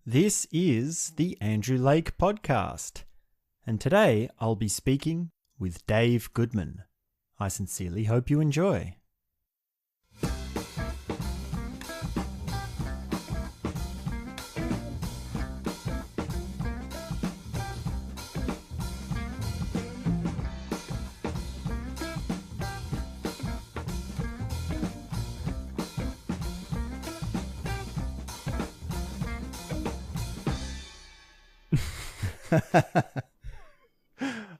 This is the Andrew Lake Podcast, and today I'll be speaking with Dave Goodman. I sincerely hope you enjoy.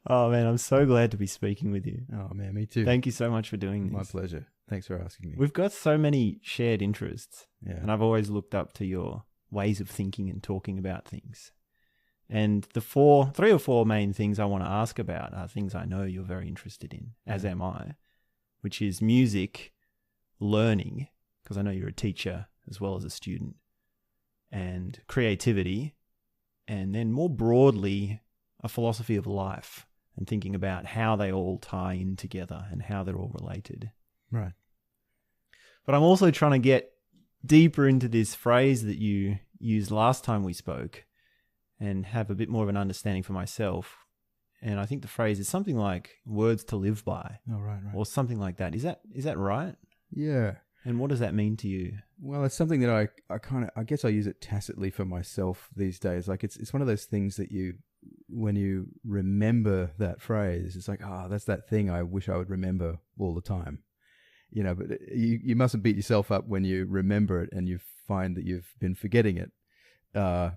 Oh man, I'm so glad to be speaking with you. Oh man, me too. Thank you so much for doing this. My pleasure. Thanks for asking me. We've got so many shared interests, Yeah. and I've always looked up to your ways of thinking and talking about things. And the three or four main things I want to ask about are things I know you're very interested in, as am I, which is music, learning, because I know you're a teacher as well as a student, and creativity, and then more broadly, a philosophy of life and thinking about how they all tie in together and how they're all related. Right. But I'm also trying to get deeper into this phrase that you used last time we spoke and have a bit more of an understanding for myself. And I think the phrase is something like words to live by. Oh, right. Or something like that. Is that right? Yeah. And what does that mean to you? Well, it's something that I guess I use it tacitly for myself these days. Like it's one of those things that when you remember that phrase, it's like, that's that thing I wish I would remember all the time. You know, but you mustn't beat yourself up when you remember it and you find that you've been forgetting it.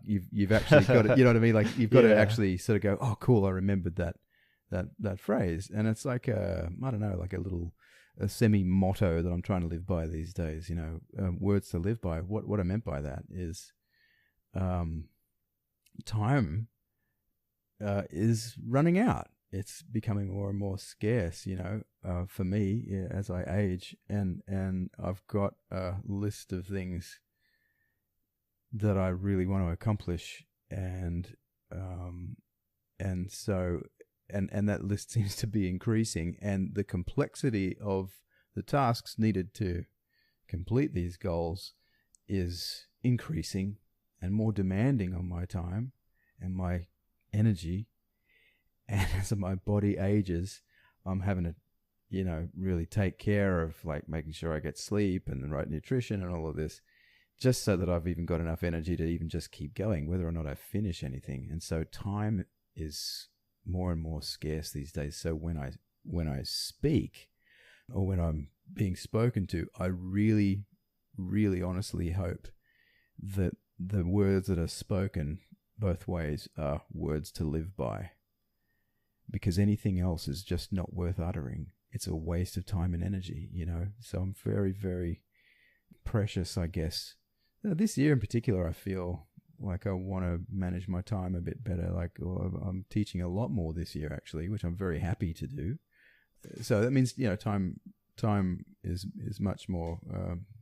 You've actually got it. You know what I mean? Like you've got to actually sort of go, oh, cool, I remembered that phrase. And it's like I don't know, like a semi-motto that I'm trying to live by these days. You know, words to live by. What I meant by that is, time is running out. It's becoming more and more scarce, you know, for me as I age, and I've got a list of things that I really want to accomplish, and so that list seems to be increasing, and the complexity of the tasks needed to complete these goals is increasing and more demanding on my time and my energy. And as my body ages, I'm having to, you know, really take care of like making sure I get sleep and the right nutrition and all of this, just so that I've even got enough energy to even just keep going, whether or not I finish anything. And so time is more and more scarce these days. So when I speak or when I'm being spoken to, I really, really honestly hope that the words that are spoken both ways are words to live by. Because anything else is just not worth uttering. It's a waste of time and energy, you know. So I'm very, very precious, I guess. This year in particular, I feel like I want to manage my time a bit better. Like I'm teaching a lot more this year, actually, which I'm very happy to do. So that means, you know, time is much more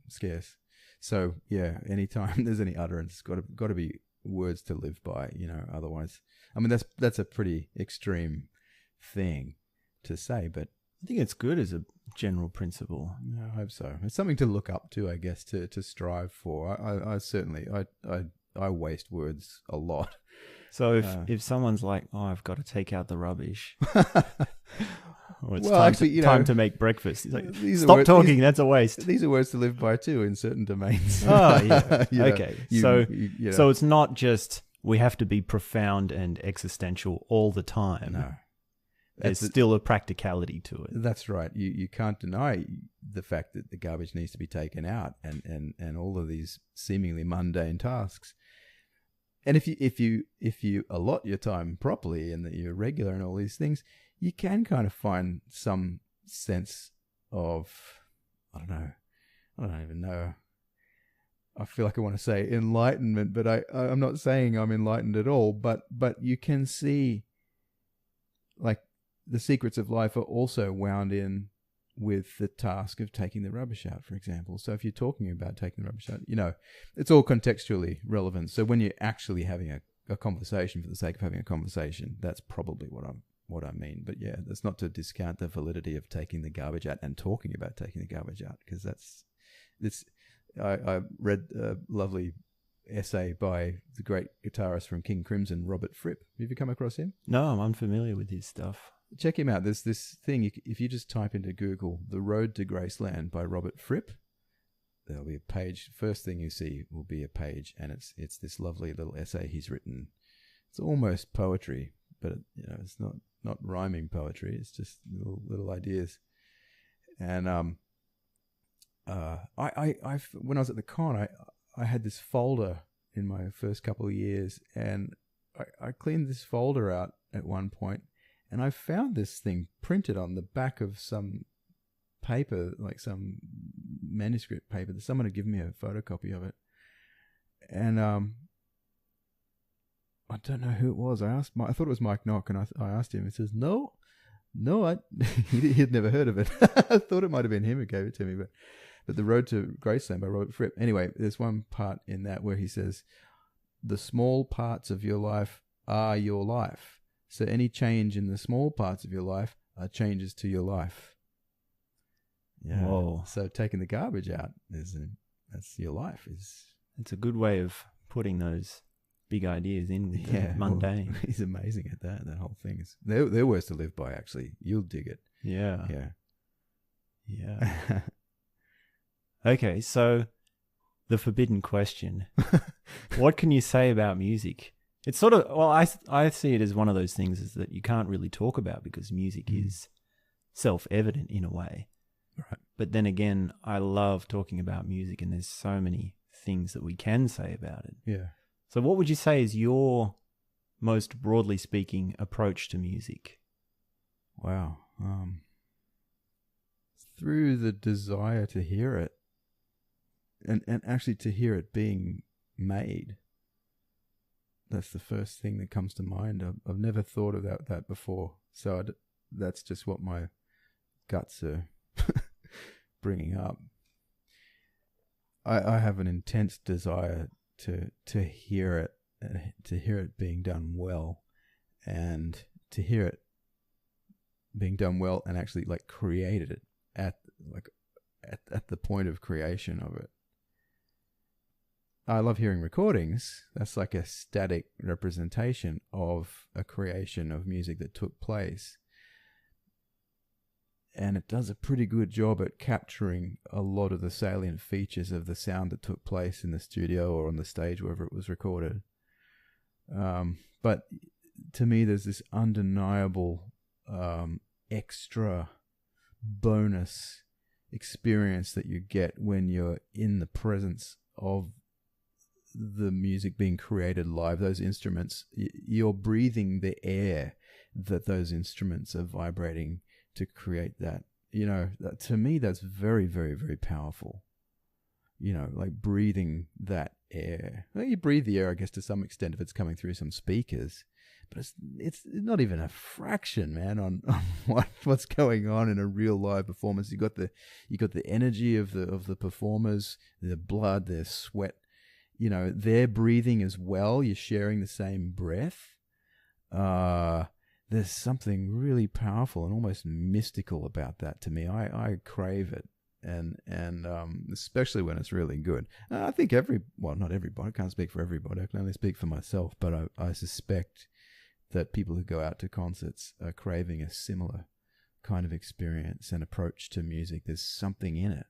scarce. So yeah, anytime there's any utterance, it's got to be words to live by, you know. Otherwise, I mean, that's a pretty extreme thing to say, but I think it's good as a general principle. Yeah, I hope so. It's something to look up to, I guess, to strive for. I certainly I waste words a lot. So if someone's like, oh, I've got to take out the rubbish, or it's time to make breakfast, he's like, stop talking, that's a waste. These are words to live by too in certain domains. Oh yeah. Okay. So it's not just we have to be profound and existential all the time. No. There's still a practicality to it. That's right. You can't deny the fact that the garbage needs to be taken out and all of these seemingly mundane tasks. And if you allot your time properly and that you're regular and all these things, you can kind of find some sense of, I don't even know. I feel like I want to say enlightenment, but I'm not saying I'm enlightened at all. But you can see, like, the secrets of life are also wound in with the task of taking the rubbish out, for example. So if you're talking about taking the rubbish out, you know, it's all contextually relevant. So when you're actually having a conversation for the sake of having a conversation, that's probably what I mean. But yeah, that's not to discount the validity of taking the garbage out and talking about taking the garbage out, because I read a lovely essay by the great guitarist from King Crimson, Robert Fripp. Have you come across him? No, I'm unfamiliar with his stuff. Check him out. There's this thing, if you just type into Google, The Road to Graceland by Robert Fripp, there'll be a page. First thing you see will be a page, and it's this lovely little essay he's written. It's almost poetry, but it's not rhyming poetry. It's just little ideas. And I when I was at the con, I had this folder in my first couple of years, and I cleaned this folder out at one point, and I found this thing printed on the back of some paper, like some manuscript paper, that someone had given me a photocopy of it. And I don't know who it was. I thought it was Mike Knock, and I asked him. He says, no, he'd never heard of it. I thought it might have been him who gave it to me, but The Road to Graceland by Robert Fripp. Anyway, there's one part in that where he says, the small parts of your life are your life. So any change in the small parts of your life are changes to your life. Yeah. Whoa. So taking the garbage out that's your life. It's a good way of putting those big ideas in with the mundane. Well, he's amazing at that. That whole thing is they're worth to live by. Actually, you'll dig it. Yeah. Yeah. Okay, so the forbidden question: what can you say about music? It's sort of I see it as one of those things is that you can't really talk about because music is self-evident in a way. Right. But then again, I love talking about music, and there's so many things that we can say about it. Yeah. So what would you say is your most broadly speaking approach to music? Wow. Through the desire to hear it and actually to hear it being made. That's the first thing that comes to mind. I've never thought about that before. So that's just what my guts are bringing up. I have an intense desire to hear it being done well, and to hear it being done well and actually like created it at the point of creation of it. I love hearing recordings. That's like a static representation of a creation of music that took place. And it does a pretty good job at capturing a lot of the salient features of the sound that took place in the studio or on the stage, wherever it was recorded. But to me, there's this undeniable extra bonus experience that you get when you're in the presence of the music being created live. Those instruments, you're breathing the air that those instruments are vibrating to create that. That, to me, that's very, very, very powerful. Like breathing that air. Well, you breathe the air, I guess, to some extent if it's coming through some speakers, but it's not even a fraction, man, on what's going on in a real live performance. You got the energy of the performers, their blood, their sweat. They're breathing as well. You're sharing the same breath. There's something really powerful and almost mystical about that to me. I crave it, and especially when it's really good. I think not everybody, I can't speak for everybody, I can only speak for myself, but I suspect that people who go out to concerts are craving a similar kind of experience and approach to music. There's something in it.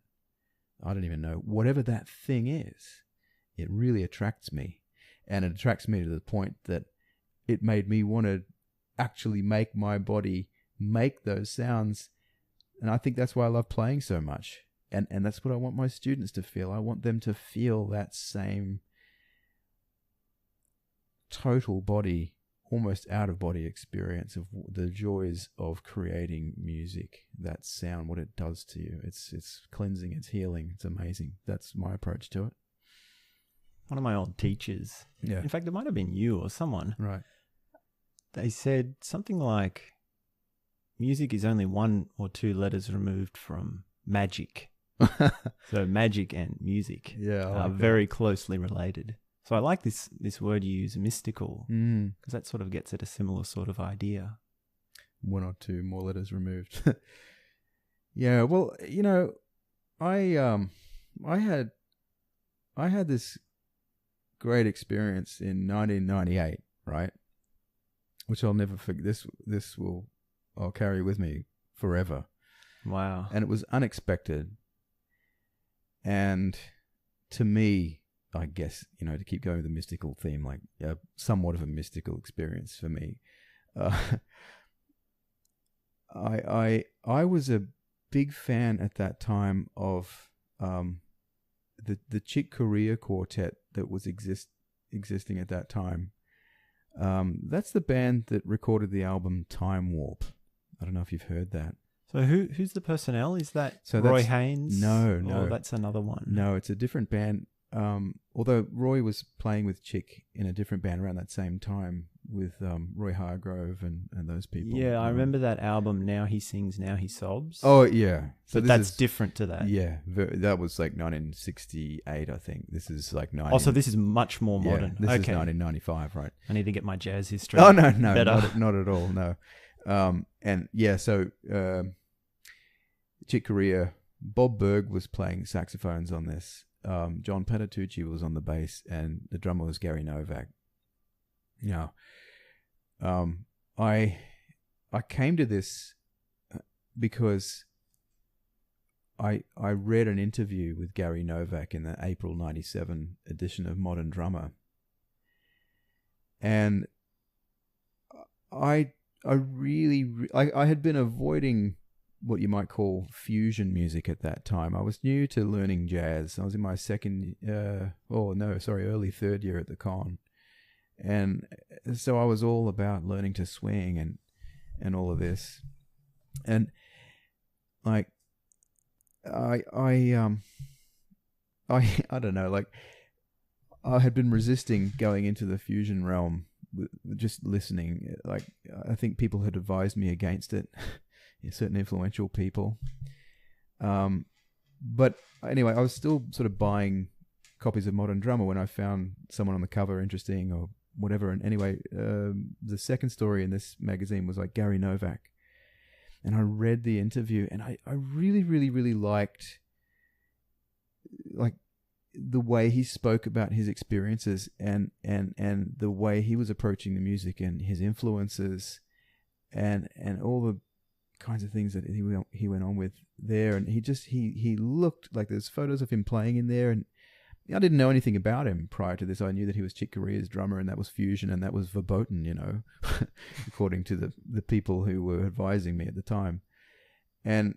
I don't even know. Whatever that thing is, it really attracts me, and it attracts me to the point that it made me want to actually make my body make those sounds. And I think that's why I love playing so much. And that's what I want my students to feel. I want them to feel that same total body, almost out of body experience of the joys of creating music, that sound, what it does to you. It's cleansing, it's healing, it's amazing. That's my approach to it. One of my old teachers, in fact, it might have been you or someone, right? They said something like, music is only 1 or 2 letters removed from magic. So magic and music are very closely related. So I like this word you use, mystical, because that sort of gets at a similar sort of idea. 1 or 2 more letters removed. Yeah, well, I had this great experience in 1998, right? Which I'll never forget. I'll carry with me forever. Wow. And it was unexpected. And to me, I guess, to keep going with the mystical theme, like somewhat of a mystical experience for me. I was a big fan at that time of the Chick Corea quartet that was existing at that time. That's the band that recorded the album Time Warp. I don't know if you've heard that. So who's the personnel? Is that Roy Haynes? No. Oh, that's another one. No, it's a different band. Although Roy was playing with Chick in a different band around that same time with Roy Hargrove and those people. Yeah, I remember that album, Now He Sings, Now He Sobs. Oh, yeah. So that's different to that. Yeah, that was like 1968, I think. This is like 19... Oh, so this is much more modern. This is 1995, right? I need to get my jazz history. Oh, no, better. not at all, no. And yeah, so Chick Corea, Bob Berg was playing saxophones on this. John Patitucci was on the bass, and the drummer was Gary Novak. Now, I came to this because I read an interview with Gary Novak in the April '97 edition of Modern Drummer, and I had been avoiding what you might call fusion music at that time. I was new to learning jazz. I was in my early third year at the con. And so I was all about learning to swing and all of this. And like, I don't know, like I had been resisting going into the fusion realm with just listening. Like, I think people had advised me against it. Certain influential people. But anyway, I was still sort of buying copies of Modern Drummer when I found someone on the cover interesting or whatever. And anyway, the second story in this magazine was like Gary Novak. And I read the interview, and I really, really, really liked like the way he spoke about his experiences and the way he was approaching the music and his influences and all the kinds of things that he went on with there. And he looked like there's photos of him playing in there, and I didn't know anything about him prior to this. I knew that he was Chick Corea's drummer, and that was fusion, and that was verboten, according to the people who were advising me at the time. And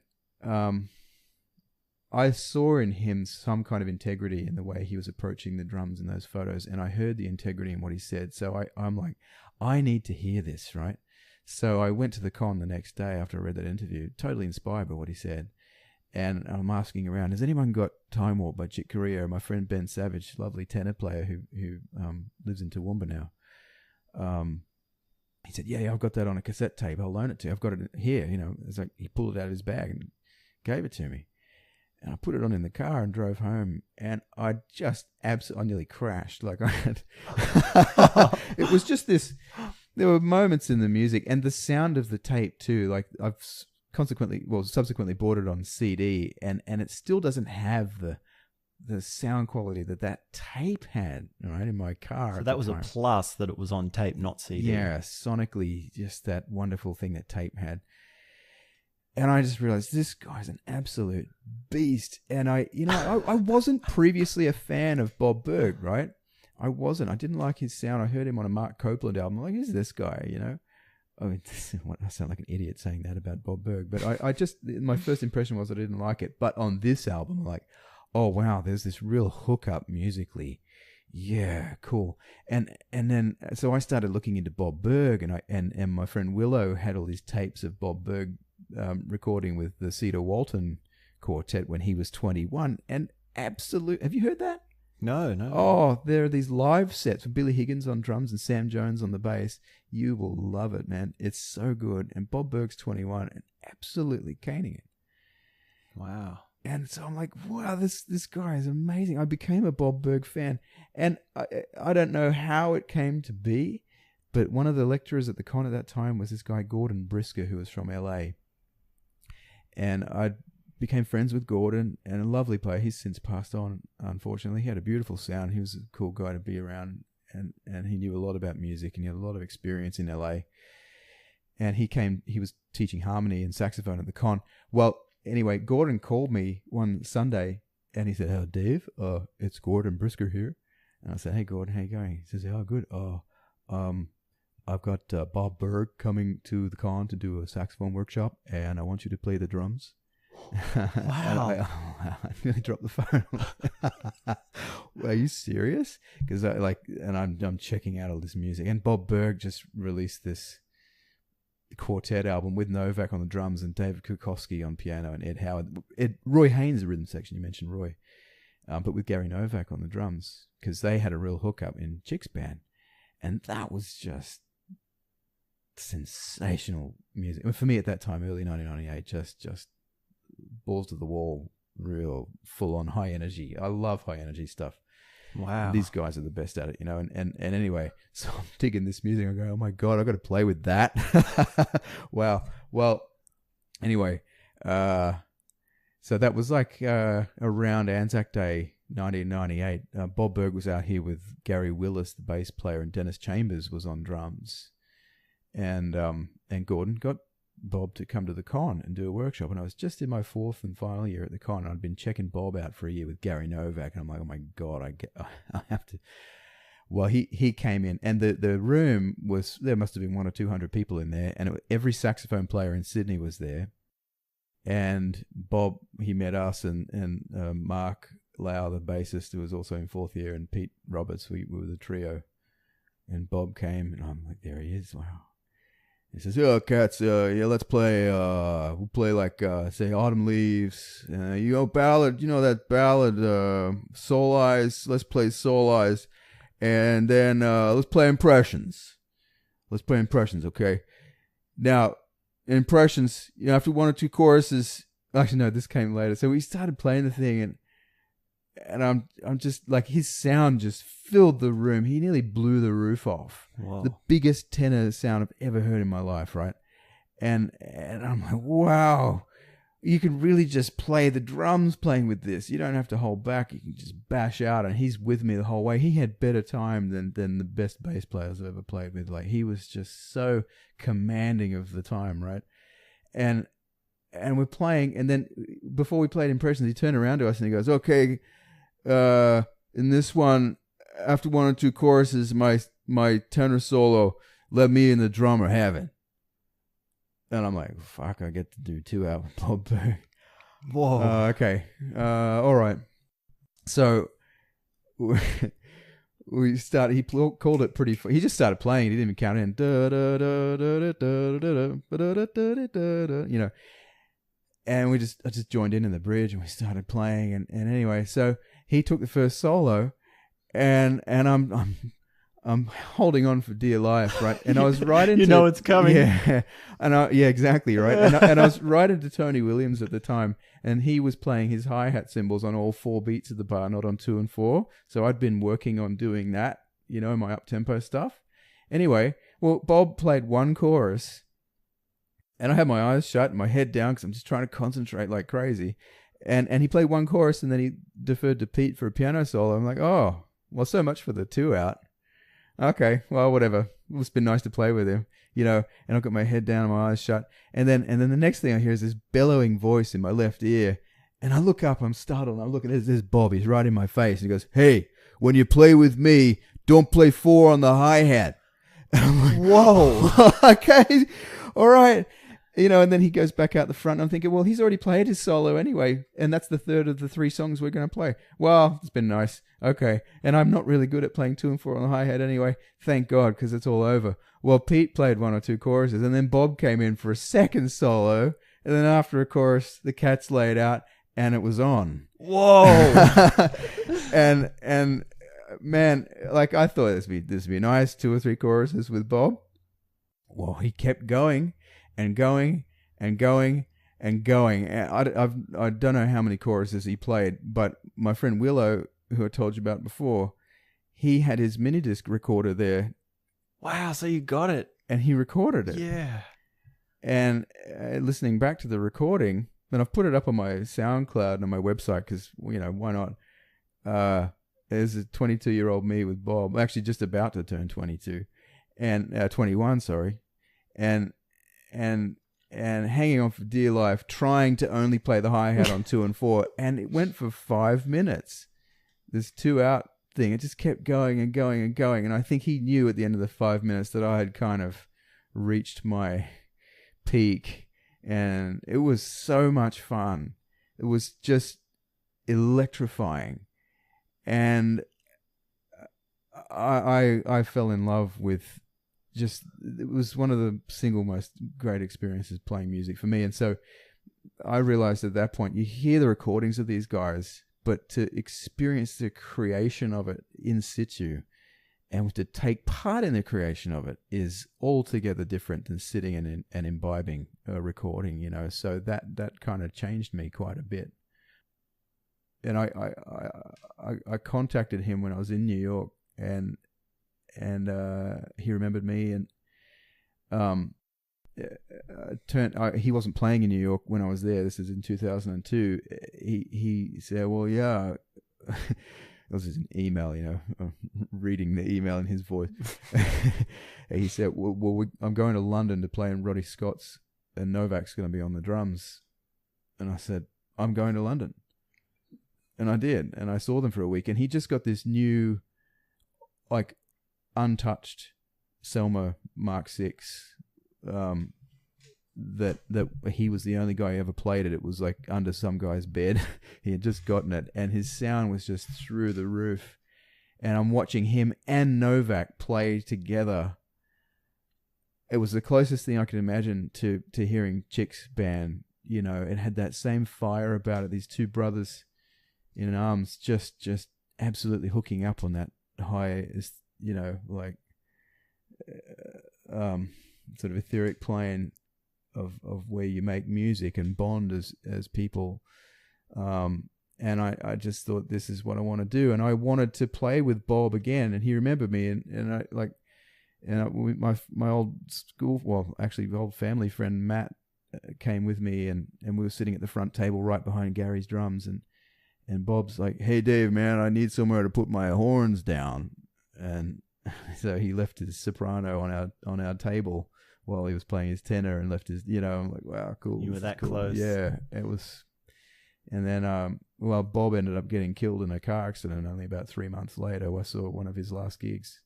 I saw in him some kind of integrity in the way he was approaching the drums in those photos, and I heard the integrity in what he said. So I'm like, I need to hear this, right? So I went to the con the next day after I read that interview, totally inspired by what he said. And I'm asking around, has anyone got Time Warp by Chick Corea? My friend Ben Savage, lovely tenor player who lives in Toowoomba now. He said, yeah, I've got that on a cassette tape. I'll loan it to you. I've got it here. It's like he pulled it out of his bag and gave it to me. And I put it on in the car and drove home. And I just I nearly crashed. Like I had, it was just this. There were moments in the music and the sound of the tape too. Like I've subsequently bought it on CD, and it still doesn't have the sound quality that tape had, right, in my car. So that was a plus that it was on tape, not CD. Yeah, sonically, just that wonderful thing that tape had. And I just realized this guy's an absolute beast. And I wasn't previously a fan of Bob Berg, right? I wasn't. I didn't like his sound. I heard him on a Mark Copeland album. I'm like, who's this guy, I mean, I sound like an idiot saying that about Bob Berg, but I just, my first impression was I didn't like it. But on this album, I'm like, oh wow, there's this real hookup musically. Yeah, cool. And then, so I started looking into Bob Berg, and my friend Willow had all these tapes of Bob Berg recording with the Cedar Walton Quartet when he was 21. And absolute, have you heard that? No. Oh, there are these live sets with Billy Higgins on drums and Sam Jones on the bass. You will love it, man. It's so good. And Bob Berg's 21 and absolutely caning it. Wow. And so I'm like, wow, this guy is amazing. I became a Bob Berg fan. And I don't know how it came to be, but one of the lecturers at the con at that time was this guy, Gordon Brisker, who was from LA. And I'd became friends with Gordon, and a lovely player. He's since passed on, unfortunately. He had a beautiful sound. He was a cool guy to be around, and he knew a lot about music, and he had a lot of experience in LA. And he was teaching harmony and saxophone at the con. Well, anyway, Gordon called me one Sunday, and he said, "Oh, Dave, it's Gordon Brisker here." And I said, "Hey, Gordon, how you going?" He says, "Oh, good. I've got Bob Berg coming to the con to do a saxophone workshop, and I want you to play the drums." Wow. I nearly dropped the phone. Are you serious? Because I'm checking out all this music. And Bob Berg just released this quartet album with Novak on the drums and David Kukowski on piano and Ed Howard. Roy Haynes, the rhythm section, you mentioned Roy. But with Gary Novak on the drums, because they had a real hookup in Chick's band. And that was just sensational music. I mean, for me at that time, early 1998, just balls to the wall, real full-on high energy. I love high energy stuff. Wow. These guys are the best at it, you know. And anyway, so I'm digging this music. I go, oh my God, I got to play with that. Wow. Well, anyway, so that was like around Anzac Day, 1998. Bob Berg was out here with Gary Willis, the bass player, and Dennis Chambers was on drums. And Gordon got Bob to come to the con and do a workshop. And I was just in my fourth and final year at the con. I'd been checking Bob out for a year with Gary Novak. And I'm like, oh my God, I have to. Well, he came in, and the room was, there must have been 100 or 200 people in there. And every saxophone player in Sydney was there. And Bob, he met us, and Mark Lau, the bassist, who was also in fourth year, and Pete Roberts, we were the trio. And Bob came, and I'm like, there he is. Wow. He says, "Oh, cats, let's play. We'll play like, say, Autumn Leaves. Ballad. You know that ballad, Soul Eyes. Let's play Soul Eyes, and then let's play Impressions. Let's play Impressions, okay? Now, Impressions. After one or two choruses. Actually, no, this came later. So we started playing the thing, and I'm just like, his sound just filled the room. He nearly blew the roof off. Whoa. The biggest tenor sound I've ever heard in my life, right? And I'm like, wow, you can really just play the drums playing with this. You don't have to hold back. You can just bash out. And he's with me the whole way. He had better time than the best bass players I've ever played with. Like, he was just so commanding of the time, right? And we're playing, and then before we played Impressions, he turned around to us and he goes, "Okay, in this one, after one or two choruses, my tenor solo, let me and the drummer have it." And I'm like, fuck, I get to do two out with Bob Berg. Whoa. Okay. All right. So we started, he called it pretty, he just started playing. He didn't even count in. You know. And I just joined in the bridge, and we started playing. And anyway, so he took the first solo, and I'm holding on for dear life, right? And I was right into, you know it's coming. Yeah, yeah, exactly, right. And I was right into Tony Williams at the time, and he was playing his hi-hat cymbals on all 4 beats of the bar, not on 2 and 4. So I'd been working on doing that, my up-tempo stuff. Anyway, well, Bob played one chorus, and I had my eyes shut and my head down because I'm just trying to concentrate like crazy. And he played one chorus, and then he deferred to Pete for a piano solo. I'm like, oh, well, so much for the 2 out. Okay, well, whatever. It's been nice to play with him, and I've got my head down and my eyes shut. And then the next thing I hear is this bellowing voice in my left ear. And I look up, I'm startled, and I look at this Bob. He's right in my face. And he goes, "Hey, when you play with me, don't play 4 on the hi-hat." And I'm like, whoa, okay, all right. And then he goes back out the front. I'm thinking, well, he's already played his solo anyway, and that's the third of the 3 songs we're going to play. Well, it's been nice. Okay. And I'm not really good at playing 2 and 4 on the hi-hat anyway. Thank God, because it's all over. Well, Pete played 1 or 2 choruses, and then Bob came in for a second solo, and then after a chorus, the cats laid out, and it was on. Whoa. and man, like, I thought this would be nice, 2 or 3 choruses with Bob. Well, he kept going. And going and going and going. And I don't know how many choruses he played, but my friend Willow, who I told you about before, he had his mini disc recorder there. Wow, so you got it. And he recorded it. Yeah. And listening back to the recording, and I've put it up on my SoundCloud and on my website because, you know, why not? There's a 22-year-old me with Bob, actually just about to turn 22, and 21, sorry, and hanging on for dear life, trying to only play the hi-hat on 2 and 4, and it went for 5 minutes. This 2-out thing, it just kept going and going and going, and I think he knew at the end of the 5 minutes that I had kind of reached my peak, and it was so much fun. It was just electrifying, and I fell in love with just, it was one of the single most great experiences playing music for me. And so I realized at that point, you hear the recordings of these guys, but to experience the creation of it in situ and to take part in the creation of it is altogether different than sitting and imbibing a recording, you know. So that kind of changed me quite a bit. And I contacted him when I was in New York, and he remembered me, and he wasn't playing in New York when I was there. This is in 2002. He said, well, yeah, it was just an email, you know, reading the email in his voice. He said, well, I'm going to London to play in Roddy Scott's, and Novak's going to be on the drums. And I said, I'm going to London. And I did. And I saw them for a week. And he just got this new, like, untouched Selmer Mark VI, that he was the only guy who ever played it. It was like under some guy's bed. He had just gotten it, and his sound was just through the roof. And I'm watching him and Novak play together. It was the closest thing I could imagine to hearing Chick's band. You know, it had that same fire about it. These two brothers in arms, just absolutely hooking up on that high, you know, like sort of etheric plane of where you make music and bond as people. And I just thought, this is what I want to do. And I wanted to play with Bob again, and he remembered me, and my old school, well, actually old family friend Matt came with me, and we were sitting at the front table right behind Gary's drums, and Bob's like, hey Dave, man, I need somewhere to put my horns down. And so he left his soprano on our table while he was playing his tenor, and left his, you know, I'm like, wow, cool. You were that cool. close. Yeah, it was. And then, well, Bob ended up getting killed in a car accident only about 3 months later. I saw one of his last gigs.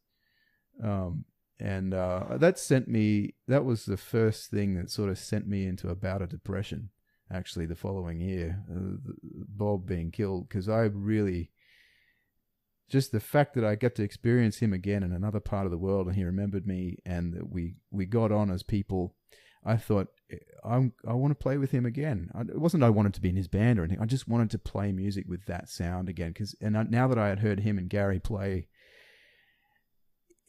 That sent me, that was the first thing that sort of sent me into a bout of depression, actually, the following year, Bob being killed, because I really, just the fact that I got to experience him again in another part of the world, and he remembered me, and that we got on as people, I thought, I want to play with him again. It wasn't I wanted to be in his band or anything. I just wanted to play music with that sound again. Now that I had heard him and Gary play,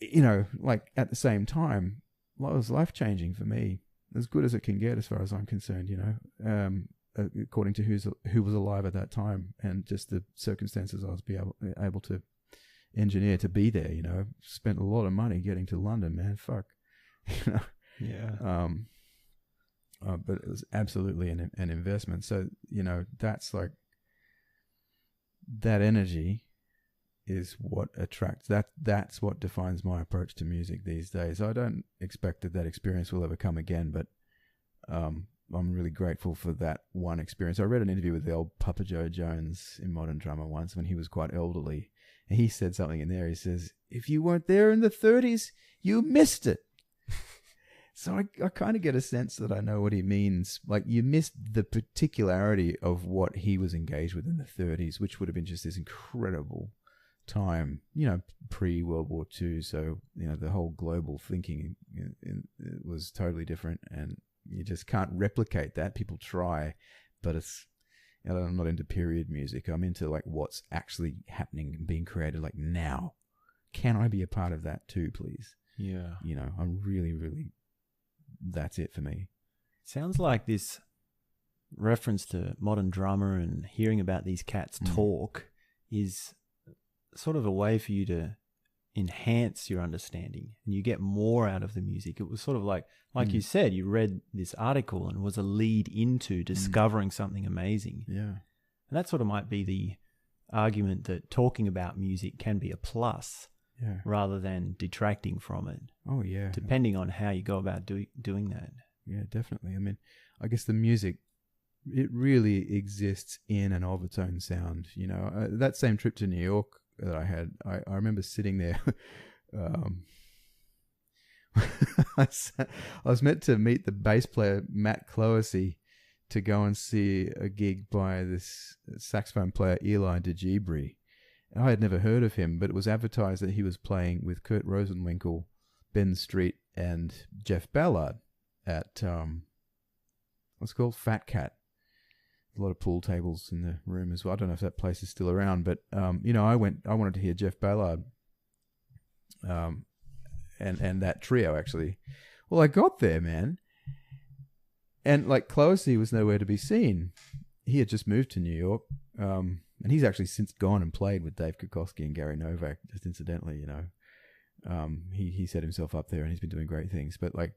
you know, like at the same time, it was life-changing for me. As good as it can get as far as I'm concerned, you know, according to who was alive at that time, and just the circumstances I was able to engineer to be there, you know. Spent a lot of money getting to London, man. Fuck. You know? Yeah. But it was absolutely an investment. So, you know, that's like, that energy is what attracts, that's what defines my approach to music these days. I don't expect that experience will ever come again, but I'm really grateful for that one experience. I read an interview with the old Papa Joe Jones in Modern Drummer once when he was quite elderly, and he said something in there. He says, if you weren't there in the 30s, you missed it. So I kind of get a sense that I know what he means. Like, you missed the particularity of what he was engaged with in the 30s, which would have been just this incredible time, you know, pre-World War II. So, you know, the whole global thinking it was totally different, and you just can't replicate that. People try, but it's, you know, I'm not into period music. I'm into like what's actually happening and being created like now. Can I be a part of that too, please? Yeah. You know, I'm really, really, that's it for me. Sounds like this reference to Modern Drummer and hearing about these cats talk is sort of a way for you to enhance your understanding and you get more out of the music. It was sort of like you said, you read this article and it was a lead into discovering something amazing. Yeah. And that sort of might be the argument that talking about music can be a plus rather than detracting from it. Oh, yeah. Depending on how you go about doing that. Yeah, definitely. I mean, I guess the music, it really exists in and of its own sound. You know, that same trip to New York that I had, I remember sitting there. I was meant to meet the bass player, Matt Cloesy, to go and see a gig by this saxophone player, Eli DeGibri. I had never heard of him, but it was advertised that he was playing with Kurt Rosenwinkel, Ben Street, and Jeff Ballard at, what's it called? Fat Cat. A lot of pool tables in the room as well. I don't know if that place is still around, but you know, I wanted to hear Jeff Ballard, and that trio actually. Well, I got there, man, and like Cloesy was nowhere to be seen. He had just moved to New York, and he's actually since gone and played with Dave Kokoski and Gary Novak. Just incidentally, you know, he set himself up there, and he's been doing great things. But like,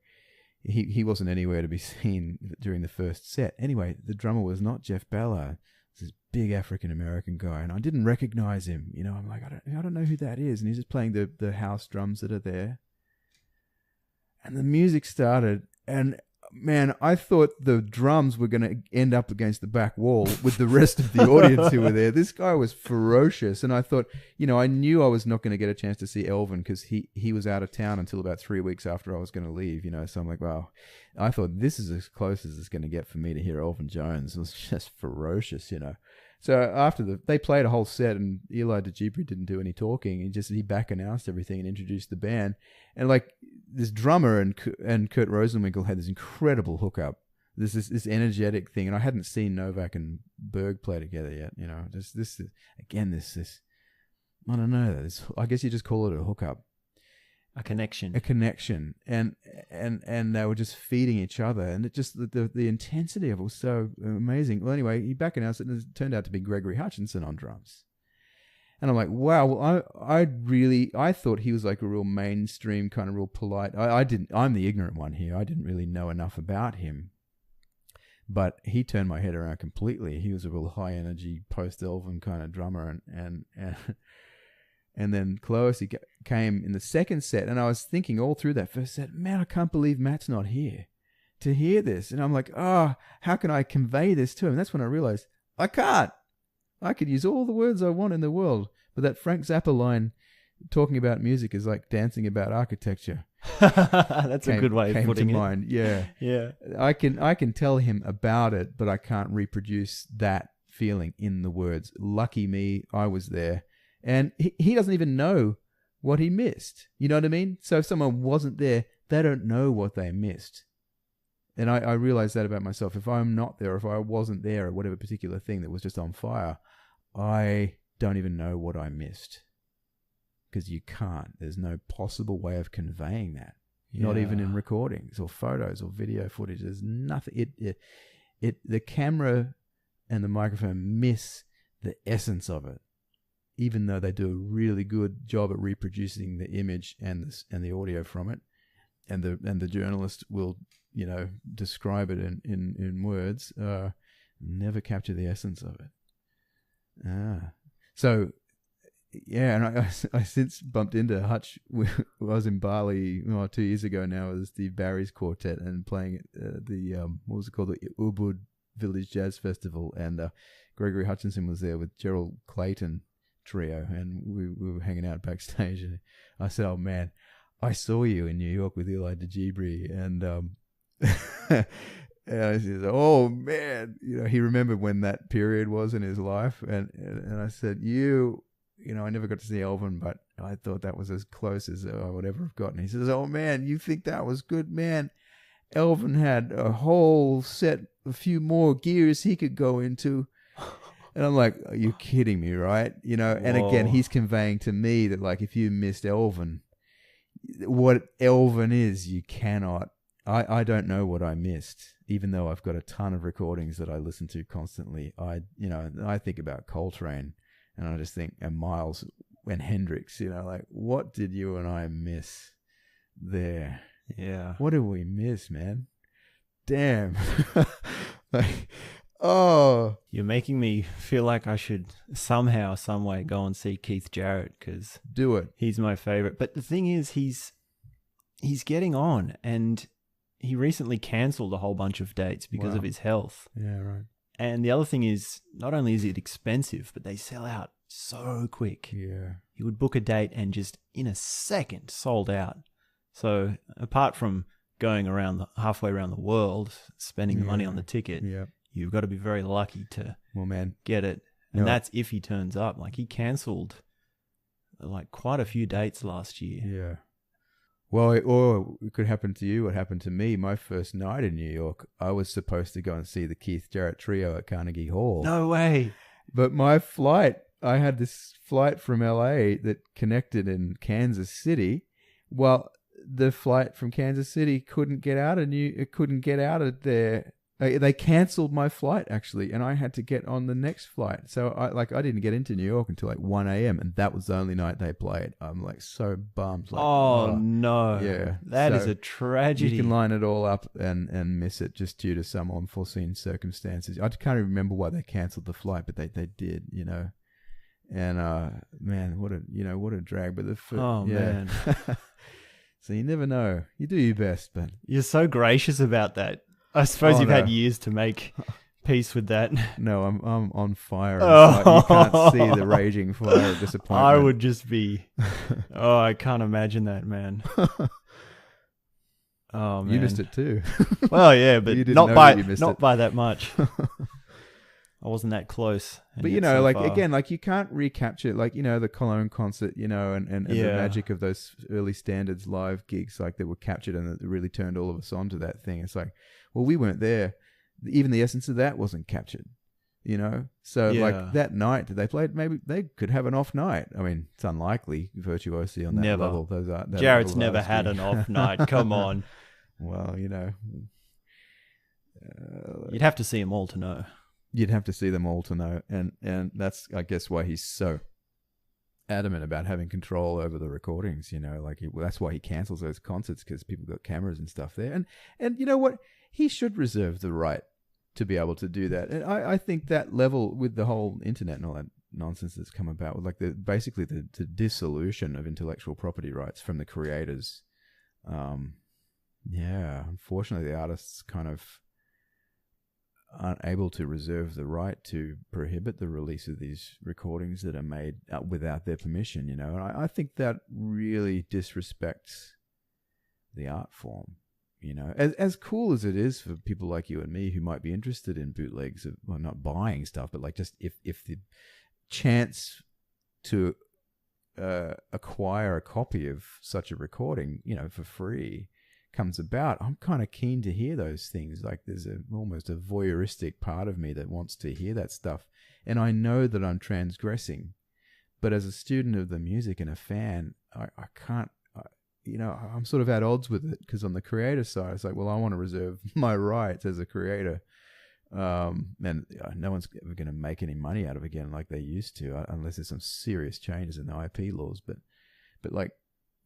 he wasn't anywhere to be seen during the first set. Anyway, the drummer was not Jeff Ballard. It was this big African-American guy, and I didn't recognize him. You know, I'm like, I don't know who that is. And he's just playing the house drums that are there. And the music started, and man, I thought the drums were going to end up against the back wall with the rest of the audience who were there. This guy was ferocious, and I thought, you know, I knew I was not going to get a chance to see Elvin because he was out of town until about 3 weeks after I was going to leave, you know. So I'm like, wow, I thought this is as close as it's going to get for me to hear Elvin Jones. It was just ferocious, you know. So after they played a whole set, and Eli DeGibri didn't do any talking. He back announced everything and introduced the band. And like this drummer and Kurt Rosenwinkel had this incredible hookup. This energetic thing, and I hadn't seen Novak and Berg play together yet. You know, this I don't know. I guess you just call it a hookup. A connection, and they were just feeding each other, and it just the intensity of it was so amazing. Well, anyway, he back announced it, and it turned out to be Gregory Hutchinson on drums, and I'm like, wow. Well, I thought he was like a real mainstream kind of real polite. I'm the ignorant one here. I didn't really know enough about him, but he turned my head around completely. He was a real high energy post Elvin kind of drummer, and then Cloesy came in the second set, and I was thinking all through that first set, man, I can't believe Matt's not here to hear this. And I'm like, how can I convey this to him? That's when I realized I can't. I could use all the words I want in the world, but that Frank Zappa line talking about music is like dancing about architecture. That's a good way of putting it. Mind. Yeah. Yeah. I can tell him about it, but I can't reproduce that feeling in the words. Lucky me, I was there. And he doesn't even know what he missed. You know what I mean? So if someone wasn't there, they don't know what they missed. And I realized that about myself. If I'm not there, if I wasn't there at whatever particular thing that was just on fire, I don't even know what I missed. Because you can't. There's no possible way of conveying that. Yeah. Not even in recordings or photos or video footage. There's nothing. The camera and the microphone miss the essence of it. Even though they do a really good job at reproducing the image and the audio from it, and the journalist will, you know, describe it in words, never capture the essence of it. So yeah, and I since bumped into Hutch. I was in Bali 2 years ago now with Steve Barry's quartet and playing at the what was it called, the Ubud Village Jazz Festival, and Gregory Hutchinson was there with Gerald Clayton trio, and we were hanging out backstage, and I said, "Oh man, I saw you in New York with Eli DeGibri," and and I said, "Oh man," you know, he remembered when that period was in his life, and I said, "You know, I never got to see Elvin, but I thought that was as close as I would ever have gotten." He says, "Oh man, you think that was good, man? Elvin had a whole set, a few more gears he could go into." And I'm like, are you kidding me, right? You know, and again, he's conveying to me that, like, if you missed Elvin, what Elvin is, you cannot. I don't know what I missed, even though I've got a ton of recordings that I listen to constantly. I think about Coltrane, and I just think, and Miles, when Hendrix, like, what did you and I miss there? Yeah. What did we miss, man? Damn. Like, oh. You're making me feel like I should somehow, some way go and see Keith Jarrett, because do it. He's my favorite. But the thing is, he's getting on, and he recently cancelled a whole bunch of dates because of his health. Yeah, right. And the other thing is, not only is it expensive, but they sell out so quick. Yeah. He would book a date and just in a second sold out. So apart from going around halfway around the world, spending the money on the ticket, you've got to be very lucky to get it. And that's if he turns up. Like, he cancelled like quite a few dates last year. Yeah. Well, it could happen to you what happened to me. My first night in New York, I was supposed to go and see the Keith Jarrett Trio at Carnegie Hall. No way. But my flight, I had this flight from LA that connected in Kansas City. Well, the flight from Kansas City couldn't get out of there. They cancelled my flight, actually, and I had to get on the next flight. So I didn't get into New York until like 1 a.m. and that was the only night they played. I'm like so bummed. Like, oh no. Yeah. That is a tragedy. You can line it all up and miss it just due to some unforeseen circumstances. I can't even remember why they cancelled the flight, but they did, And man, what a drag. But man. So you never know. You do your best, but you're so gracious about that. I suppose you've had years to make peace with that. No, I'm on fire. You can't see the raging fire of disappointment. I would just be. Oh, I can't imagine that, man. Oh man, you missed it too. Well, yeah, but not by that much. I wasn't that close. But again, like you can't recapture, like, the Cologne concert, and the magic of those early Standards live gigs, like, that were captured and that really turned all of us onto that thing. It's like, well, we weren't there. Even the essence of that wasn't captured, So like that night that they played, maybe they could have an off night. I mean, it's unlikely virtuosi on that level. Jarrett's never had an off night. Come on. Well, you'd have to see them all to know. You'd have to see them all to know. And that's, I guess, why he's so adamant about having control over the recordings, that's why he cancels those concerts, because people got cameras and stuff there. And you know what? He should reserve the right to be able to do that. And I think that level with the whole internet and all that nonsense that's come about, with like basically the dissolution of intellectual property rights from the creators. Unfortunately, the artists kind of aren't able to reserve the right to prohibit the release of these recordings that are made without their permission, And I think that really disrespects the art form, As cool as it is for people like you and me who might be interested in bootlegs, not buying stuff, but like just if the chance to acquire a copy of such a recording, for free comes about, I'm kind of keen to hear those things. Like, there's almost a voyeuristic part of me that wants to hear that stuff, and I know that I'm transgressing, but as a student of the music and a fan, I can't. I'm sort of at odds with it, because on the creator side, it's like, well, I want to reserve my rights as a creator, and no one's ever going to make any money out of it again like they used to, unless there's some serious changes in the IP laws. But like,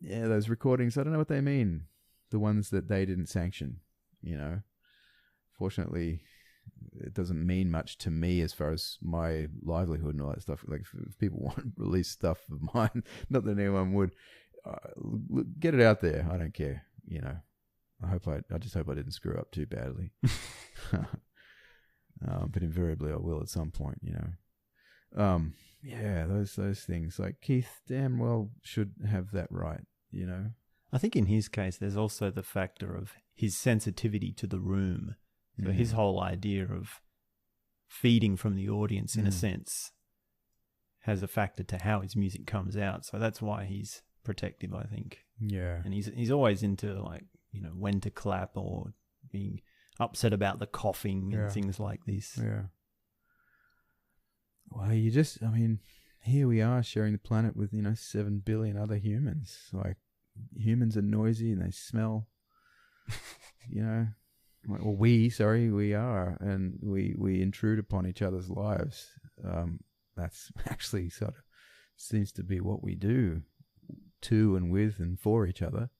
those recordings, I don't know what they mean. The ones that they didn't sanction, Fortunately, it doesn't mean much to me as far as my livelihood and all that stuff. Like, if people want to release stuff of mine, not that anyone would, get it out there. I don't care, I just hope I didn't screw up too badly. But invariably I will at some point, those things. Like, Keith damn well should have that right, I think in his case, there's also the factor of his sensitivity to the room. So his whole idea of feeding from the audience, in a sense, has a factor to how his music comes out. So that's why he's protective, I think. Yeah. And he's always into, like, when to clap or being upset about the coughing and things like this. Yeah. Well, here we are sharing the planet with, 7 billion other humans. Like, humans are noisy and they smell, we are, and we intrude upon each other's lives. That's actually sort of seems to be what we do to and with and for each other.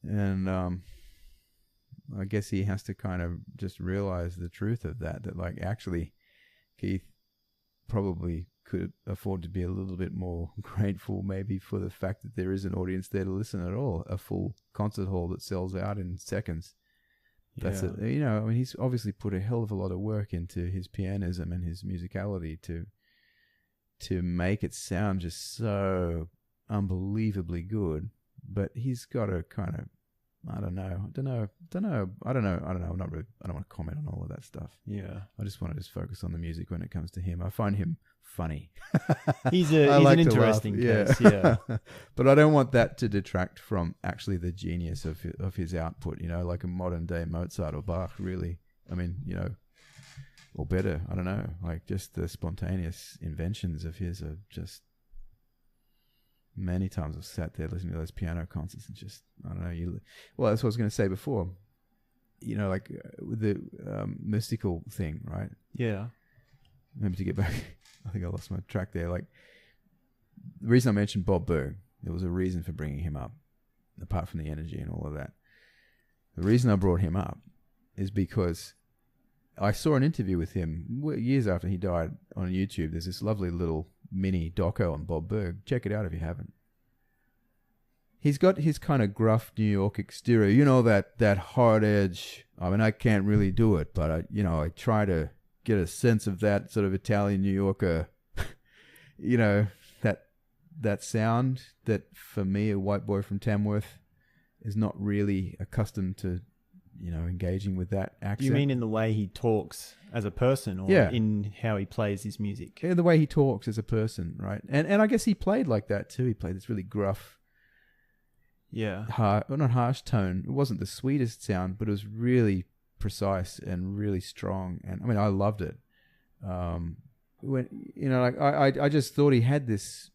And I guess he has to kind of just realize the truth of that like actually Keith probably could afford to be a little bit more grateful maybe for the fact that there is an audience there to listen at all. A full concert hall that sells out in seconds. That's it. You know, I mean, he's obviously put a hell of a lot of work into his pianism and his musicality to make it sound just so unbelievably good. But he's got to kind of, I don't know. I don't want to comment on all of that stuff. Yeah. I just want to just focus on the music when it comes to him. I find him funny. He's an interesting case, yeah. But I don't want that to detract from actually the genius of his output, you know, like a modern day Mozart or Bach, really. I mean, you know, or better, I don't know, like just the spontaneous inventions of his are just, many times I've sat there listening to those piano concerts and just, I don't know, well, that's what I was going to say before, you know, like with the mystical thing, right? Yeah. Maybe to get back, I think I lost my track there. Like, the reason I mentioned Bob Berg, there was a reason for bringing him up, apart from the energy and all of that. The reason I brought him up is because I saw an interview with him years after he died on YouTube. There's this lovely little mini doco on Bob Berg. Check it out if you haven't. He's got his kind of gruff New York exterior. You know, that hard edge. I mean, I can't really do it, but I try to get a sense of that sort of Italian New Yorker, you know, that sound that for me, a white boy from Tamworth, is not really accustomed to, you know, engaging with that accent. You mean in the way he talks as a person, or in how he plays his music? Yeah, the way he talks as a person, right? And I guess he played like that too. He played this really gruff, not harsh tone. It wasn't the sweetest sound, but it was really precise and really strong. And I mean, I loved it. When, you know, like I just thought he had this,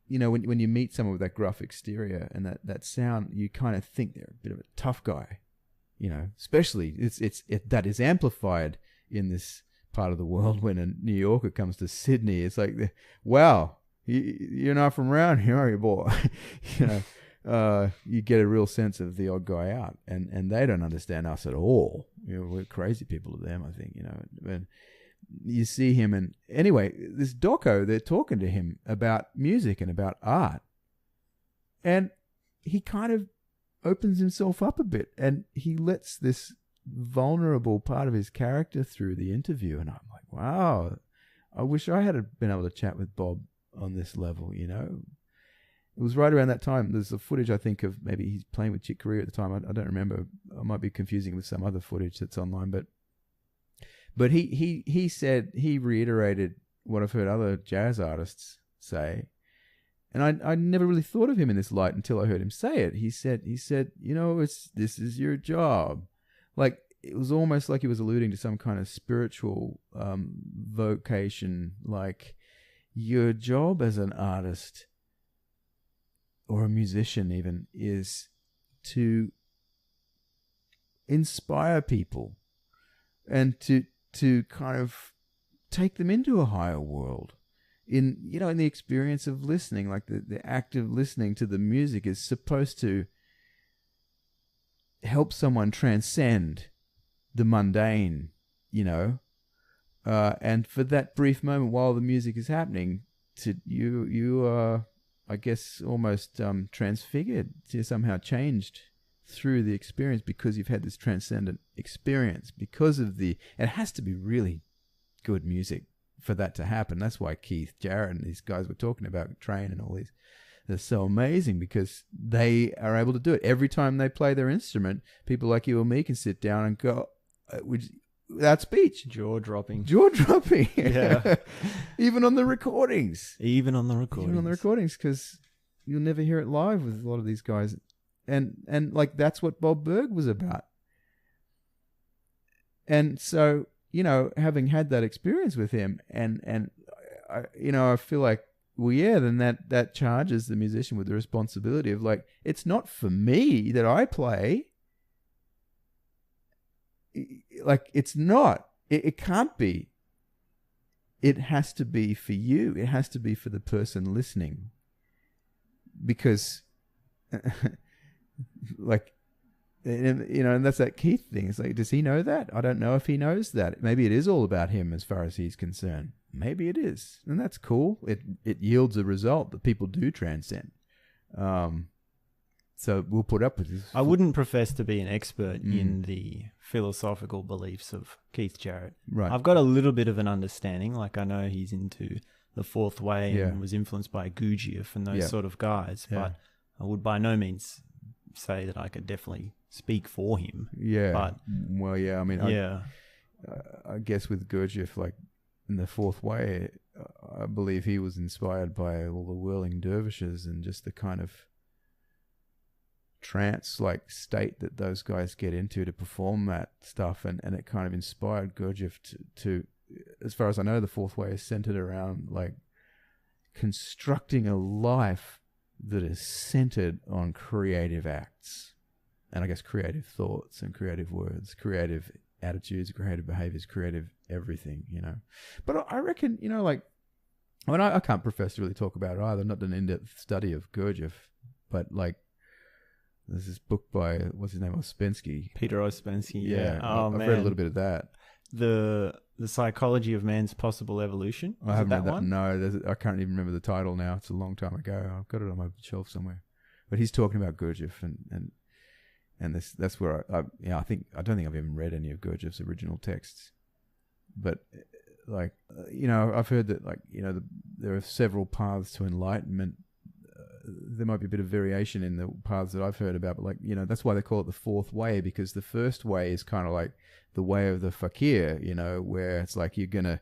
you know, when you meet someone with that gruff exterior and that sound, you kind of think they're a bit of a tough guy, you know, especially that is amplified in this part of the world when a New Yorker comes to Sydney. It's like, wow, you're not from around here, are you, boy? You know, you get a real sense of the odd guy out, and they don't understand us at all. You know, we're crazy people to them, I think, you know. And you see him, and anyway, this doco, they're talking to him about music and about art, and he kind of opens himself up a bit, and he lets this vulnerable part of his character through the interview, and I'm like, wow, I wish I had been able to chat with Bob on this level, you know. It was right around that time. There's a footage, I think, of maybe he's playing with Chick Corea at the time. I don't remember. I might be confusing it with some other footage that's online, but he said, he reiterated what I've heard other jazz artists say, and I never really thought of him in this light until I heard him say it. He said, you know, this is your job. Like, it was almost like he was alluding to some kind of spiritual vocation, like your job as an artist or a musician even is to inspire people and to kind of take them into a higher world. In the experience of listening, like the act of listening to the music is supposed to help someone transcend the mundane, you know, and for that brief moment while the music is happening, to you are, I guess, almost transfigured, you're somehow changed through the experience because you've had this transcendent experience. Because of it has to be really good music for that to happen. That's why Keith Jarrett and these guys were talking about Train and all these, they're so amazing because they are able to do it. Every time they play their instrument, people like you or me can sit down and go, without speech. Jaw dropping. Yeah. Even on the recordings. Even on the recordings, because you'll never hear it live with a lot of these guys. And like, that's what Bob Berg was about. And so, you know, having had that experience with him, and I, you know, I feel like, well, yeah, then that charges the musician with the responsibility of, like, it's not for me that I play. Like, it's not. It can't be. it has to be for you. It has to be for the person listening. Because, like, and that's that Keith thing. It's like, does he know that? I don't know if he knows that. Maybe it is all about him as far as he's concerned. Maybe it is. And that's cool. It yields a result that people do transcend. So we'll put up with this. I wouldn't profess to be an expert in the philosophical beliefs of Keith Jarrett. Right. I've got a little bit of an understanding. Like, I know he's into the fourth way and was influenced by Gurdjieff and those sort of guys. But I would by no means say that I could definitely speak for him. Yeah. But, well, yeah. I mean, I guess with Gurdjieff, like in the fourth way, I believe he was inspired by all the whirling dervishes and just the kind of trance-like state that those guys get into to perform that stuff, and it kind of inspired Gurdjieff to, as far as I know, the fourth way is centered around like constructing a life that is centered on creative acts, and I guess creative thoughts and creative words, creative attitudes, creative behaviors, creative everything, you know. But I reckon, you know, like, I mean, I can't profess to really talk about it either. I've not done an in-depth study of Gurdjieff, but like, there's this book by, what's his name, Ouspensky. Peter Ouspensky, yeah. I've read a little bit of that. The Psychology of Man's Possible Evolution. I haven't read that. One? No, I can't even remember the title now. It's a long time ago. I've got it on my shelf somewhere. But he's talking about Gurdjieff, and that's where I don't think I've even read any of Gurdjieff's original texts. But like, you know, I've heard that, like, you know, there are several paths to enlightenment. There might be a bit of variation in the paths that I've heard about, but like, you know, that's why they call it the fourth way, because the first way is kind of like the way of the fakir, you know, where it's like you're going to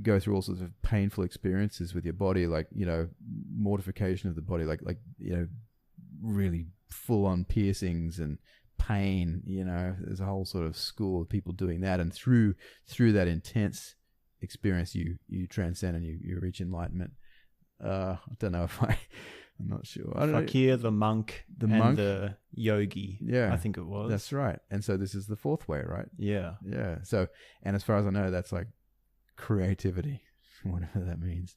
go through all sorts of painful experiences with your body, like, you know, mortification of the body, like, you know, really full on piercings and pain, you know. There's a whole sort of school of people doing that, and through that intense experience you transcend and you reach enlightenment. I don't know if I'm not sure. Fakir, the monk, the yogi. Yeah, I think it was. That's right. And so this is the fourth way, right? Yeah. Yeah. So, and as far as I know, that's like creativity, whatever that means.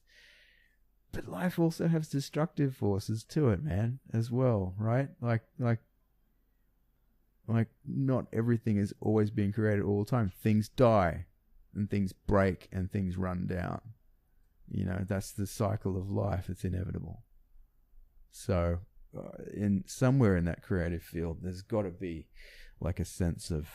But life also has destructive forces to it, man, as well, right? Like not everything is always being created all the time. Things die, and things break, and things run down. You know, that's the cycle of life. It's inevitable. So, in somewhere in that creative field, there's got to be like a sense of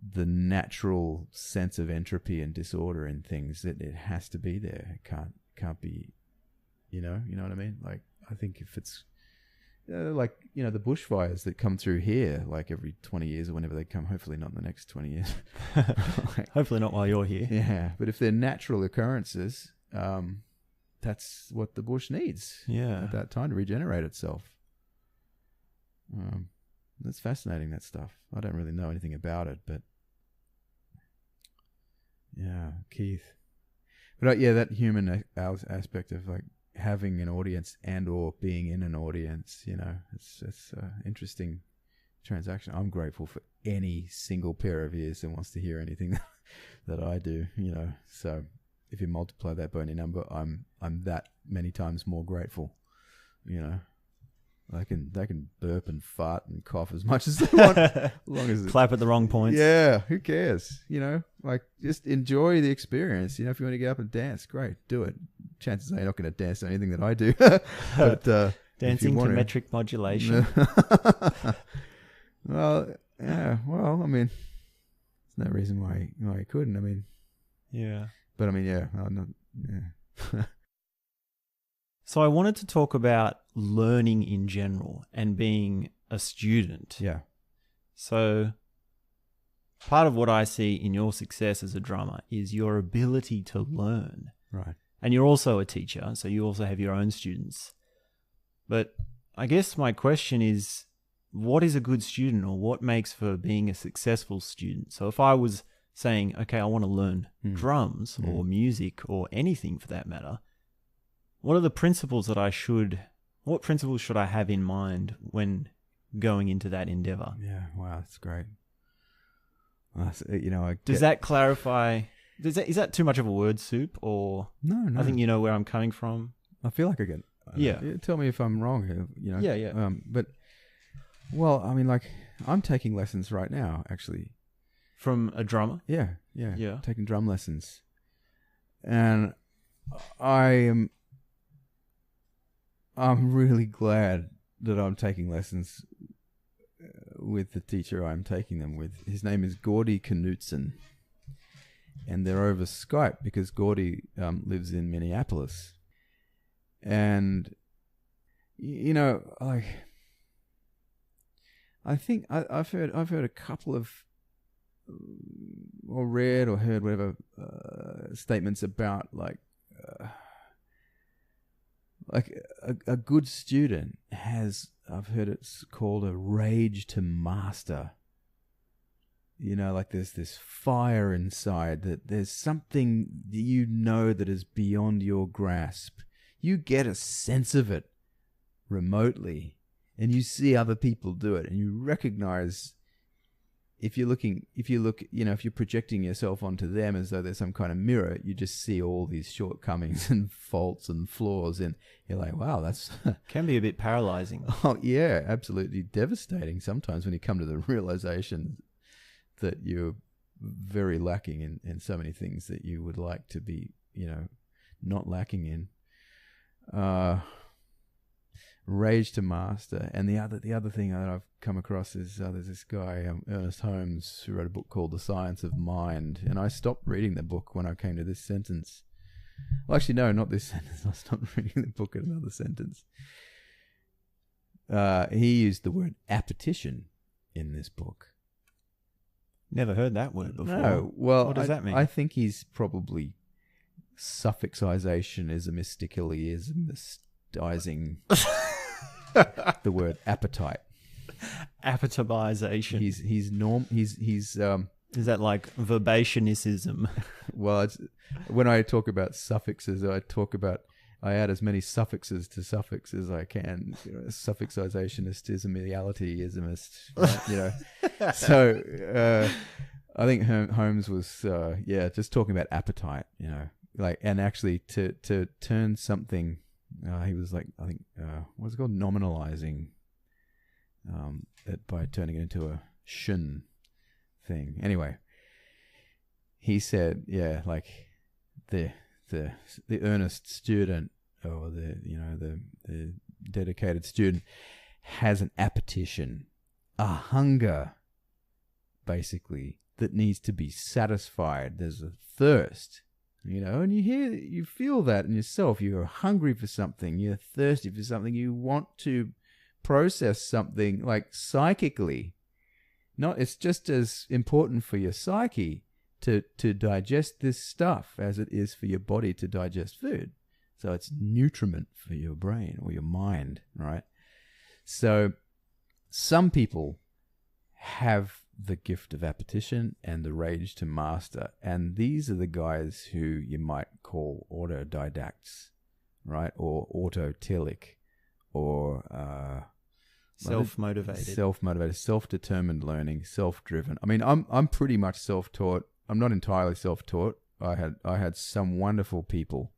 the natural sense of entropy and disorder in things. That it has to be there. It can't be, you know what I mean? Like, I think if it's like, you know, the bushfires that come through here, like every 20 years or whenever they come, hopefully not in the next 20 years. Hopefully not while you're here. Yeah, but if they're natural occurrences, that's what the bush needs at that time to regenerate itself. That's fascinating, that stuff. I don't really know anything about it, but yeah, Keith. But yeah, that human aspect of like having an audience and or being in an audience, you know, it's interesting transaction. I'm grateful for any single pair of ears that wants to hear anything that I do, you know. So if you multiply that by any number, I'm that many times more grateful, you know. They can burp and fart and cough as much as they want, as long as clap at the wrong points. Yeah, who cares? You know, like, just enjoy the experience. You know, if you want to get up and dance, great, do it. Chances are you're not going to dance to anything that I do, but dancing to metric modulation. Well, yeah. Well, I mean, there's no reason why you couldn't. I mean, yeah. But I mean, yeah. I'm not, yeah. So I wanted to talk about learning in general and being a student. Yeah. So part of what I see in your success as a drummer is your ability to learn. Right. And you're also a teacher, so you also have your own students. But I guess my question is, what is a good student, or what makes for being a successful student? So if I was saying, okay, I want to learn drums or music or anything for that matter, what are the principles what principles should I have in mind when going into that endeavor? Yeah, wow, that's great. You know, does that clarify Is that too much of a word soup, or No. I think you know where I'm coming from. I feel like I get. Yeah. Tell me if I'm wrong here. Yeah. But well, I mean, like I'm taking lessons right now, actually. From a drummer. Yeah. Taking drum lessons, and I'm really glad that I'm taking lessons with the teacher I'm taking them with. His name is Gordy Knudtson, and they're over Skype because Gordy lives in Minneapolis. And like I think I've heard a couple of or read or heard whatever statements about like a good student has, I've heard it's called a rage to master. Like there's this fire inside, that there's something that is beyond your grasp. You get a sense of it remotely, and you see other people do it, and you recognize if you're projecting yourself onto them as though there's some kind of mirror, you just see all these shortcomings and faults and flaws, and you're like, wow, that's can be a bit paralyzing. Oh yeah, absolutely devastating sometimes when you come to the realization that you're very lacking in so many things that you would like to be, not lacking in. Rage to master. And the other thing that I've come across is there's this guy, Ernest Holmes, who wrote a book called The Science of Mind, and I stopped reading the book when I came to this sentence. Well, actually, no, not this sentence. I stopped reading the book at another sentence. He used the word appetition in this book. Never heard that word before. No, well, what does that mean? I think he's probably suffixization is a mysticalizing the word appetite. Appetization. He's is that like verbationicism? Well, when I talk about suffixes, I add as many suffixes to suffix as I can. Suffixization is a mediality-ismist, So I think Holmes was just talking about appetite, and actually to turn something. He was like, I think, what's it called? Nominalizing it by turning it into a shun thing. Anyway, he said, like the earnest student or the dedicated student has an appetition, a hunger, basically, that needs to be satisfied. There's a thirst. And you feel that in yourself. You're hungry for something. You're thirsty for something. You want to process something, like psychically. It's just as important for your psyche to digest this stuff as it is for your body to digest food. So it's nutriment for your brain or your mind, right? So some people have the gift of appetition and the rage to master, and these are the guys who you might call autodidacts, right? Or autotelic, or self-motivated, self-determined learning, self-driven. I mean, I'm pretty much self-taught. I'm not entirely self-taught. I had some wonderful people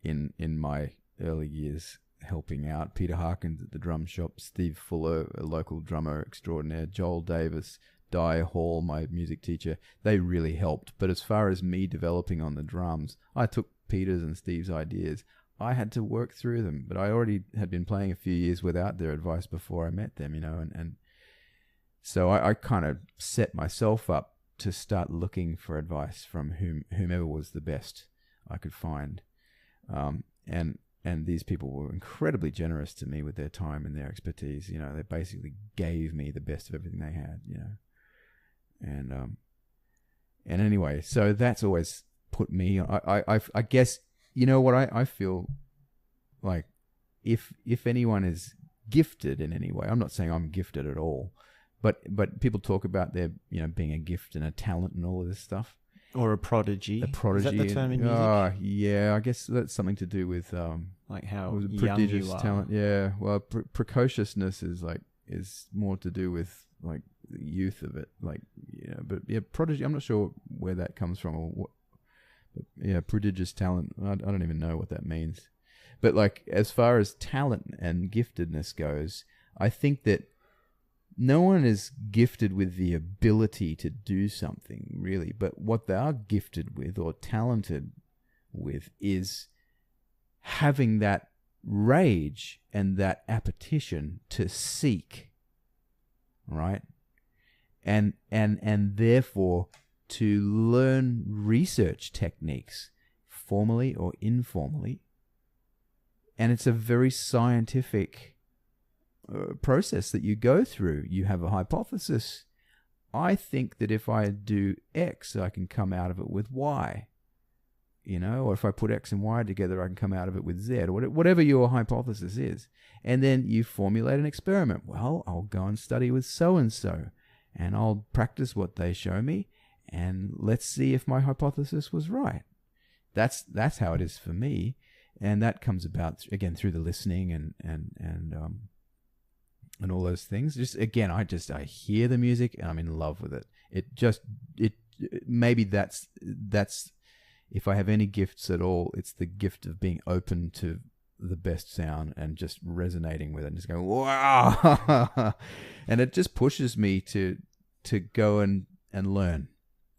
in my early years helping out. Peter Harkins at the drum shop, Steve Fuller, a local drummer extraordinaire, Joel Davis, Di Hall, my music teacher. They really helped. But as far as me developing on the drums, I took Peter's and Steve's ideas. I had to work through them, but I already had been playing a few years without their advice before I met them, and so I kind of set myself up to start looking for advice from whomever was the best I could find. And these people were incredibly generous to me with their time and their expertise. They basically gave me the best of everything they had, And anyway, so that's always put me. I guess what I feel like if anyone is gifted in any way. I'm not saying I'm gifted at all, but people talk about their being a gift and a talent and all of this stuff. Or a prodigy. A prodigy. Is that the term in music? Yeah, I guess that's something to do with like how young you are. Talent. Yeah, well, precociousness is more to do with the youth of it, but prodigy. I'm not sure where that comes from or prodigious talent. I don't even know what that means. But like, as far as talent and giftedness goes, I think that no one is gifted with the ability to do something, really. But what they are gifted with or talented with is having that rage and that appetition to seek, right? And therefore to learn research techniques, formally or informally. And it's a very scientific process that you go through. You have a hypothesis. I think that if I do X, I can come out of it with Y. Or if I put X and Y together, I can come out of it with Z, or whatever your hypothesis is. And then you formulate an experiment. Well, I'll go and study with so-and-so, and I'll practice what they show me, and let's see if my hypothesis was right. That's how it is for me. And that comes about, again, through the listening and all those things. I hear the music and I'm in love with it. Maybe that's if I have any gifts at all, it's the gift of being open to the best sound and just resonating with it and just going, wow. And it just pushes me to go and learn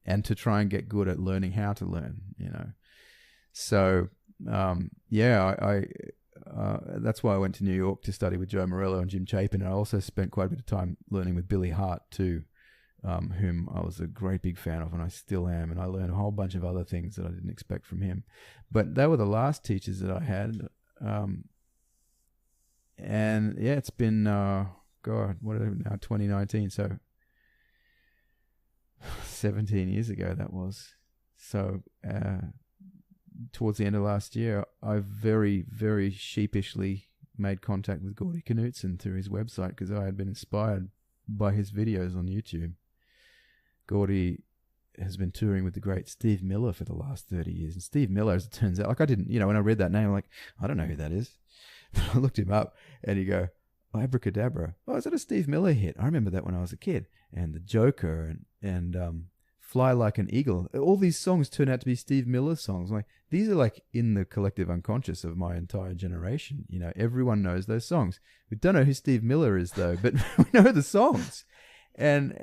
and to try and get good at learning how to learn, So, that's why I went to New York to study with Joe Morello and Jim Chapin. And I also spent quite a bit of time learning with Billy Hart too, whom I was a great big fan of, and I still am. And I learned a whole bunch of other things that I didn't expect from him. But they were the last teachers that I had. And yeah, it's been, what are we now, 2019. So 17 years ago that was. So, towards the end of last year, I very, very sheepishly made contact with Gordy Knudtson through his website because I had been inspired by his videos on YouTube. Gordy has been touring with the great Steve Miller for the last 30 years. And Steve Miller, as it turns out, like I didn't, when I read that name, I'm like, I don't know who that is. I looked him up and you go, Abracadabra. Oh, is that a Steve Miller hit? I remember that when I was a kid. And The Joker and Fly Like an Eagle. All these songs turn out to be Steve Miller songs. Like, these are like in the collective unconscious of my entire generation. Everyone knows those songs. We don't know who Steve Miller is though, but we know the songs. And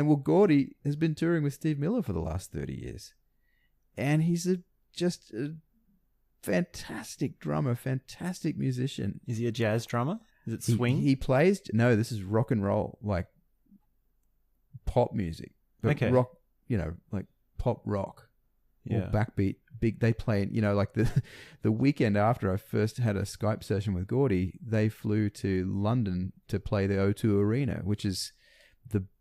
well, Gordy has been touring with Steve Miller for the last 30 years. And he's just a fantastic drummer, fantastic musician. Is he a jazz drummer? Is it swing? He plays, no, this is rock and roll, like pop music. But okay. Rock, like pop rock. Yeah. Or backbeat. Big. They play, like the weekend after I first had a Skype session with Gordy, they flew to London to play the O2 Arena, which is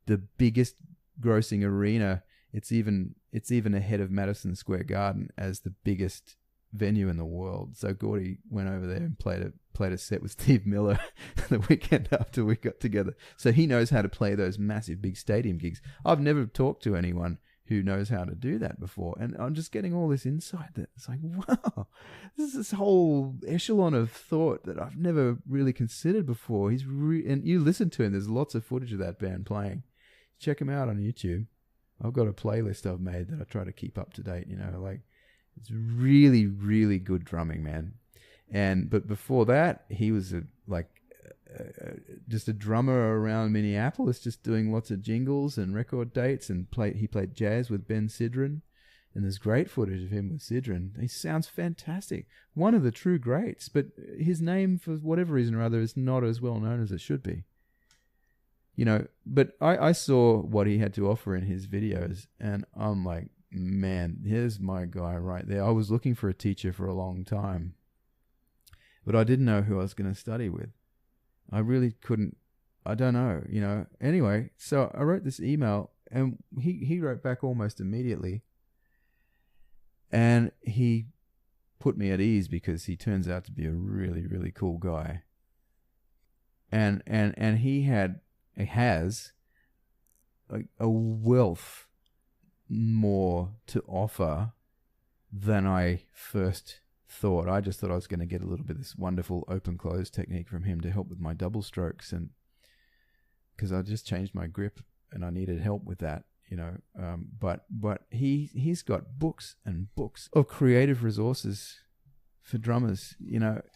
the biggest grossing arena. It's even ahead of Madison Square Garden as the biggest venue in the world. So Gordy went over there and played a set with Steve Miller the weekend after we got together. So he knows how to play those massive big stadium gigs. I've never talked to anyone who knows how to do that before, and I'm just getting all this insight that it's like, wow, this is this whole echelon of thought that I've never really considered before. And you listen to him, there's lots of footage of that band playing. Check him out on YouTube. I've got a playlist I've made that I try to keep up to date, it's really, really good drumming, man. But before that, he was just a drummer around Minneapolis, just doing lots of jingles and record dates, and he played jazz with Ben Sidran, and there's great footage of him with Sidran. He sounds fantastic, one of the true greats. But his name, for whatever reason or other, is not as well known as it should be. But I saw what he had to offer in his videos, and I'm like, man, here's my guy right there. I was looking for a teacher for a long time, but I didn't know who I was going to study with. I really couldn't. I don't know, Anyway, so I wrote this email, and he wrote back almost immediately, and he put me at ease because he turns out to be a really, really cool guy. And he has a wealth more to offer than I first thought. I just thought I was going to get a little bit of this wonderful open-close technique from him to help with my double strokes, and because I just changed my grip and I needed help with that, But he's got books and books of creative resources for drummers.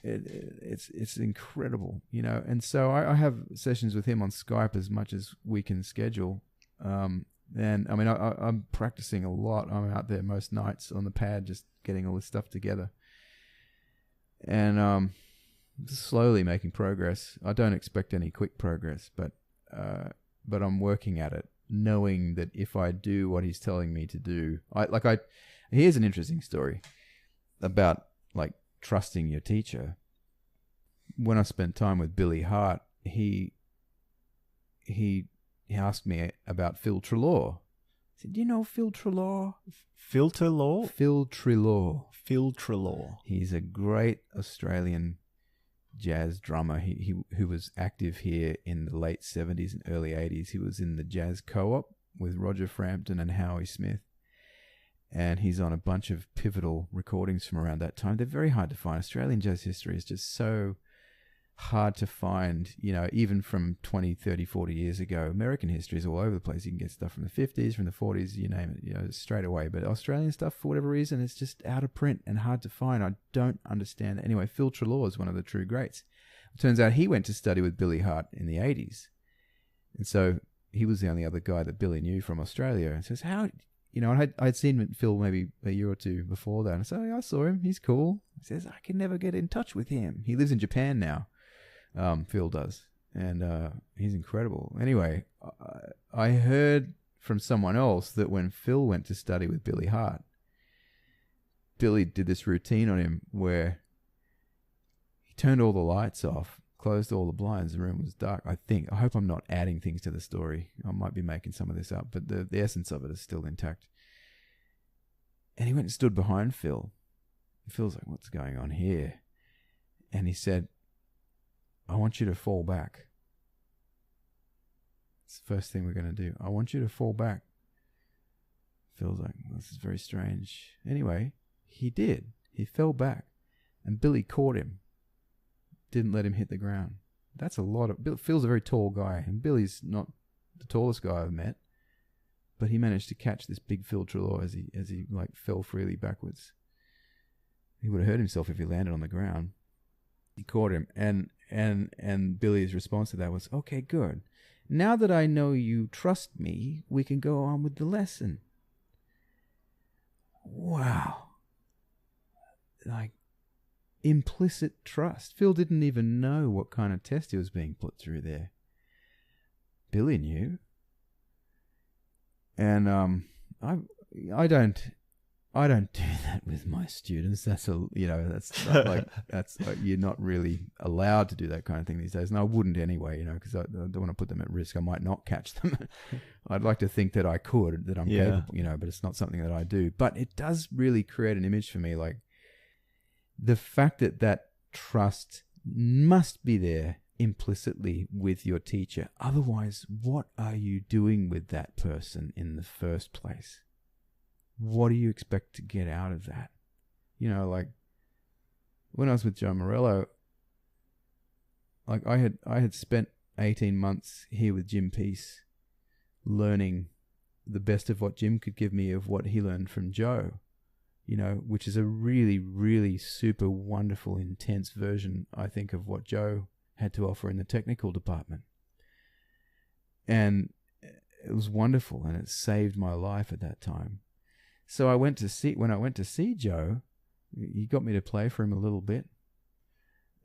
It's incredible. And so I have sessions with him on Skype as much as we can schedule. And I mean, I'm practicing a lot. I'm out there most nights on the pad, just getting all this stuff together, and slowly making progress. I don't expect any quick progress, but I'm working at it, knowing that if I do what he's telling me to do, here's an interesting story about like trusting your teacher. When I spent time with Billy Hart, he asked me about Phil Treloar. I said, "Do you know Phil Treloar?" Phil Treloar? Phil Treloar. Phil Treloar. He's a great Australian jazz drummer. Who was active here in the late 70s and early 80s. He was in the Jazz Co-op with Roger Frampton and Howie Smith. And he's on a bunch of pivotal recordings from around that time. They're very hard to find. Australian jazz history is just so hard to find, even from 20, 30, 40 years ago. American history is all over the place. You can get stuff from the 50s, from the 40s, you name it, straight away. But Australian stuff, for whatever reason, is just out of print and hard to find. I don't understand. Anyway, Phil Treloar is one of the true greats. It turns out he went to study with Billy Hart in the 80s. And so he was the only other guy that Billy knew from Australia. And says, I'd seen Phil maybe a year or two before that. And I said, I saw him. He's cool. He says, I can never get in touch with him. He lives in Japan now. Phil does. And he's incredible. Anyway, I heard from someone else that when Phil went to study with Billy Hart, Billy did this routine on him where he turned all the lights off, closed all the blinds, the room was dark. I hope I'm not adding things to the story. I might be making some of this up, but the essence of it is still intact. And he went and stood behind Phil. And Phil's like, what's going on here? And he said, I want you to fall back. It's the first thing we're going to do. I want you to fall back. Phil's like, this is very strange. Anyway, he did. He fell back. And Billy caught him. Didn't let him hit the ground. That's a lot of... Phil's a very tall guy. And Billy's not the tallest guy I've met. But he managed to catch this big Phil Treloar as he fell freely backwards. He would have hurt himself if he landed on the ground. He caught him. And Billy's response to that was, okay, good. Now that I know you trust me, we can go on with the lesson. Wow. Like, implicit trust. Phil didn't even know what kind of test he was being put through there. Billy knew. And I don't do that with my students. That's you're not really allowed to do that kind of thing these days. And I wouldn't anyway, because I don't want to put them at risk. I might not catch them. I'd like to think that I could, that I'm capable, but it's not something that I do. But it does really create an image for me, like the fact that trust must be there implicitly with your teacher. Otherwise, what are you doing with that person in the first place? What do you expect to get out of that? Like when I was with Joe Morello, like I had spent 18 months here with Jim Peace, learning the best of what Jim could give me of what he learned from Joe, which is a really, really super wonderful, intense version, I think, of what Joe had to offer in the technical department. And it was wonderful, and it saved my life at that time. So when I went to see Joe, he got me to play for him a little bit.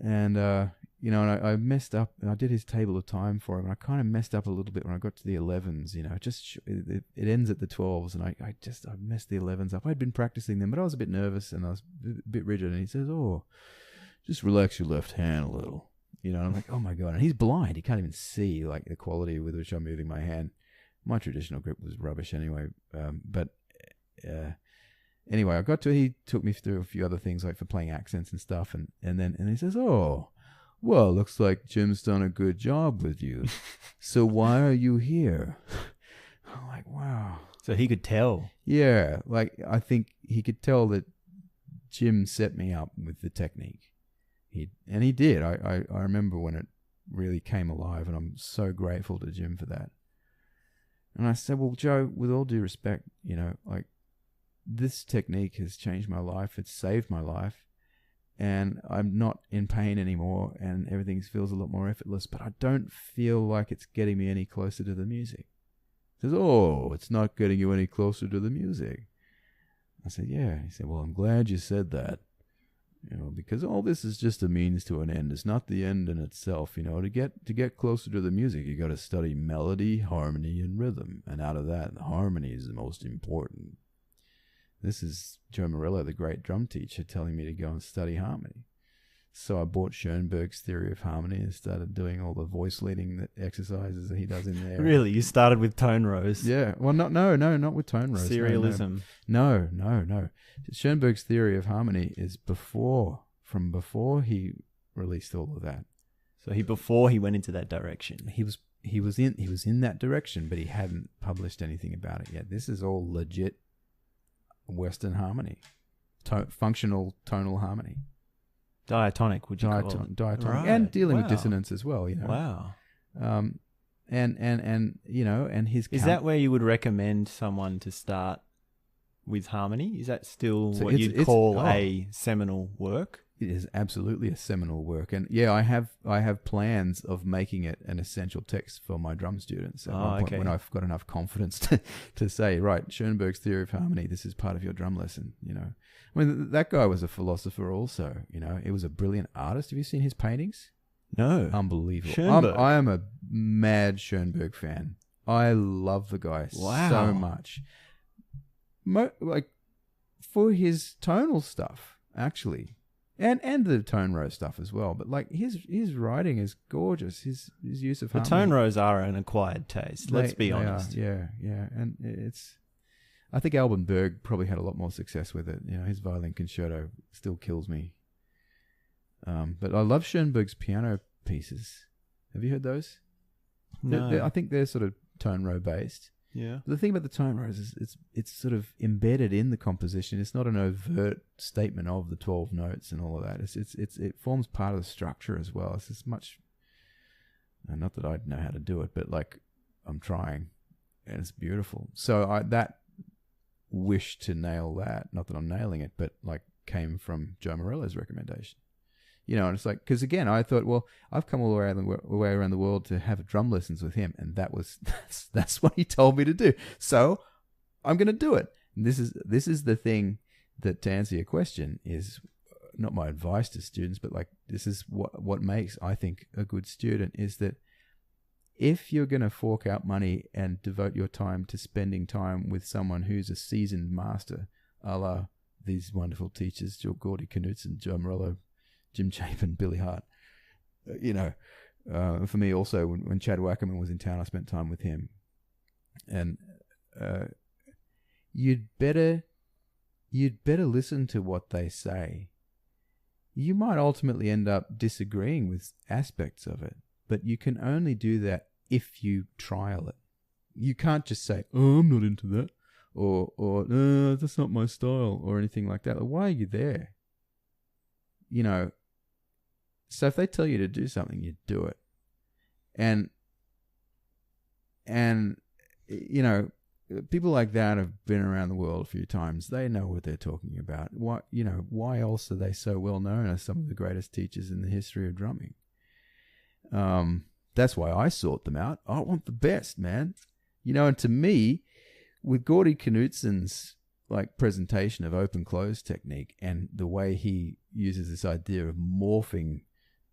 And, and I messed up. I did his table of time for him, and I kind of messed up a little bit when I got to the 11s, it ends at the 12s, and I messed the 11s up. I'd been practicing them, but I was a bit nervous, and I was a bit rigid, and he says, just relax your left hand a little. And I'm like, oh my God. And he's blind. He can't even see like the quality with which I'm moving my hand. My traditional grip was rubbish anyway. Anyway, he took me through a few other things like for playing accents and stuff. And then he says, well, looks like Jim's done a good job with you. So why are you here? I'm like, wow. So he could tell. Yeah. Like, I think he could tell that Jim set me up with the technique. He did. I remember when it really came alive, and I'm so grateful to Jim for that. And I said, well, Joe, with all due respect, like this technique has changed my life. It's saved my life. And I'm not in pain anymore, and everything feels a lot more effortless, but I don't feel like it's getting me any closer to the music. He says, oh, it's not getting you any closer to the music. I said, yeah. He said, well, I'm glad you said that, because all this is just a means to an end. It's not the end in itself. To get closer to the music, you got to study melody, harmony, and rhythm. And out of that, the harmony is the most important. This is Joe Morello, the great drum teacher, telling me to go and study harmony. So I bought Schoenberg's theory of harmony and started doing all the voice leading exercises that he does in there. Really? You started with tone rows? Yeah. Well, not with tone rows. Serialism. No. Schoenberg's theory of harmony is from before he released all of that. So before he went into that direction. He was in that direction, but he hadn't published anything about it yet. This is all legit Western harmony, functional tonal harmony, diatonic. Would you call it? Diatonic, right. And dealing with Wow. dissonance as well. Wow. And his is that where you would recommend someone to start with harmony? Is that still So what it's- you'd it's- call oh. a seminal work? It is absolutely a seminal work, and yeah, I have plans of making it an essential text for my drum students at one point okay. when I've got enough confidence to say, right, Schoenberg's theory of harmony, this is part of your drum lesson. I mean, that guy was a philosopher also. He was a brilliant artist. Have you seen his paintings? No. Unbelievable. Schoenberg. I am a mad Schoenberg fan. I love the guy so much. Like for his tonal stuff, actually. And the tone row stuff as well, but like his writing is gorgeous. His use of The harmony. tone rows are an acquired taste. Let's be They honest. are, yeah, and I think Alban Berg probably had a lot more success with it. His violin concerto still kills me. But I love Schoenberg's piano pieces. Have you heard those? No. I think they're sort of tone row based. Yeah. The thing about the tone rows is it's sort of embedded in the composition. It's not an overt statement of the 12 notes and all of that. It forms part of the structure as well. It's as much, not that I know how to do it, but like I'm trying, and it's beautiful. So that wish to nail that, not that I'm nailing it, but like came from Joe Morello's recommendation. And it's like, because again, I thought, well, I've come all the way around the world to have drum lessons with him, and that's what he told me to do. So I'm going to do it. And this is the thing that, to answer your question, is not my advice to students, but like this is what makes, I think, a good student, is that if you're going to fork out money and devote your time to spending time with someone who's a seasoned master, a la these wonderful teachers, Gordy Knudtson, Joe Morello, Jim Chapin, Billy Hart. For me also, when Chad Wackerman was in town, I spent time with him. And you'd better listen to what they say. You might ultimately end up disagreeing with aspects of it, but you can only do that if you trial it. You can't just say, "Oh, I'm not into that," or "No, that's not my style," or anything like that. Why are you there? So if they tell you to do something, you do it. And people like that have been around the world a few times. They know what they're talking about. Why else are they so well known as some of the greatest teachers in the history of drumming? That's why I sought them out. I want the best, man. And to me, with Gordy Knudtson's like presentation of open-close technique and the way he uses this idea of morphing,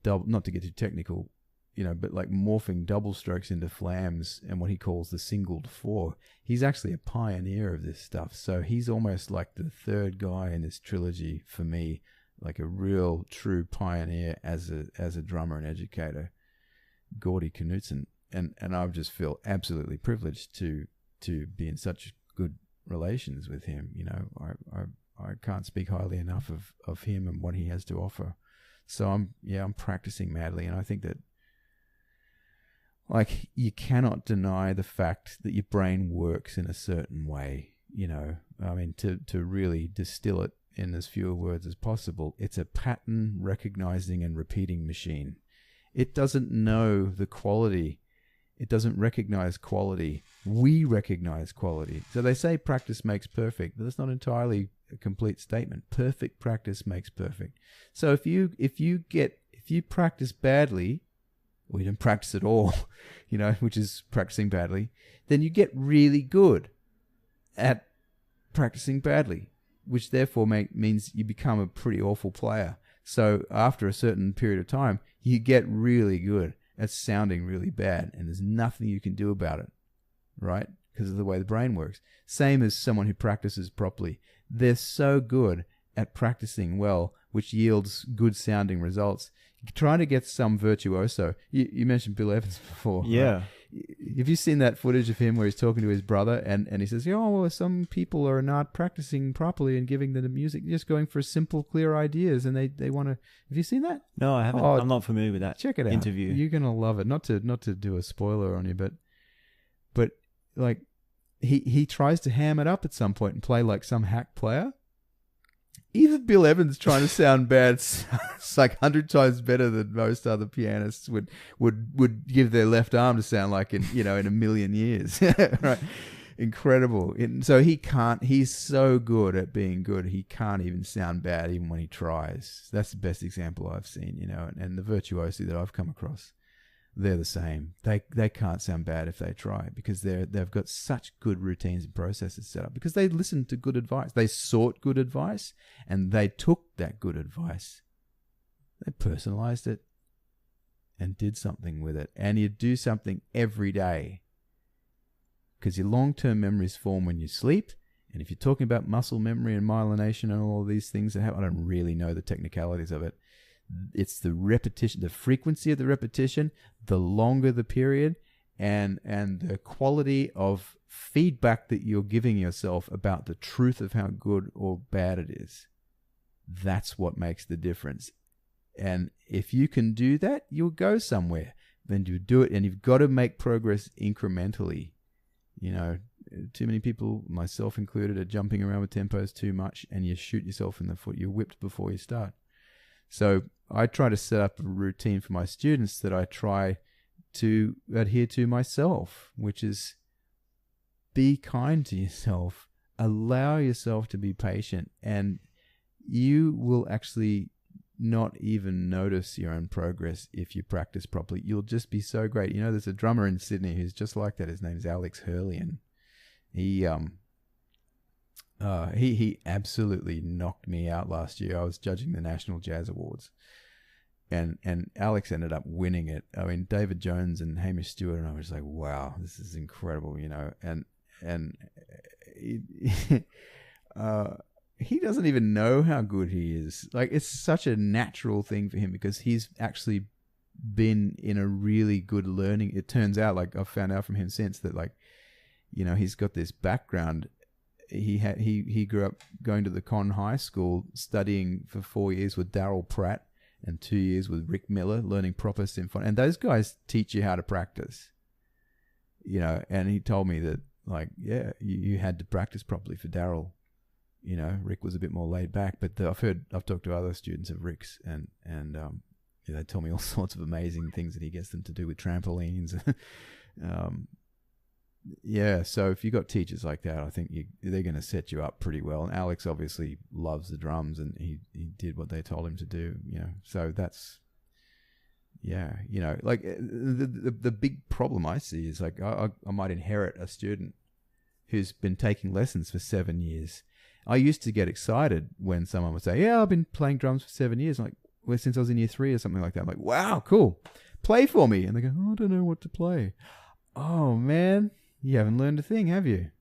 not to get too technical, but like morphing double strokes into flams and what he calls the singled four. He's actually a pioneer of this stuff. So he's almost like the third guy in this trilogy for me, like a real true pioneer as a drummer and educator, Gordy Knudtson. And I just feel absolutely privileged to be in such good relations with him. I can't speak highly enough of him and what he has to offer. So I'm practicing madly, and I think that like you cannot deny the fact that your brain works in a certain way. I mean, to really distill it in as few words as possible, it's a pattern recognizing and repeating machine. It doesn't know the quality. It doesn't recognize quality We recognize quality. So they say practice makes perfect, but that's not entirely a complete statement. Perfect practice makes perfect. So if you practice badly, or you don't practice at all, which is practicing badly, then you get really good at practicing badly, which therefore means you become a pretty awful player. So after a certain period of time, you get really good at sounding really bad, and there's nothing you can do about it, right? Because of the way the brain works. Same as someone who practices properly. They're so good at practicing well, which yields good sounding results. Trying to get some virtuoso. You mentioned Bill Evans before. Yeah. Right? Have you seen that footage of him where he's talking to his brother and he says, well, some people are not practicing properly and giving them the music, just going for simple, clear ideas, and they want to... Have you seen that? No, I haven't. I'm not familiar with that. Check it out. Interview. You're going to love it. Not to do a spoiler on you, but like he tries to ham it up at some point and play like some hack player. Even Bill Evans trying to sound bad, it's like 100 times better than most other pianists would give their left arm to sound like in a million years. Right? Incredible. So he's so good at being good, he can't even sound bad even when he tries. That's the best example I've seen, and the virtuosi that I've come across, they're the same. They can't sound bad if they try, because they've got such good routines and processes set up, because they listened to good advice. They sought good advice, and they took that good advice. They personalized it and did something with it. And you do something every day, because your long-term memories form when you sleep. And if you're talking about muscle memory and myelination and all of these things that happen, I don't really know the technicalities of it. It's the repetition, the frequency of the repetition, the longer the period, and the quality of feedback that you're giving yourself about the truth of how good or bad it is. That's what makes the difference. And if you can do that, you'll go somewhere. Then you do it, and you've got to make progress incrementally. Too many people, myself included, are jumping around with tempos too much, and you shoot yourself in the foot. You're whipped before you start. So I try to set up a routine for my students that I try to adhere to myself, which is be kind to yourself, allow yourself to be patient, and you will actually not even notice your own progress if you practice properly. You'll just be so great. There's a drummer in Sydney who's just like that. His name's Alex Hurley, and he absolutely knocked me out last year. I was judging the National Jazz Awards, and Alex ended up winning it. I mean, David Jones and Hamish Stewart, and I was like, wow, this is incredible, and he doesn't even know how good he is. Like, it's such a natural thing for him, because he's actually been in a really good learning. It turns out, like, I've found out from him since that, like, he's got this background. He grew up going to the Con High School, studying for 4 years with Darryl Pratt and 2 years with Rick Miller, learning proper symphony. And those guys teach you how to practice, and he told me that, like, yeah, you had to practice properly for Darryl. Rick was a bit more laid back, but I've talked to other students of Rick's, and they tell me all sorts of amazing things that he gets them to do with trampolines. Yeah, so if you got teachers like that, I think they're going to set you up pretty well. And Alex obviously loves the drums, and he did what they told him to do. So that's, yeah, like the big problem I see is, like, I might inherit a student who's been taking lessons for 7 years. I used to get excited when someone would say, yeah, I've been playing drums for 7 years. I'm like, well, since I was in year 3 or something like that. I'm like, wow, cool. Play for me. And they go, oh, I don't know what to play. Oh, man, you haven't learned a thing, have you?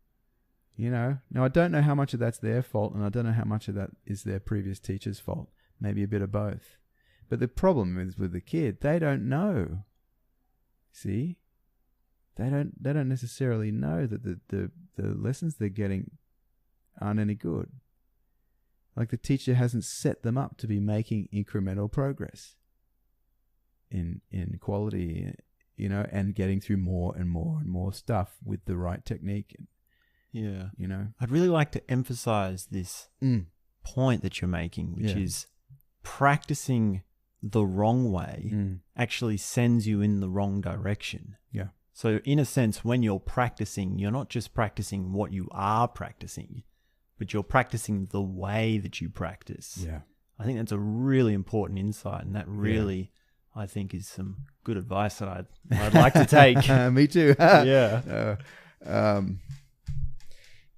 Now, I don't know how much of that's their fault, and I don't know how much of that is their previous teacher's fault. Maybe a bit of both. But the problem is with the kid, they don't know. See? They don't necessarily know that the lessons they're getting aren't any good. Like, the teacher hasn't set them up to be making incremental progress in quality, and getting through more and more and more stuff with the right technique. Yeah. I'd really like to emphasize this point that you're making, which is practicing the wrong way actually sends you in the wrong direction. Yeah. So in a sense, when you're practicing, you're not just practicing what you are practicing, but you're practicing the way that you practice. Yeah. I think that's a really important insight, and that really, I think, is some good advice that I'd like to take. Me too. Yeah.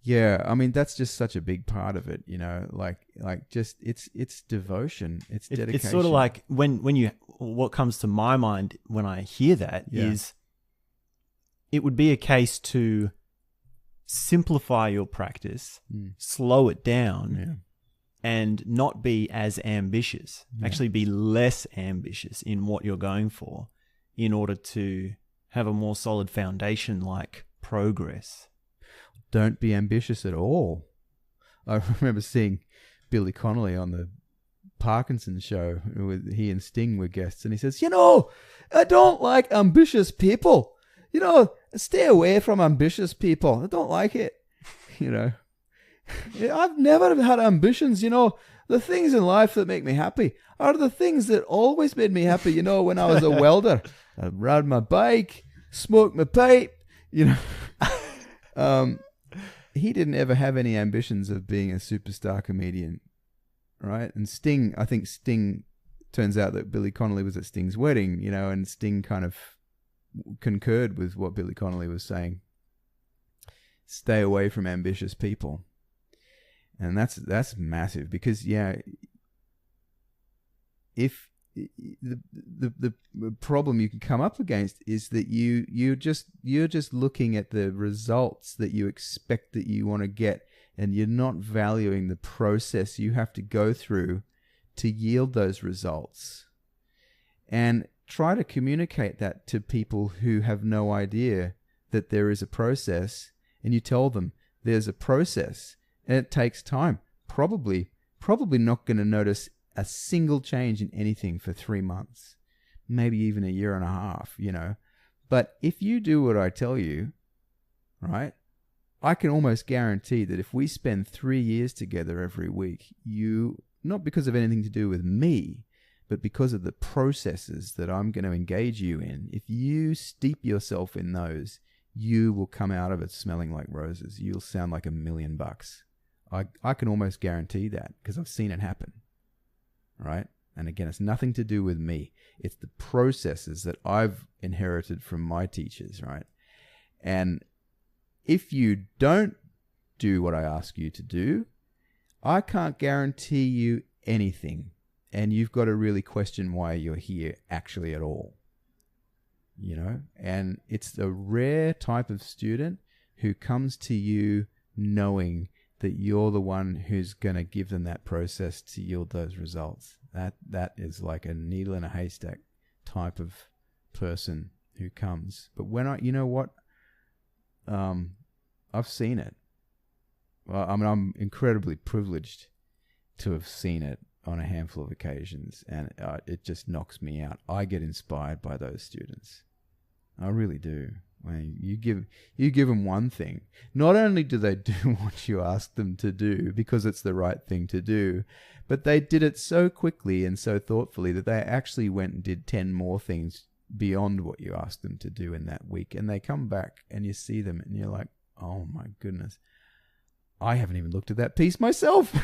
Yeah, I mean that's just such a big part of it, like just it's devotion, it's dedication. It's sort of like what comes to my mind when I hear that is it would be a case to simplify your practice, slow it down, and not be as ambitious. Actually be less ambitious in what you're going for in order to have a more solid foundation like progress. Don't be ambitious at all. I remember seeing Billy Connolly on the Parkinson show. He and Sting were guests, and he says, I don't like ambitious people. Stay away from ambitious people. I don't like it. I've never had ambitions. The things in life that make me happy are the things that always made me happy. When I was a welder, I'd ride my bike, smoke my pipe, He didn't ever have any ambitions of being a superstar comedian, right? And Sting, I think Sting, turns out that Billy Connolly was at Sting's wedding, and Sting kind of concurred with what Billy Connolly was saying. Stay away from ambitious people. And that's massive because, if the problem you can come up against is that you're just looking at the results that you expect that you want to get, and you're not valuing the process you have to go through to yield those results. And try to communicate that to people who have no idea that there is a process, and you tell them there's a process and it takes time. Probably not going to notice a single change in anything for 3 months, maybe even a year and a half, But if you do what I tell you, right, I can almost guarantee that if we spend 3 years together every week, you, not because of anything to do with me, but because of the processes that I'm going to engage you in, if you steep yourself in those, you will come out of it smelling like roses. You'll sound like $1 million. I can almost guarantee that because I've seen it happen. Right? And again, it's nothing to do with me. It's the processes that I've inherited from my teachers, right? And if you don't do what I ask you to do, I can't guarantee you anything. And you've got to really question why you're here actually at all. And it's a rare type of student who comes to you knowing that you're the one who's going to give them that process to yield those results. That is like a needle in a haystack type of person who comes. But when I've seen it. Well, I mean, I'm incredibly privileged to have seen it on a handful of occasions, and it just knocks me out. I get inspired by those students. I really do. When you give them one thing, not only do they do what you ask them to do because it's the right thing to do, but they did it so quickly and so thoughtfully that they actually went and did 10 more things beyond what you asked them to do in that week. And they come back and you see them and you're like, oh my goodness, I haven't even looked at that piece myself.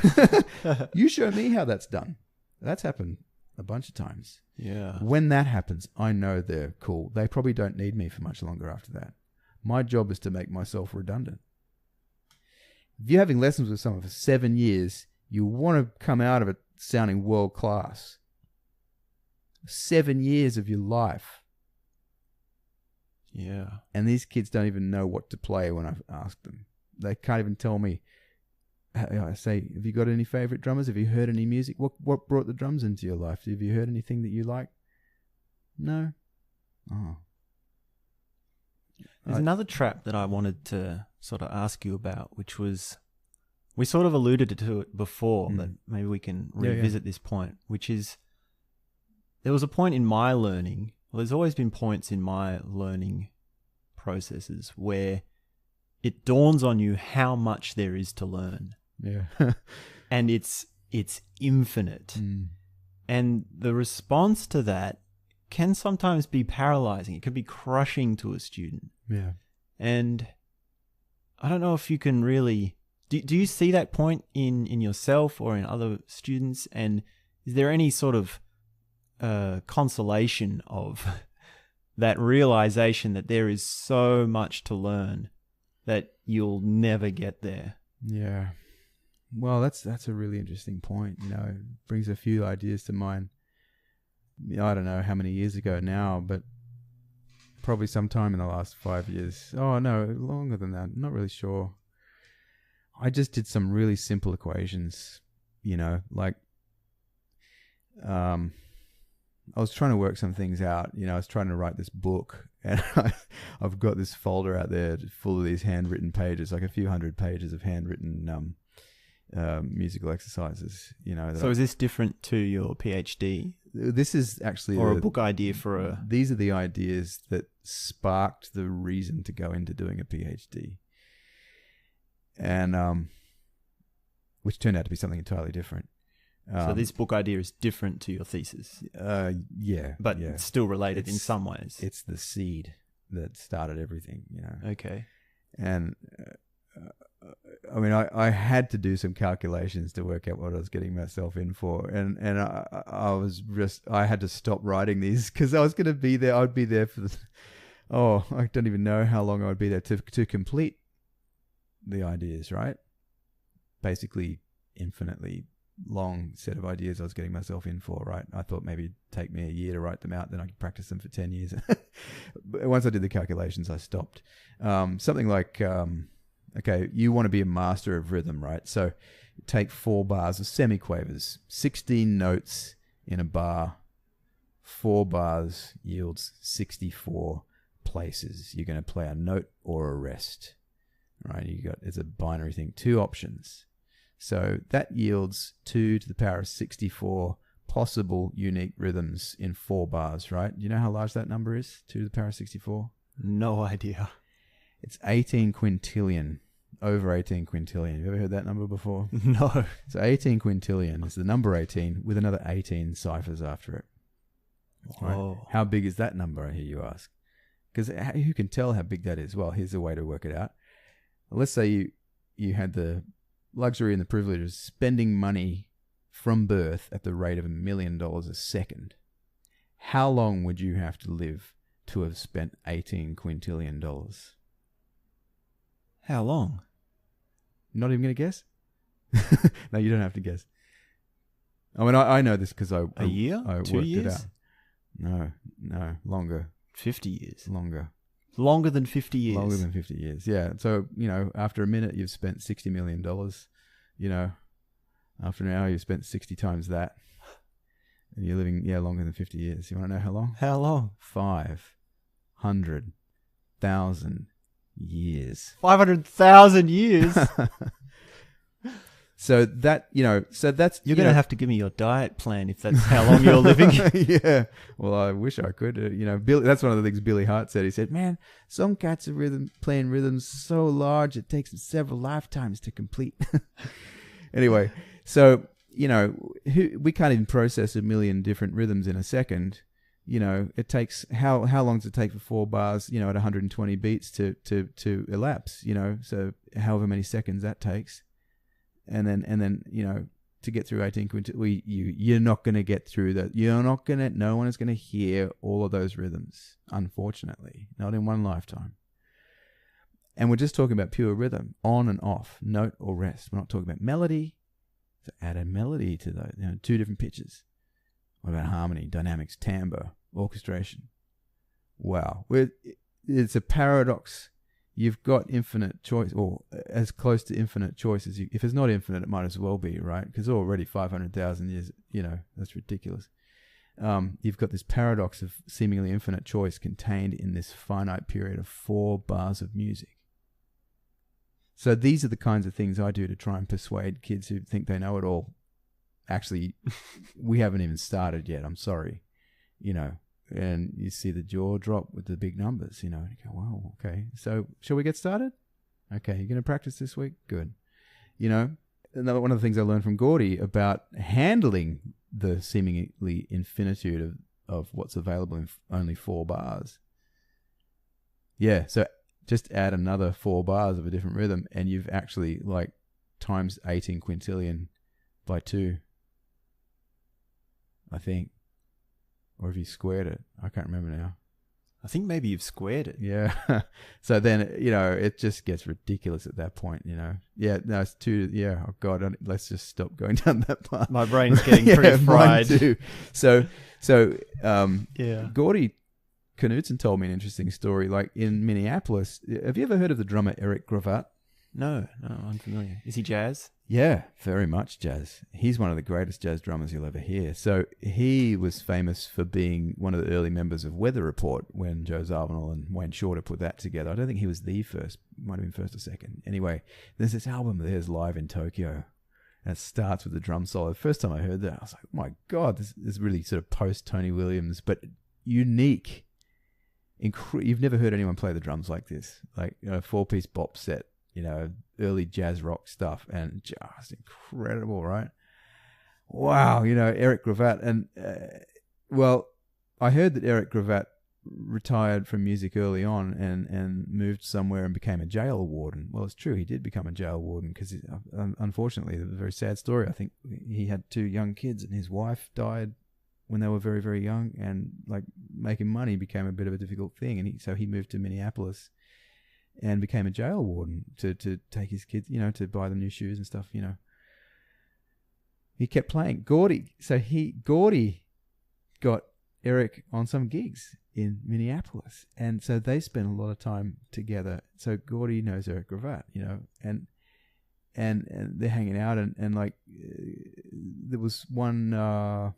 You show me how that's done. That's happened a bunch of times. Yeah. When that happens, I know they're cool. They probably don't need me for much longer after that. My job is to make myself redundant. If you're having lessons with someone for 7 years, you want to come out of it sounding world class. 7 years of your life. Yeah. And these kids don't even know what to play when I've asked them. They can't even tell me. I say, have you got any favorite drummers? Have you heard any music? What brought the drums into your life? Have you heard anything that you like? No. Oh. There's another trap that I wanted to sort of ask you about, which was, we sort of alluded to it before, but maybe we can revisit this point, which is, there was a point in my learning, well, there's always been points in my learning processes where it dawns on you how much there is to learn. Yeah. And it's infinite. And the response to that can sometimes be paralyzing. It can be crushing to a student. Yeah. And I don't know if you can really... Do you see that point in yourself or in other students? And is there any sort of consolation of that realization that there is so much to learn that you'll never get there? Yeah. Well, that's a really interesting point. You know, it brings a few ideas to mind. I don't know how many years ago now, but probably sometime in the last 5 years. Oh, no, longer than that. I'm not really sure. I just did some really simple equations, you know, like I was trying to work some things out. You know, I was trying to write this book, and I've got this folder out there full of these handwritten pages, like a few hundred pages of handwritten musical exercises. You know. So is this different to your Ph.D.? This is actually a book idea for a... These are the ideas that sparked the reason to go into doing a Ph.D. And which turned out to be something entirely different. So this book idea is different to your thesis? Yeah. But still related in some ways? It's the seed that started everything, you know. Okay. And I mean, I had to do some calculations to work out what I was getting myself in for. And I had to stop writing these because I was going to be there. I'd be there for I don't even know how long I would be there to complete the ideas, right? Basically, infinitely long set of ideas I was getting myself in for, right? I thought maybe it'd take me a year to write them out, then I could practice them for 10 years. But once I did the calculations, I stopped. Something like, okay, you want to be a master of rhythm, right? So take 4 bars of semiquavers, 16 notes in a bar, 4 bars yields 64 places. You're going to play a note or a rest. Right, it's a binary thing, 2 options. So that yields 2 to the power of 64 possible unique rhythms in 4 bars, right? Do you know how large that number is? 2 to the power of 64? No idea. It's 18 quintillion, over 18 quintillion. You ever heard that number before? No. So 18 quintillion is the number 18 with another 18 ciphers after it. Right? Oh. How big is that number, I hear you ask? Because who can tell how big that is? Well, here's a way to work it out. Let's say you had the luxury and the privilege of spending money from birth at the rate of $1 million a second. How long would you have to live to have spent $18 quintillion? How long? Not even going to guess? No, you don't have to guess. I mean, I know this because a year? I 2 worked years? it out. No, longer. 50 years. Longer. Longer than 50 years. Longer than 50 years, yeah. So, you know, after a minute, you've spent $60 million. You know, after an hour, you've spent 60 times that. And you're living, longer than 50 years. You want to know how long? How long? 500,000 years. 500,000 years? So that, that's... You're going to have to give me your diet plan if that's how long you're living. Yeah. Well, I wish I could. Billy, that's one of the things Billy Hart said. He said, man, some cats are playing rhythms so large it takes them several lifetimes to complete. Anyway, so, we can't even process 1 million different rhythms in a second. It takes... How long does it take for 4 bars, at 120 beats to elapse, So however many seconds that takes. And then to get through 18 quintillion, you're not going to get through that. No one is going to hear all of those rhythms, unfortunately, not in one lifetime. And we're just talking about pure rhythm, on and off, note or rest. We're not talking about melody. So add a melody to those, 2 different pitches. What about harmony, dynamics, timbre, orchestration? Wow. It's a paradox. You've got infinite choice, or as close to infinite choice as you... If it's not infinite, it might as well be, right? Because already 500,000 years, that's ridiculous. You've got this paradox of seemingly infinite choice contained in this finite period of 4 bars of music. So these are the kinds of things I do to try and persuade kids who think they know it all. Actually, we haven't even started yet. I'm sorry. And you see the jaw drop with the big numbers, and you go, wow, okay. So shall we get started? Okay, you're going to practice this week? Good. Another one of the things I learned from Gordy about handling the seemingly infinitude of what's available in only 4 bars. Yeah, so just add another 4 bars of a different rhythm, and you've actually like times 18 quintillion by 2, I think. Or have you squared it? I can't remember now. I think maybe you've squared it. Yeah. So then, you know, it just gets ridiculous at that point, you know. Yeah, no, it's 2. Yeah, oh God, let's just stop going down that path. My brain's getting pretty fried. Mine too. So yeah. Gordy Knudtson told me an interesting story. Like in Minneapolis, have you ever heard of the drummer Eric Gravatt? No, unfamiliar. Is he jazz? Yeah, very much jazz. He's one of the greatest jazz drummers you'll ever hear. So he was famous for being one of the early members of Weather Report when Joe Zawinul and Wayne Shorter put that together. I don't think he was the first. Might have been first or second. Anyway, there's this album, There's Live in Tokyo. And it starts with the drum solo. The first time I heard that, I was like, oh my God, this is really sort of post-Tony Williams, but unique. You've never heard anyone play the drums like this. Like, you know, 4-piece bop set. You know, early jazz rock stuff, and just incredible, right? Wow, you know, Eric Gravatt. And, well, I heard that Eric Gravatt retired from music early on and moved somewhere and became a jail warden. Well, it's true, he did become a jail warden because, unfortunately, a very sad story. I think he had 2 young kids and his wife died when they were very, very young, and, like, making money became a bit of a difficult thing. And so he moved to Minneapolis and became a jail warden to take his kids, you know, to buy them new shoes and stuff, you know. He kept playing. Gordy got Eric on some gigs in Minneapolis, and so they spent a lot of time together. So Gordy knows Eric Gravatt, you know, and they're hanging out, and like there was one.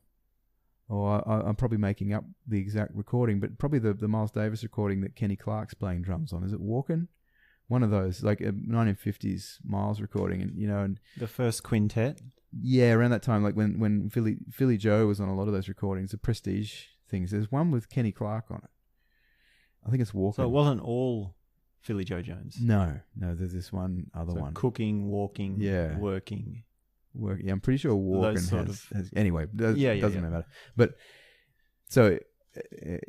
I'm probably making up the exact recording, but probably the Miles Davis recording that Kenny Clark's playing drums on. Is it Walkin'? One of those, like a 1950s Miles recording, and you know, and the first quintet. Yeah, around that time, like when Philly Joe was on a lot of those recordings, the Prestige things. There's one with Kenny Clark on it. I think it's Walkin'. So it wasn't all Philly Joe Jones. No, there's this one other one. Cooking, walking, working. Yeah, I'm pretty sure Walkin' has anyway, doesn't matter. But so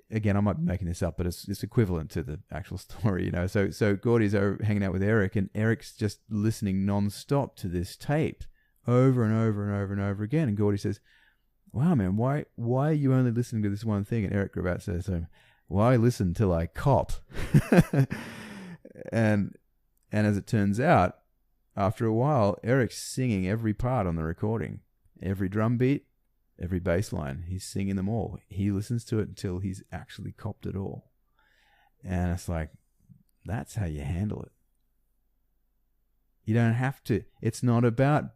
again, I might be making this up, but it's equivalent to the actual story, you know. So Gordy's hanging out with Eric, and Eric's just listening non-stop to this tape over and over and over and over again. And Gordy says, "Wow, man, why are you only listening to this one thing?" And Eric Gravatt says, "Well, I listen till I cop." and as it turns out, after a while, Eric's singing every part on the recording. Every drum beat, every bass line. He's singing them all. He listens to it until he's actually copped it all. And it's like, that's how you handle it. You don't have to. It's not about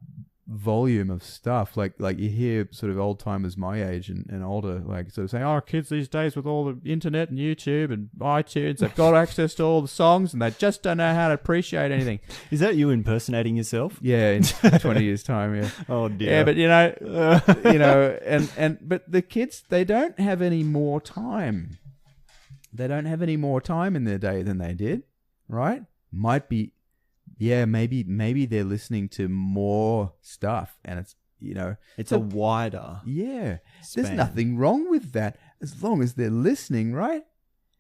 volume of stuff. Like you hear sort of old timers my age and older, like sort of saying, "Oh, kids these days with all the internet and YouTube and iTunes, they've got access to all the songs and they just don't know how to appreciate anything." Is that you impersonating yourself? Yeah, in 20 years' time. Yeah. Oh dear. Yeah, but you know, but the kids, they don't have any more time. They don't have any more time in their day than they did, right? Might be. Yeah, maybe they're listening to more stuff, and it's, you know, it's a wider span. There's nothing wrong with that as long as they're listening, right?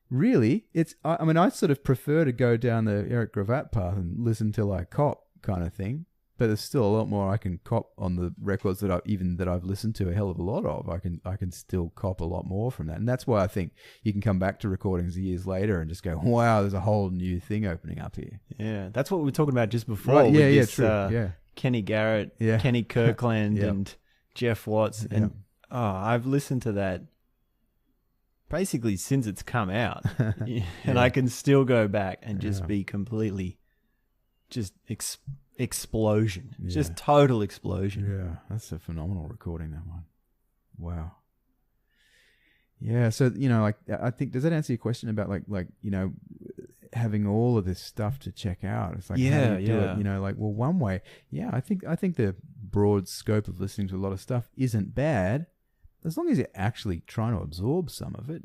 Really, I mean, I sort of prefer to go down the Eric Gravatt path and listen till I cop kind of thing. But there's still a lot more I can cop on the records that I've listened to a hell of a lot of. I can still cop a lot more from that, and that's why I think you can come back to recordings years later and just go, "Wow, there's a whole new thing opening up here." Yeah, that's what we were talking about just before. Right, with true. Kenny Garrett, Kenny Kirkland, and Jeff Watts, and I've listened to that basically since it's come out, and I can still go back and just be completely just explosion. Just total explosion. Yeah, that's a phenomenal recording, that one. Wow. Yeah, so, you know, like, I think, does that answer your question about like you know, having all of this stuff to check out? It's like, how do you do it? You know, like, well, one way, I think the broad scope of listening to a lot of stuff isn't bad, as long as you're actually trying to absorb some of it,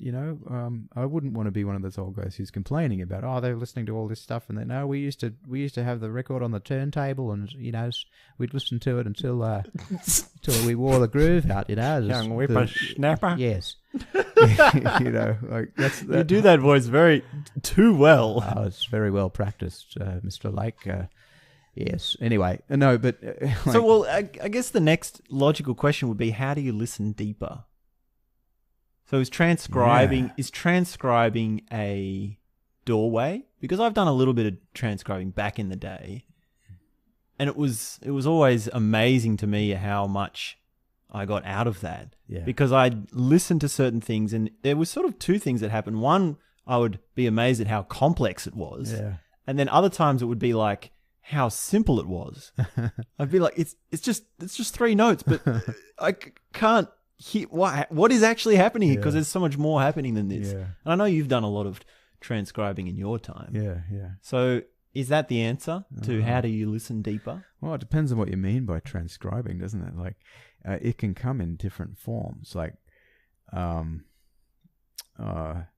I wouldn't want to be one of those old guys who's complaining about, oh, they're listening to all this stuff, and no, we used to have the record on the turntable, and we'd listen to it until we wore the groove out, Young whippersnapper. Yes. That's you do that voice very too well. Oh, it's very well practiced, Mr. Lake. Yes. Anyway, no, but I guess the next logical question would be, how do you listen deeper? So is transcribing a doorway? Because I've done a little bit of transcribing back in the day, and it was always amazing to me how much I got out of that. Yeah. Because I'd listen to certain things, and there was sort of two things that happened. One, I would be amazed at how complex it was, and then other times it would be like how simple it was. I'd be like, it's just 3 notes, but I can't hear what is actually happening here, because there's so much more happening than this. Yeah. And I know you've done a lot of transcribing in your time. Yeah. So is that the answer to how do you listen deeper? Well, it depends on what you mean by transcribing, doesn't it? Like, it can come in different forms. Like, there are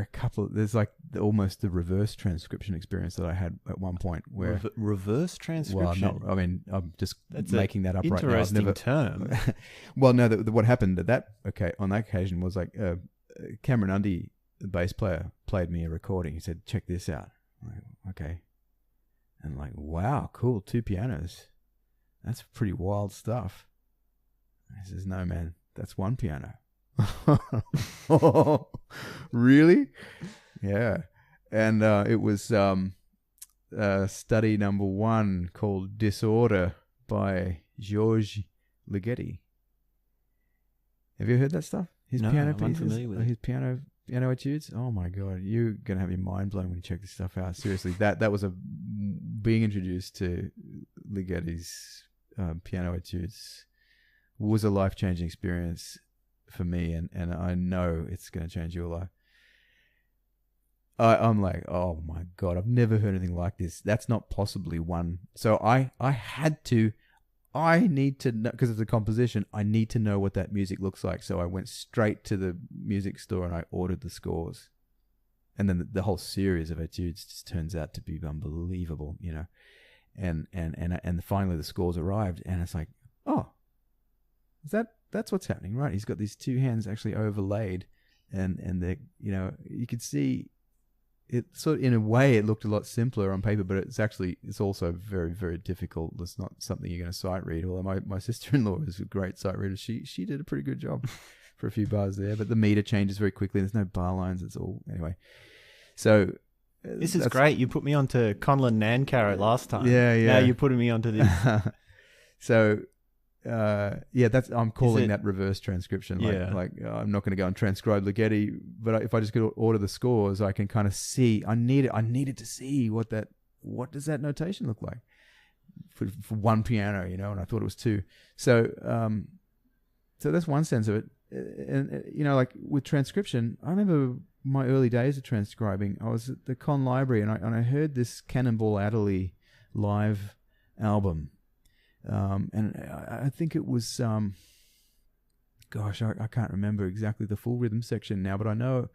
a couple. There's like almost the reverse transcription experience that I had at one point, where reverse transcription. Well, I'm just making that up right now. Interesting term. Well, no. What happened on that occasion was like Cameron Undy, the bass player, played me a recording. He said, "Check this out." I'm like, okay, and like, wow, cool, 2 pianos. That's pretty wild stuff. He says, "No, man, that's 1 piano." Really? Yeah. And it was study number 1 called Disorder by Georges Ligeti. Have you heard that stuff? His piano pieces? I'm unfamiliar with it. His piano etudes? Oh my God, you're going to have your mind blown when you check this stuff out. Seriously, that was being introduced to Ligeti's piano etudes was a life-changing experience for me, and I know it's going to change your life. I'm like, oh my God, I've never heard anything like this. That's not possibly one. So I need to know, because of the composition, I need to know what that music looks like. So I went straight to the music store and I ordered the scores. And then the whole series of etudes just turns out to be unbelievable, And finally the scores arrived, and it's like, oh, that's what's happening, right? He's got these 2 hands actually overlaid, and they, you could see it sort of, in a way, it looked a lot simpler on paper, but it's also very, very difficult. It's not something you're going to sight read. Although my sister-in-law is a great sight reader. She did a pretty good job for a few bars there, but the meter changes very quickly. There's no bar lines. It's all, anyway. So this is great. You put me onto Conlon Nancarrot last time. Yeah. Now you're putting me onto this. So I'm calling that reverse transcription. Like, I'm not going to go and transcribe Ligeti, but if I just go order the scores, I can kind of see. I needed to see what does that notation look like for 1 piano, and I thought it was 2. So that's one sense of it. And like with transcription, I remember my early days of transcribing. I was at the Con Library, and I heard this Cannonball Adderley live album. And I think it was, I can't remember exactly the full rhythm section now, but I know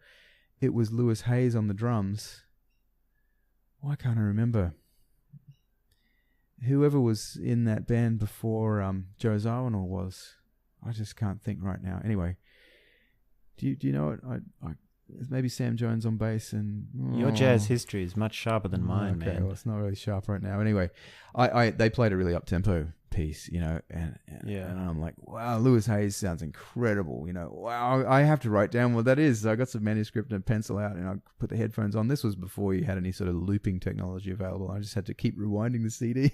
it was Lewis Hayes on the drums. Why can't I remember? Whoever was in that band before Joe Zawinul was. I just can't think right now. Anyway, do you know it? Maybe Sam Jones on bass, and your jazz history is much sharper than mine, okay, man. Well, it's not really sharp right now. Anyway, they played a really up-tempo piece, and I'm like, wow, Lewis Hayes sounds incredible. Wow, I have to write down what that is. So I got some manuscript and a pencil out, and I put the headphones on. This was before you had any sort of looping technology available. I just had to keep rewinding the CD.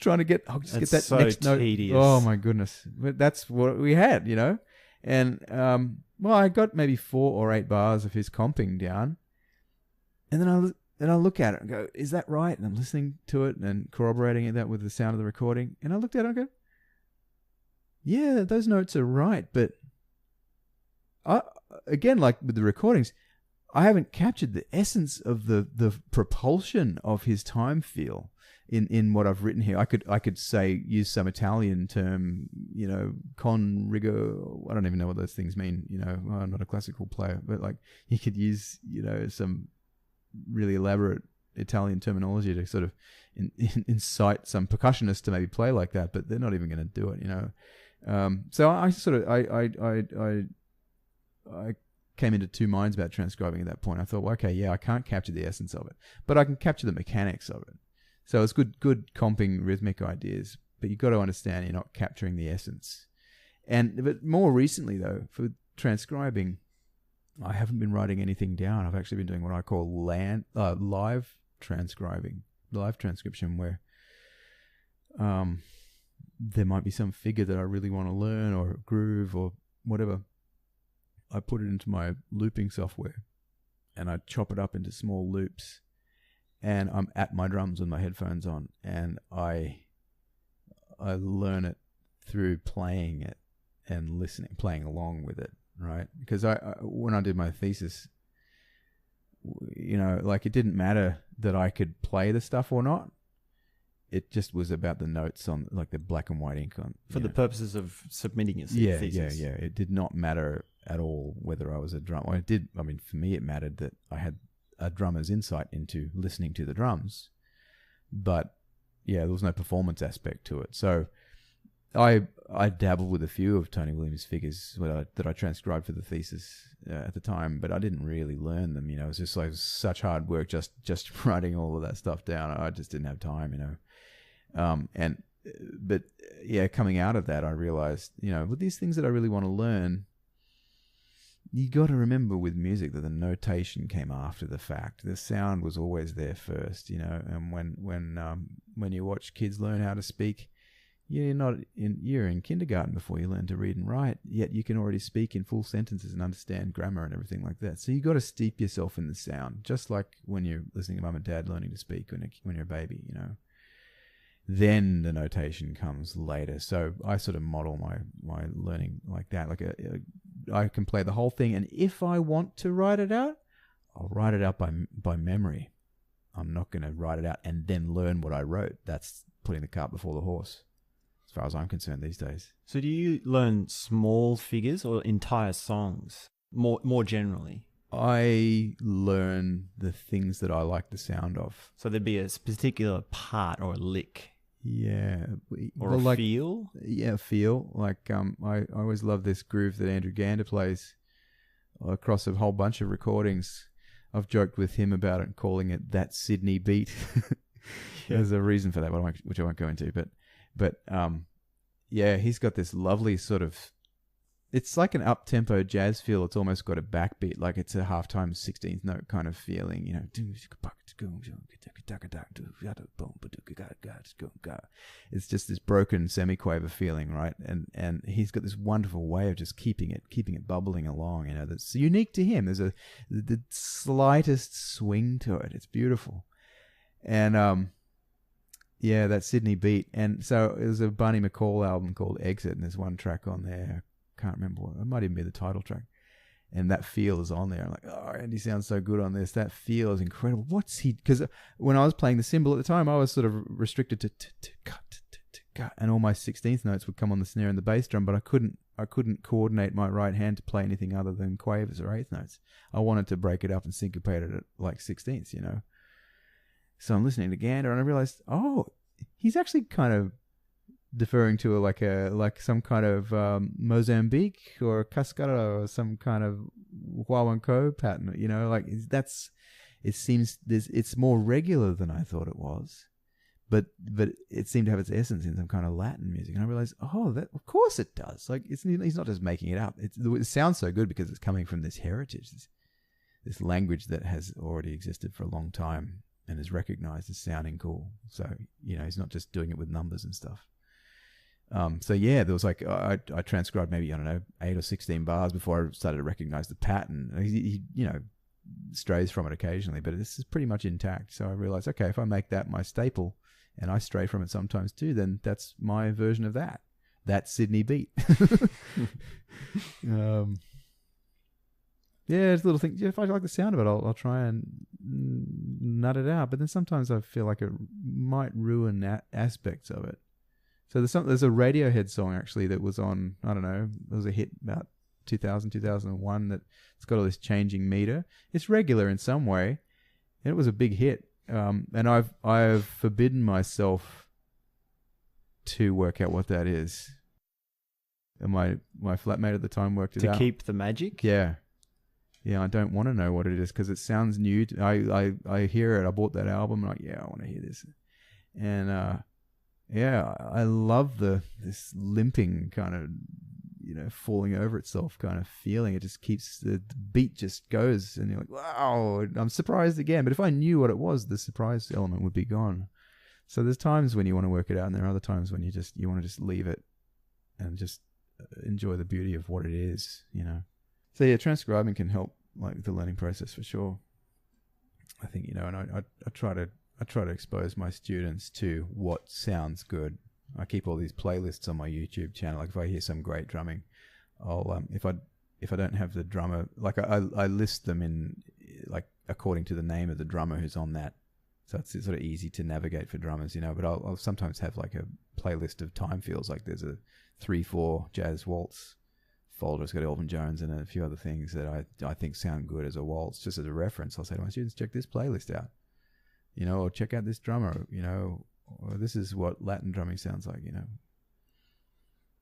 Trying to get that so next tedious. note. Oh my goodness, but that's what we had, and I got maybe 4 or 8 bars of his comping down, and then I look at it and go, is that right? And I'm listening to it and corroborating that with the sound of the recording, and I looked at it and I go, yeah, those notes are right, but again, like with the recordings, I haven't captured the essence of the propulsion of his time feel in what I've written here. I could say, use some Italian term, con rigo. I don't even know what those things mean. I'm not a classical player, but like you could use, some really elaborate Italian terminology to sort of incite some percussionists to maybe play like that, but they're not even going to do it, So I came into two minds about transcribing at that point. I thought, well, okay, yeah, I can't capture the essence of it, but I can capture the mechanics of it. So it's good comping rhythmic ideas, but you've got to understand you're not capturing the essence. But more recently, though, for transcribing, I haven't been writing anything down. I've actually been doing what I call live transcribing, live transcription, where there might be some figure that I really want to learn, or groove, or whatever. I put it into my looping software, and I chop it up into small loops, and I'm at my drums with my headphones on, and I learn it through playing it and listening, playing along with it, right? Because when I did my thesis, like it didn't matter that I could play the stuff or not. It just was about the notes on, like, the black and white ink on. For the purposes of submitting your thesis. Yeah. It did not matter at all whether I was a drummer. Well, it did. I mean, for me, it mattered that I had a drummer's insight into listening to the drums. But yeah, there was no performance aspect to it. So I dabbled with a few of Tony Williams' figures that I transcribed for the thesis at the time, but I didn't really learn them. It was just like such hard work just writing all of that stuff down. I just didn't have time, But yeah, coming out of that, I realized, with these things that I really want to learn, you got to remember with music that the notation came after the fact. The sound was always there first, And when you watch kids learn how to speak, you're in kindergarten before you learn to read and write, yet you can already speak in full sentences and understand grammar and everything like that. So you got to steep yourself in the sound, just like when you're listening to mum and dad learning to speak when you're a baby, Then the notation comes later. So I sort of model my learning like that. Like I can play the whole thing, and if I want to write it out, I'll write it out by memory. I'm not going to write it out and then learn what I wrote. That's putting the cart before the horse, as far as I'm concerned these days. So do you learn small figures or entire songs more generally? I learn the things that I like the sound of. So there'd be a particular part or a lick. Yeah. Or a feel? Yeah, feel. Like I always love this groove that Andrew Gander plays across a whole bunch of recordings. I've joked with him about it, calling it that Sydney beat. There's a reason for that, which I won't go into. But yeah, he's got this lovely sort of, it's like an up-tempo jazz feel. It's almost got a backbeat, like it's a halftime 16th note kind of feeling, It's just this broken semi-quaver feeling, right? And he's got this wonderful way of just keeping it bubbling along, that's unique to him. There's the slightest swing to it. It's beautiful. And yeah, that Sydney beat. And so there's a Barney McCall album called Exit, and there's one track on there. I can't remember what. It might even be the title track. And that feel is on there. I'm like, oh, Andy sounds so good on this. That feel is incredible. What's he... Because when I was playing the cymbal at the time, I was sort of restricted to and all my 16th notes would come on the snare and the bass drum, but I couldn't coordinate my right hand to play anything other than quavers or eighth notes. I wanted to break it up and syncopate it at like 16ths, So I'm listening to Gander, and I realized, oh, he's actually kind of deferring to like some kind of Mozambique or Cascara or some kind of Huawanko pattern, it seems it's more regular than I thought it was, but it seemed to have its essence in some kind of Latin music, and I realized, that of course it does. Like he's not just making it up. It sounds so good because it's coming from this heritage, this language that has already existed for a long time and is recognized as sounding cool. So he's not just doing it with numbers and stuff. So yeah, there was like, I transcribed maybe, 8 or 16 bars before I started to recognize the pattern. He strays from it occasionally, but this is pretty much intact. So I realized, okay, if I make that my staple and I stray from it sometimes too, then that's my version of that Sydney beat. Yeah, it's little things. Yeah, if I like the sound of it, I'll try and nut it out. But then sometimes I feel like it might ruin aspects of it. So there's a Radiohead song actually that was on, I don't know, it was a hit about 2000, 2001 that it's got all this changing meter. It's regular in some way. And it was a big hit. And I've forbidden myself to work out what that is. And my flatmate at the time worked it out. To keep the magic? Yeah. Yeah, I don't want to know what it is because it sounds new. I hear it. I bought that album. I'm like, yeah, I want to hear this. And yeah, I love this limping kind of, falling over itself kind of feeling. It just keeps, the beat just goes and you're like, wow, I'm surprised again. But if I knew what it was, the surprise element would be gone. So there's times when you want to work it out and there are other times when you want to just leave it and just enjoy the beauty of what it is, So yeah, transcribing can help like the learning process for sure. I think, and I try to expose my students to what sounds good. I keep all these playlists on my YouTube channel. Like if I hear some great drumming, I'll if I don't have the drummer, like I list them in like according to the name of the drummer who's on that. So it's sort of easy to navigate for drummers, but I'll sometimes have like a playlist of time feels. Like there's a 3/4 jazz waltz folder. It's got Elvin Jones and a few other things that I think sound good as a waltz. Just as a reference, I'll say to my students, check this playlist out, or check out this drummer, or this is what Latin drumming sounds like,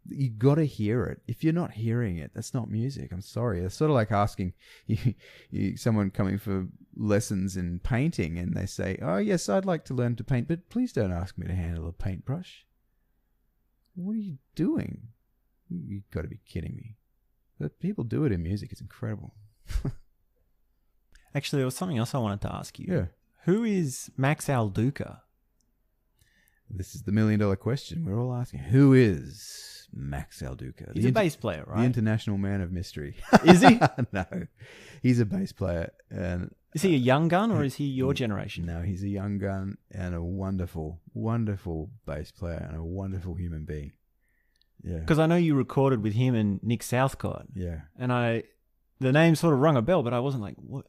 You got to hear it. If you're not hearing it, that's not music. I'm sorry. It's sort of like asking someone coming for lessons in painting and they say, oh, yes, I'd like to learn to paint, but please don't ask me to handle a paintbrush. What are you doing? You've got to be kidding me. But people do it in music. It's incredible. Actually, there was something else I wanted to ask you. Yeah. Who is Max Alduca? This is the $1 million question. We're all asking. Who is Max Alduca? He's a bass player, right? The international man of mystery. Is he? No. He's a bass player. And is he a young gun or is he your generation? No, he's a young gun and a wonderful, wonderful bass player and a wonderful human being. Yeah. Because I know you recorded with him and Nick Southcott. Yeah. And the name sort of rung a bell, but I wasn't like, what,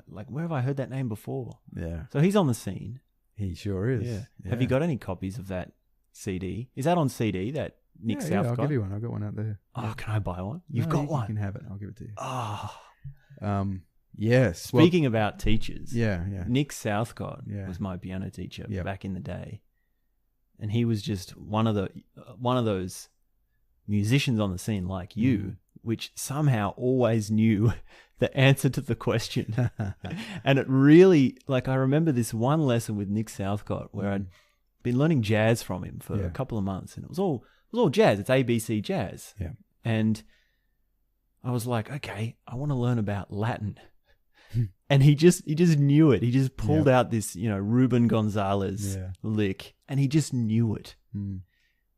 like, where have I heard that name before? Yeah. So he's on the scene. He sure is. Yeah. Yeah. Have you got any copies of that CD? Is that on CD, that Nick Southcott? Yeah, I'll give you one. I've got one out there. Oh, yeah. Can I buy one? You've got one. You can have it. I'll give it to you. Oh. Yes. Speaking about teachers. Yeah. Nick Southcott was my piano teacher back in the day. And he was just one of those musicians on the scene like you, which somehow always knew the answer to the question. And it really, like, I remember this one lesson with Nick Southcott where I'd been learning jazz from him for a couple of months, and it was all jazz. It's ABC jazz. Yeah. And I was like, okay, I want to learn about Latin. And he just knew it. He just pulled out this, Ruben Gonzalez lick, and he just knew it.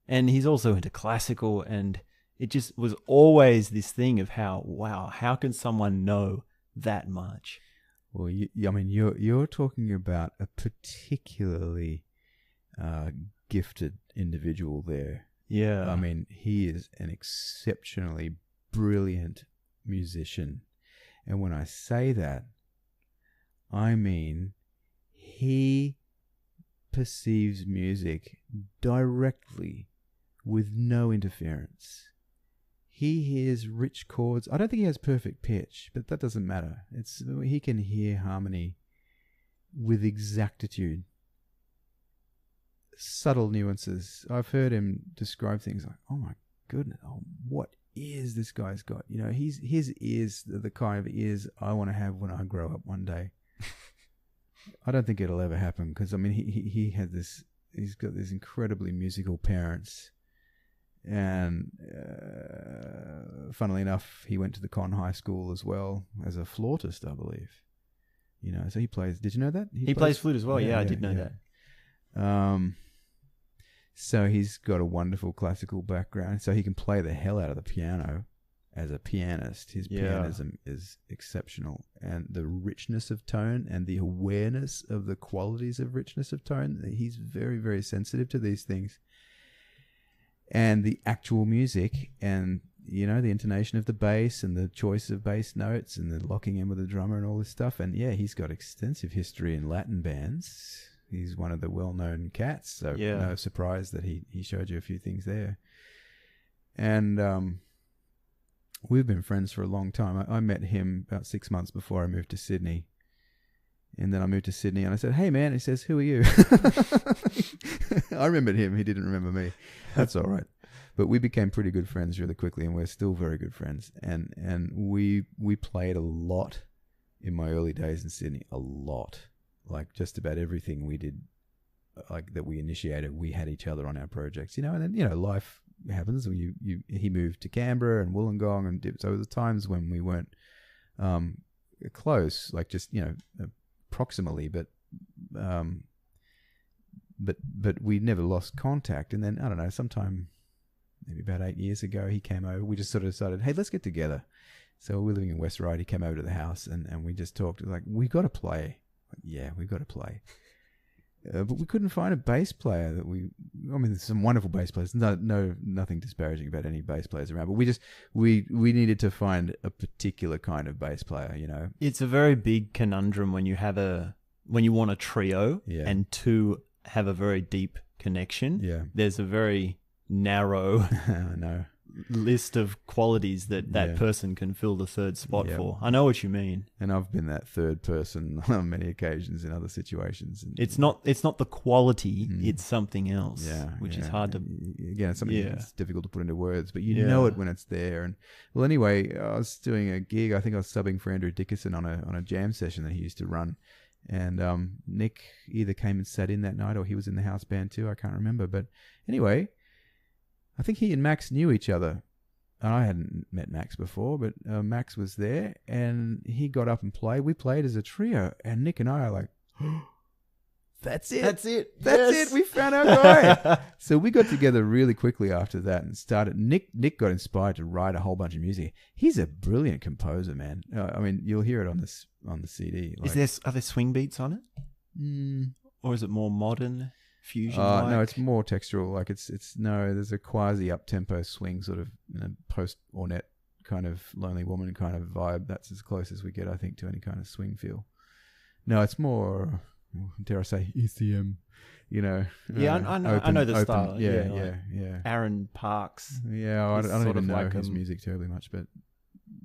And he's also into classical, and it just was always this thing of how can someone know that much? Well, you're talking about a particularly gifted individual there. Yeah. I mean, he is an exceptionally brilliant musician. And when I say that, I mean he perceives music directly with no interference. He hears rich chords. I don't think he has perfect pitch, but that doesn't matter. He can hear harmony with exactitude. Subtle nuances. I've heard him describe things like, oh my goodness, what ears this guy's got. His ears are the kind of ears I want to have when I grow up one day. I don't think it'll ever happen because, he's got these incredibly musical parents. And funnily enough, he went to the Con High School as well as a flautist, I believe. So he plays. Did you know that? He plays flute as well. Yeah, I did know that. So he's got a wonderful classical background. So he can play the hell out of the piano as a pianist. His pianism is exceptional. And the richness of tone and the awareness of the qualities of richness of tone, he's very, very sensitive to these things. And the actual music and, the intonation of the bass and the choice of bass notes and the locking in with the drummer and all this stuff. And yeah, he's got extensive history in Latin bands. He's one of the well-known cats, so no surprise that he showed you a few things there. And we've been friends for a long time. I met him about 6 months before I moved to Sydney. And then I moved to Sydney and I said, "Hey, man." He says, "Who are you?" I remembered him. He didn't remember me. That's all right. But we became pretty good friends really quickly, and we're still very good friends. And we played a lot in my early days in Sydney. A lot. Like just about everything we did, like that we initiated, we had each other on our projects. And then, life happens. He moved to Canberra and Wollongong, and so there were times when we weren't close, like just, proximally, but we never lost contact. And then I don't know, sometime maybe about 8 years ago, he came over. We just sort of decided, hey, let's get together. So we're living in West Ryde. He came over to the house and we just talked. Like, we got to play. Like, yeah, we got to play. But we couldn't find a bass player there's some wonderful bass players. Nothing disparaging about any bass players around, but we needed to find a particular kind of bass player, It's a very big conundrum when you want a trio and two have a very deep connection. Yeah. There's a very narrow no. list of qualities that person can fill the third spot for. I know what you mean. And I've been that third person on many occasions in other situations. It's not the quality, it's something else, which is hard to... Again, it's something that's difficult to put into words, but you know it when it's there. And well, anyway, I was doing a gig. I think I was subbing for Andrew Dickerson on a jam session that he used to run. And Nick either came and sat in that night or he was in the house band too. I can't remember. But anyway... I think he and Max knew each other. I hadn't met Max before, but Max was there, and he got up and played. We played as a trio, and Nick and I are like, oh, that's it. That's it. That's it. We found our guy. So we got together really quickly after that and started. Nick got inspired to write a whole bunch of music. He's a brilliant composer, man. You'll hear it on the CD. Like, are there swing beats on it? Or is it more modern? Fusion. No, it's more textural. Like there's a quasi up-tempo swing, sort of post-Ornette kind of Lonely Woman kind of vibe. That's as close as we get, I think, to any kind of swing feel. No, it's more, dare I say, ECM. I know the style. Yeah. Aaron Parks. Yeah, I don't even know his music terribly much, but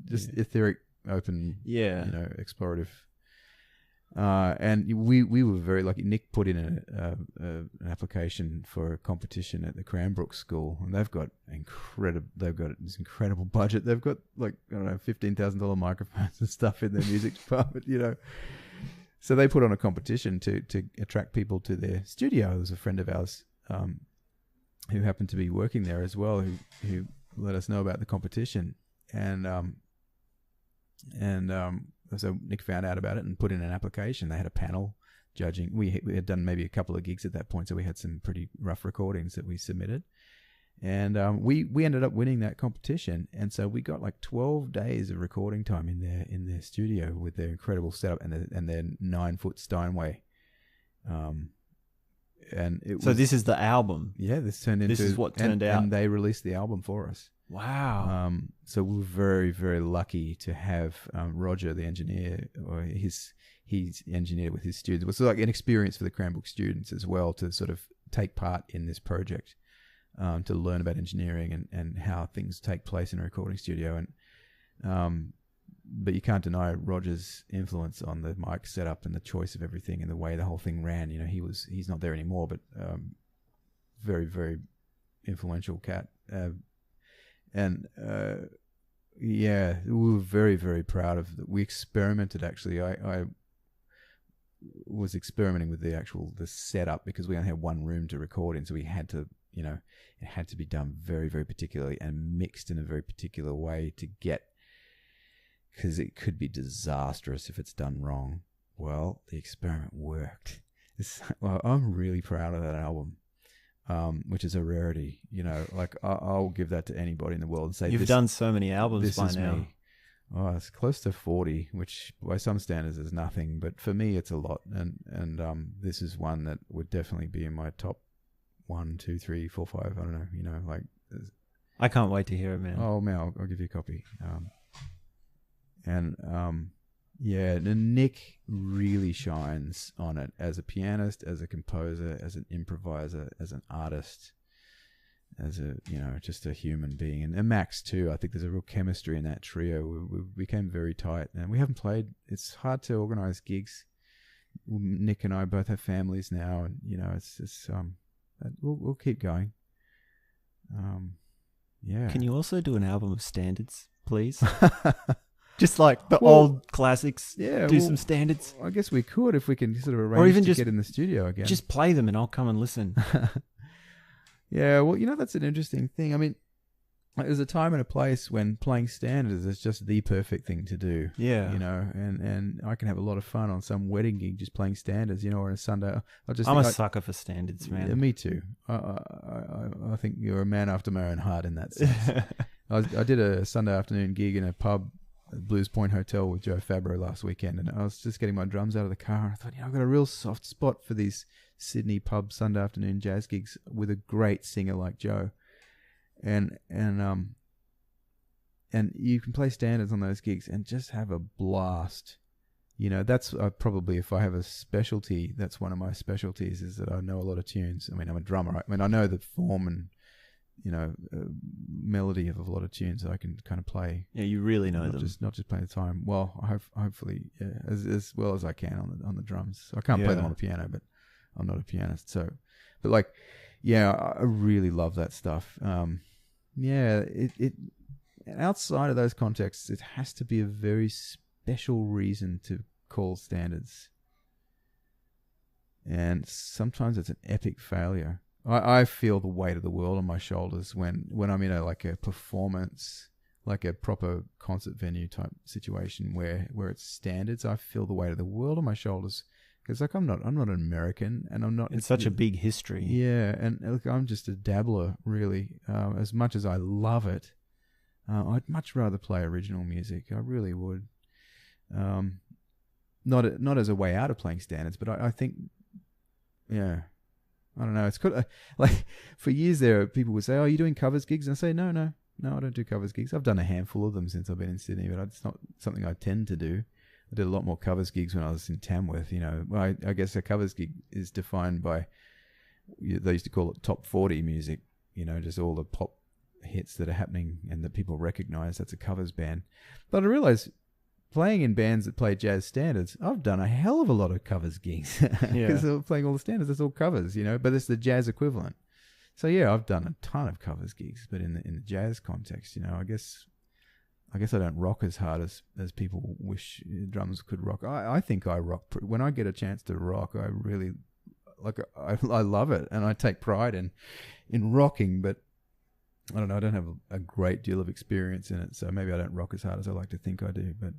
just etheric, open. Yeah. Explorative. And we were very lucky. Nick put in an application for a competition at the Cranbrook School, and they've got this incredible budget. They've got $15,000 microphones and stuff in their music department, So they put on a competition to attract people to their studio. There was a friend of ours who happened to be working there as well, who let us know about the competition, and so Nick found out about it and put in an application. They had a panel judging. We had done maybe a couple of gigs at that point, so we had some pretty rough recordings that we submitted. And we ended up winning that competition. And so we got like 12 days of recording time in their studio with their incredible setup and their 9-foot Steinway. So this is the album. Yeah, this is what turned out. And they released the album for us. Wow. So we were very, very lucky to have Roger, the engineer, or he's engineered with his students. It was like an experience for the Cranbrook students as well to sort of take part in this project, to learn about engineering and how things take place in a recording studio. And but you can't deny Roger's influence on the mic setup and the choice of everything and the way the whole thing ran. He's not there anymore, but very, very influential cat. We were very, very proud of that. We experimented, actually. I was experimenting with the setup because we only had one room to record in, so we had to, it had to be done very, very particularly and mixed in a very particular way because it could be disastrous if it's done wrong. Well, the experiment worked. I'm really proud of that album. Which is a rarity, I'll give that to anybody in the world and say you've done so many albums by now. Me. Oh, it's close to 40, which by some standards is nothing, but for me it's a lot. And this is one that would definitely be in my top 1, 2, 3, 4, 5. I don't know, I can't wait to hear it, man. Oh man, I'll give you a copy. Yeah, Nick really shines on it as a pianist, as a composer, as an improviser, as an artist, as a, just a human being. And Max too. I think there's a real chemistry in that trio. We became very tight, and we haven't played. It's hard to organize gigs. Nick and I both have families now, and we'll keep going. Yeah. Can you also do an album of standards, please? Just like the old classics. Yeah. Do some standards. I guess we could if we can sort of arrange or even to just get in the studio again. Just play them and I'll come and listen. Yeah, well, that's an interesting thing. I mean, there's a time and a place when playing standards is just the perfect thing to do. Yeah. And I can have a lot of fun on some wedding gig just playing standards, or on a Sunday. I'm a sucker for standards, man. Yeah, me too. I think you're a man after my own heart in that sense. I did a Sunday afternoon gig in a pub, Blues Point Hotel, with Joe Fabro last weekend, and I was just getting my drums out of the car, and I thought, I've got a real soft spot for these Sydney pub Sunday afternoon jazz gigs with a great singer like Joe. And you can play standards on those gigs and just have a blast. That's probably, if I have a specialty, that's one of my specialties, is that I know a lot of tunes. I mean, I'm a drummer. I mean, I know the form and melody of a lot of tunes that I can kind of play. Yeah, you really know them. Not just playing the time. Well, hopefully, as well as I can on the drums. So I can't play them on the piano, but I'm not a pianist. So, but I really love that stuff. It outside of those contexts, it has to be a very special reason to call standards, and sometimes it's an epic failure. I feel the weight of the world on my shoulders when I'm in a performance, like a proper concert venue type situation where it's standards. I feel the weight of the world on my shoulders because I'm not an American, and I'm not. It's such a big history. Yeah, and look, I'm just a dabbler, really. As much as I love it, I'd much rather play original music. I really would. Not as a way out of playing standards, but I think, yeah. I don't know. It's good. For years there, people would say, "Oh, are you doing covers gigs?" And I say, "No, I don't do covers gigs. I've done a handful of them since I've been in Sydney, but it's not something I tend to do. I did a lot more covers gigs when I was in Tamworth. Well, I guess a covers gig is defined by, they used to call it top 40 music. Just all the pop hits that are happening and that people recognize. That's a covers band. But I realized, playing in bands that play jazz standards, I've done a hell of a lot of covers gigs because playing all the standards, it's all covers, but it's the jazz equivalent. So yeah, I've done a ton of covers gigs, but in the jazz context, I guess I don't rock as hard as people wish drums could rock. I think I rock when I get a chance to rock. I really I love it, and I take pride in rocking, but I don't know. I don't have a great deal of experience in it, so maybe I don't rock as hard as I like to think I do, but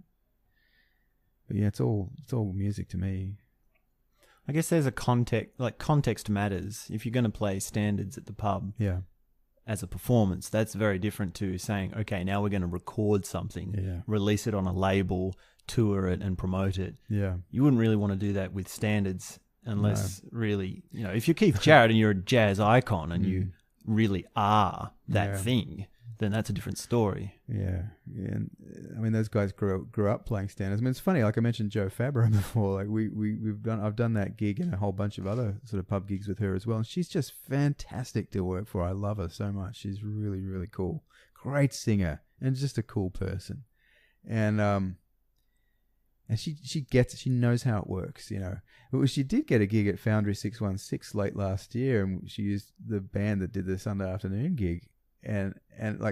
yeah, it's all music to me. I guess there's a context matters. If you're going to play standards at the pub as a performance, that's very different to saying, okay, now we're going to record something, release it on a label, tour it and promote it. Yeah. You wouldn't really want to do that with standards unless really, if you're Keith Jarrett and you're a jazz icon and you really are that thing, then that's a different story. Yeah. And I mean, those guys grew up playing standards. I mean, it's funny, like I mentioned Joe Fabro before, I've done that gig and a whole bunch of other sort of pub gigs with her as well. And she's just fantastic to work for. I love her so much. She's really, really cool. Great singer and just a cool person. And she gets it. She knows how it works, But she did get a gig at Foundry 616 late last year, and she used the band that did the Sunday afternoon gig. And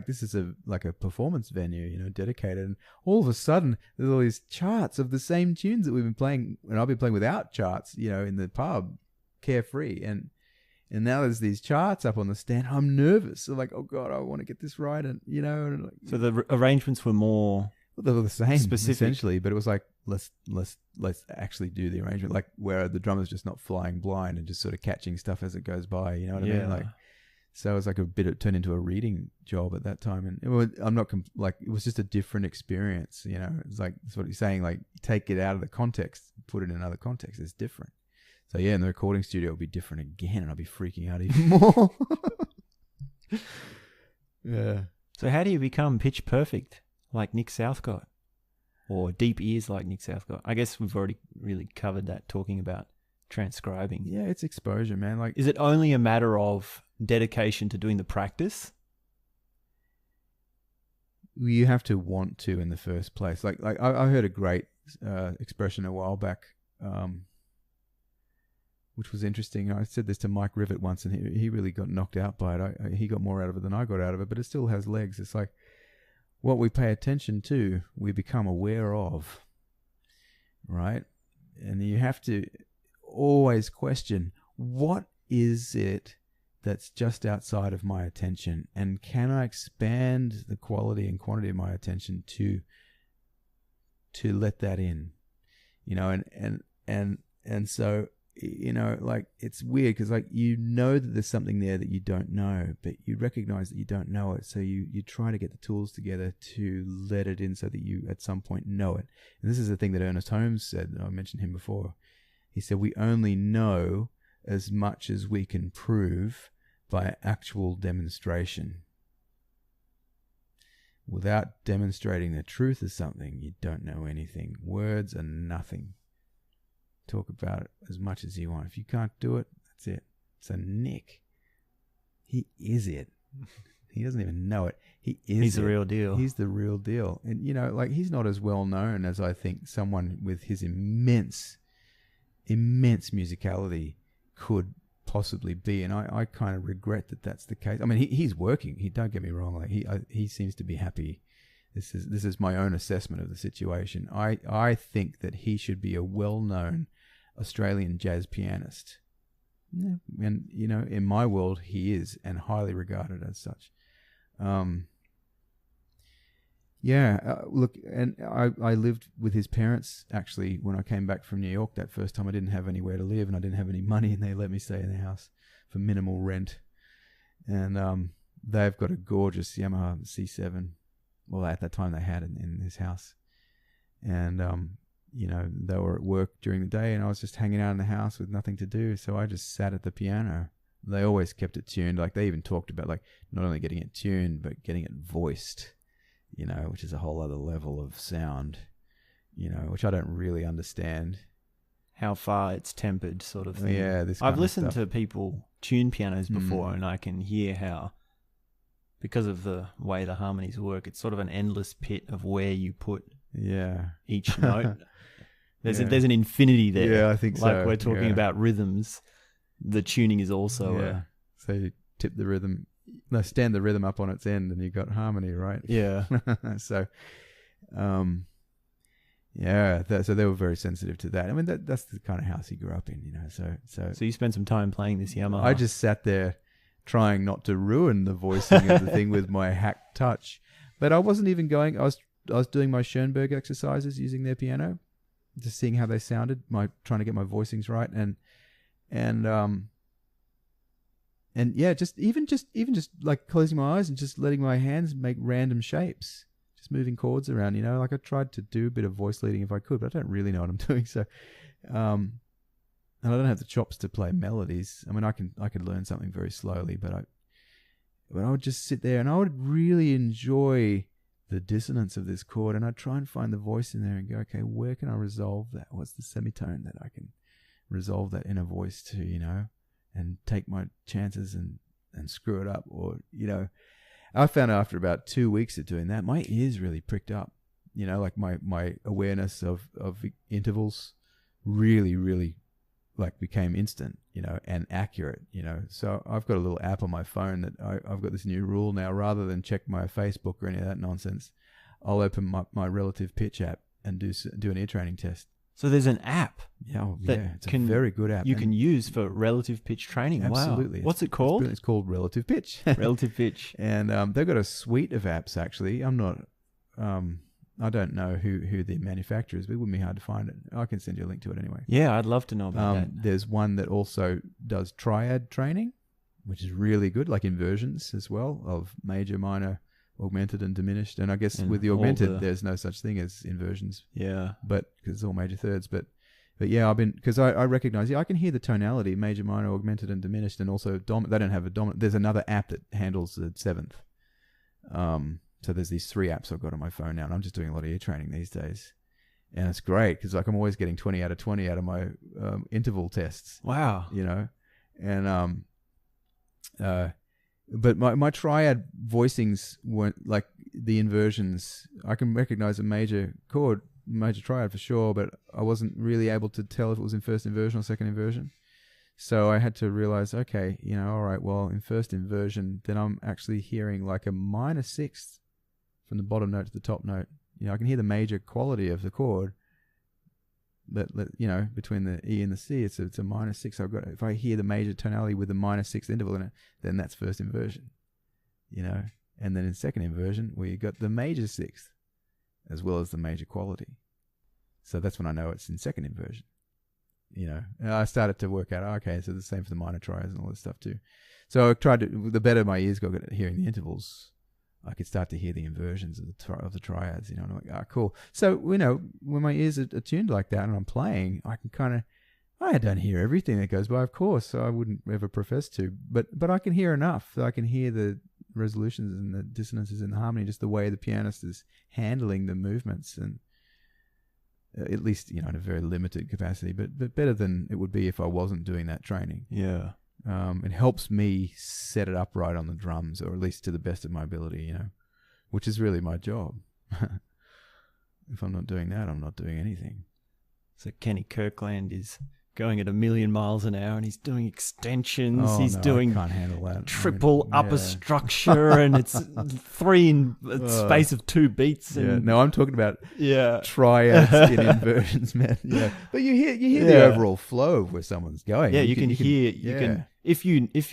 this is a performance venue, dedicated. And all of a sudden, there's all these charts of the same tunes that we've been playing, and I've been playing without charts, in the pub, carefree. And now there's these charts up on the stand. I'm nervous. So oh God, I want to get this right. And so the arrangements were more. They were the same, specific, essentially, but it was let's actually do the arrangement, where the drummer's just not flying blind and just sort of catching stuff as it goes by. You know what I mean? So it was it turned into a reading job at that time, and it was just a different experience. It's that's what you're saying. Take it out of the context, put it in another context. It's different. So yeah, in the recording studio, it'll be different again, and I'll be freaking out even more. Yeah. So how do you become pitch perfect like Nick Southcott? Or deep ears like Nick Southcott? I guess we've already really covered that talking about transcribing. Yeah, it's exposure, man. Like, is it only a matter of dedication to doing the practice? you have to want to in the first place. Like I heard a great expression a while back, which was interesting. I said this to Mike Rivett once, and he really got knocked out by it. He got more out of it than I got out of it, but it still has legs. It's like, what we pay attention to, we become aware of, right? And you have to always question, what is it that's just outside of my attention? And can I expand the quality and quantity of my attention to let that in? You know, and so, you know, like, it's weird because, like, you know that there's something there that you don't know, but you recognize that you don't know it. So you try to get the tools together to let it in so that you at some point know it. And this is the thing that Ernest Holmes said. I mentioned him before. He said, we only know as much as we can prove by actual demonstration. Without demonstrating the truth of something, you don't know anything. Words are nothing. Talk about it as much as you want. If you can't do it, that's it. So Nick, he is it. He doesn't even know it. He's the real deal. He's the real deal. And, you know, like, he's not as well known as I think someone with his immense musicality could possibly be. And I kind of regret that that's the case. I mean, he's working. Don't get me wrong. Like, he seems to be happy. This is my own assessment of the situation. I think that he should be a well-known Australian jazz pianist. Yeah, and, you know, in my world, he is, and highly regarded as such. Look, and I lived with his parents, actually, when I came back from New York that first time. I didn't have anywhere to live, and I didn't have any money, and they let me stay in the house for minimal rent. And they've got a gorgeous Yamaha C7. Well, at that time they had it in this house. And, you know, they were at work during the day, and I was just hanging out in the house with nothing to do. So I just sat at the piano. They always kept it tuned. Like, they even talked about, like, not only getting it tuned, but getting it voiced, you know, which is a whole other level of sound, you know, which I don't really understand. How far it's tempered, sort of thing. Yeah, I've listened to people tune pianos before, and I can hear how, because of the way the harmonies work, it's sort of an endless pit of where you put each note. There's an infinity there. Yeah, I think so. Like, we're talking about rhythms. The tuning is also so you tip the rhythm, stand the rhythm up on its end, and you got harmony, right? Yeah. So, so they were very sensitive to that. I mean, that's the kind of house he grew up in, you know. So you spent some time playing this Yamaha. I just sat there trying not to ruin the voicing of the thing with my hack touch, but I wasn't even going. I was doing my Schoenberg exercises using their piano, just seeing how they sounded. Trying to get my voicings right, and just like closing my eyes and just letting my hands make random shapes, just moving chords around, you know. Like, I tried to do a bit of voice leading if I could, but I don't really know what I'm doing. So, and I don't have the chops to play melodies. I mean, I could learn something very slowly, but I would just sit there and I would really enjoy the dissonance of this chord, and I'd try and find the voice in there and go, okay, where can I resolve that? What's the semitone that I can resolve that inner voice to, you know, and take my chances and screw it up? Or, you know, I found after about 2 weeks of doing that, my ears really pricked up, you know, like my awareness of intervals really, really, like, became instant, you know, and accurate, you know. So I've got a little app on my phone that I've got this new rule now. Rather than check my Facebook or any of that nonsense, I'll open my relative pitch app and do an ear training test. So there's an app. It's a very good app. You can use for relative pitch training. Absolutely. Wow. What's it called? It's called Relative Pitch. Relative Pitch. And they've got a suite of apps, actually. I don't know who the manufacturer is, but it wouldn't be hard to find it. I can send you a link to it anyway. Yeah, I'd love to know about that. There's one that also does triad training, which is really good, like inversions as well, of major, minor, augmented and diminished. And I guess with the augmented, there's no such thing as inversions. Yeah. But because it's all major thirds. But yeah, because I recognize, I can hear the tonality, major, minor, augmented and diminished, and also they don't have a dominant. There's another app that handles the seventh. So there's these 3 apps I've got on my phone now, and I'm just doing a lot of ear training these days. And it's great because like I'm always getting 20 out of 20 out of my interval tests. Wow. You know, and but my triad voicings weren't like the inversions. I can recognize a major chord, major triad for sure, but I wasn't really able to tell if it was in first inversion or second inversion. So I had to realize, okay, you know, all right, well, in first inversion, then I'm actually hearing like a minor sixth from the bottom note to the top note. You know, I can hear the major quality of the chord, but you know, between the E and the C, it's a minor sixth. I've got, if I hear the major tonality with a minor sixth interval in it, then that's first inversion. You know, and then in second inversion, we got the major sixth as well as the major quality. So that's when I know it's in second inversion. You know, and I started to work out, okay, so the same for the minor triads and all this stuff too. So I tried to, the better my ears got at hearing the intervals, I could start to hear the inversions of the triads, you know, and I'm like, cool. So, you know, when my ears are tuned like that and I'm playing, I can kind of, I don't hear everything that goes by, of course, so I wouldn't ever profess to, but I can hear enough that I can hear the resolutions and the dissonances and the harmony, just the way the pianist is handling the movements, and at least, you know, in a very limited capacity, but better than it would be if I wasn't doing that training. Yeah. It helps me set it up right on the drums, or at least to the best of my ability, you know, which is really my job. If I'm not doing that, I'm not doing anything. So Kenny Kirkland is going at 1,000,000 miles an hour, and he's doing extensions. Oh, he's no, doing I can't handle that. triple upper structure, and it's 3 in the space of 2 beats. And yeah, no, I'm talking about yeah, triads in inversions, man. Yeah, but you hear the overall flow of where someone's going. Yeah, you can hear. You can if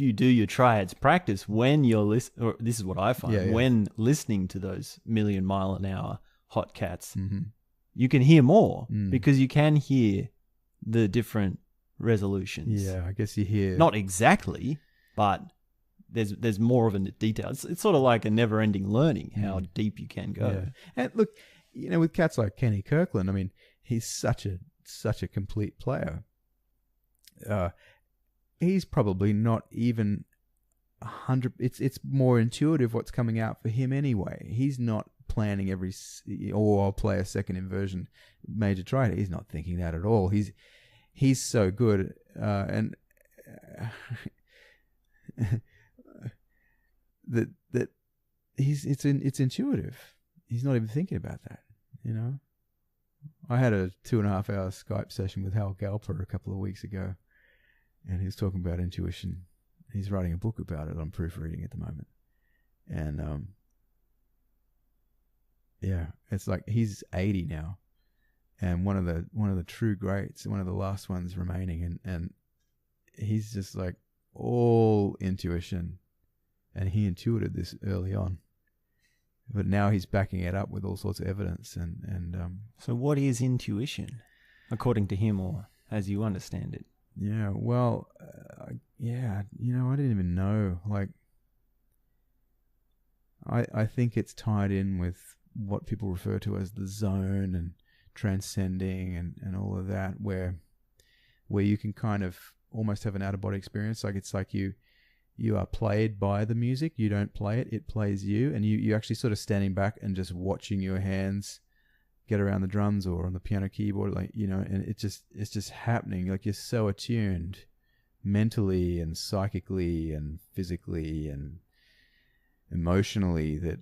you do your triads practice when you're listening. Or this is what I find when listening to those 1,000,000 mile an hour hot cats, you can hear more because you can hear the different resolutions. Yeah, I guess you hear not exactly, but there's more of a detail. It's sort of like a never-ending learning how deep you can go. Yeah. And look, you know, with cats like Kenny Kirkland, I mean, he's such a complete player. He's probably not even 100. It's more intuitive what's coming out for him anyway. He's not planning I'll play a second inversion major triad. He's not thinking that at all. He's so good, and that it's intuitive. He's not even thinking about that, you know. I had a 2.5 hour Skype session with Hal Galper a couple of weeks ago, and he was talking about intuition. He's writing a book about it. I'm proofreading at the moment, and yeah, it's like he's 80 now, and one of the true greats, one of the last ones remaining, and he's just like all intuition, and he intuited this early on, but now he's backing it up with all sorts of evidence, and so what is intuition, according to him, or as you understand it? Yeah, well, yeah, you know, I didn't even know. Like, I think it's tied in with what people refer to as the zone and transcending and all of that, where you can kind of almost have an out-of-body experience. Like, it's like you are played by the music. You don't play it. It plays you. And you actually sort of standing back and just watching your hands get around the drums or on the piano keyboard, like, you know, and it's just happening. Like, you're so attuned mentally and psychically and physically and emotionally that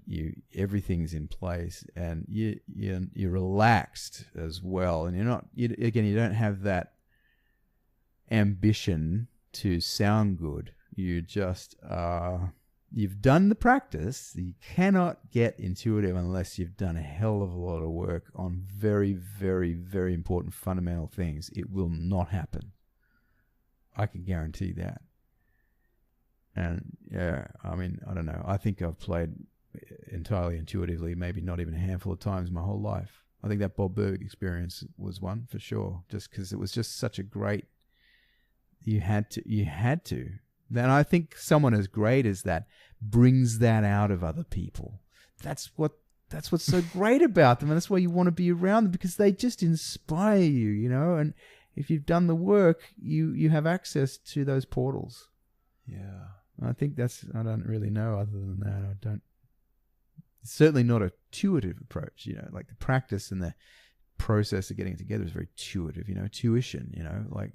everything's in place, and you're relaxed as well, and you don't have that ambition to sound good. You just you've done the practice. You cannot get intuitive unless you've done a hell of a lot of work on very, very, very important fundamental things. It will not happen. I can guarantee that. And yeah, I mean, I don't know. I think I've played entirely intuitively, maybe not even a handful of times my whole life. I think that Bob Berg experience was one for sure, just because it was just such a great, you had to. Then I think someone as great as that brings that out of other people. That's what's so great about them, and that's why you want to be around them, because they just inspire you, you know. And if you've done the work, you have access to those portals. Yeah. I think I don't really know other than that. certainly not a tuitive approach. You know, like the practice and the process of getting it together is very tuitive. You know, tuition. You know, like.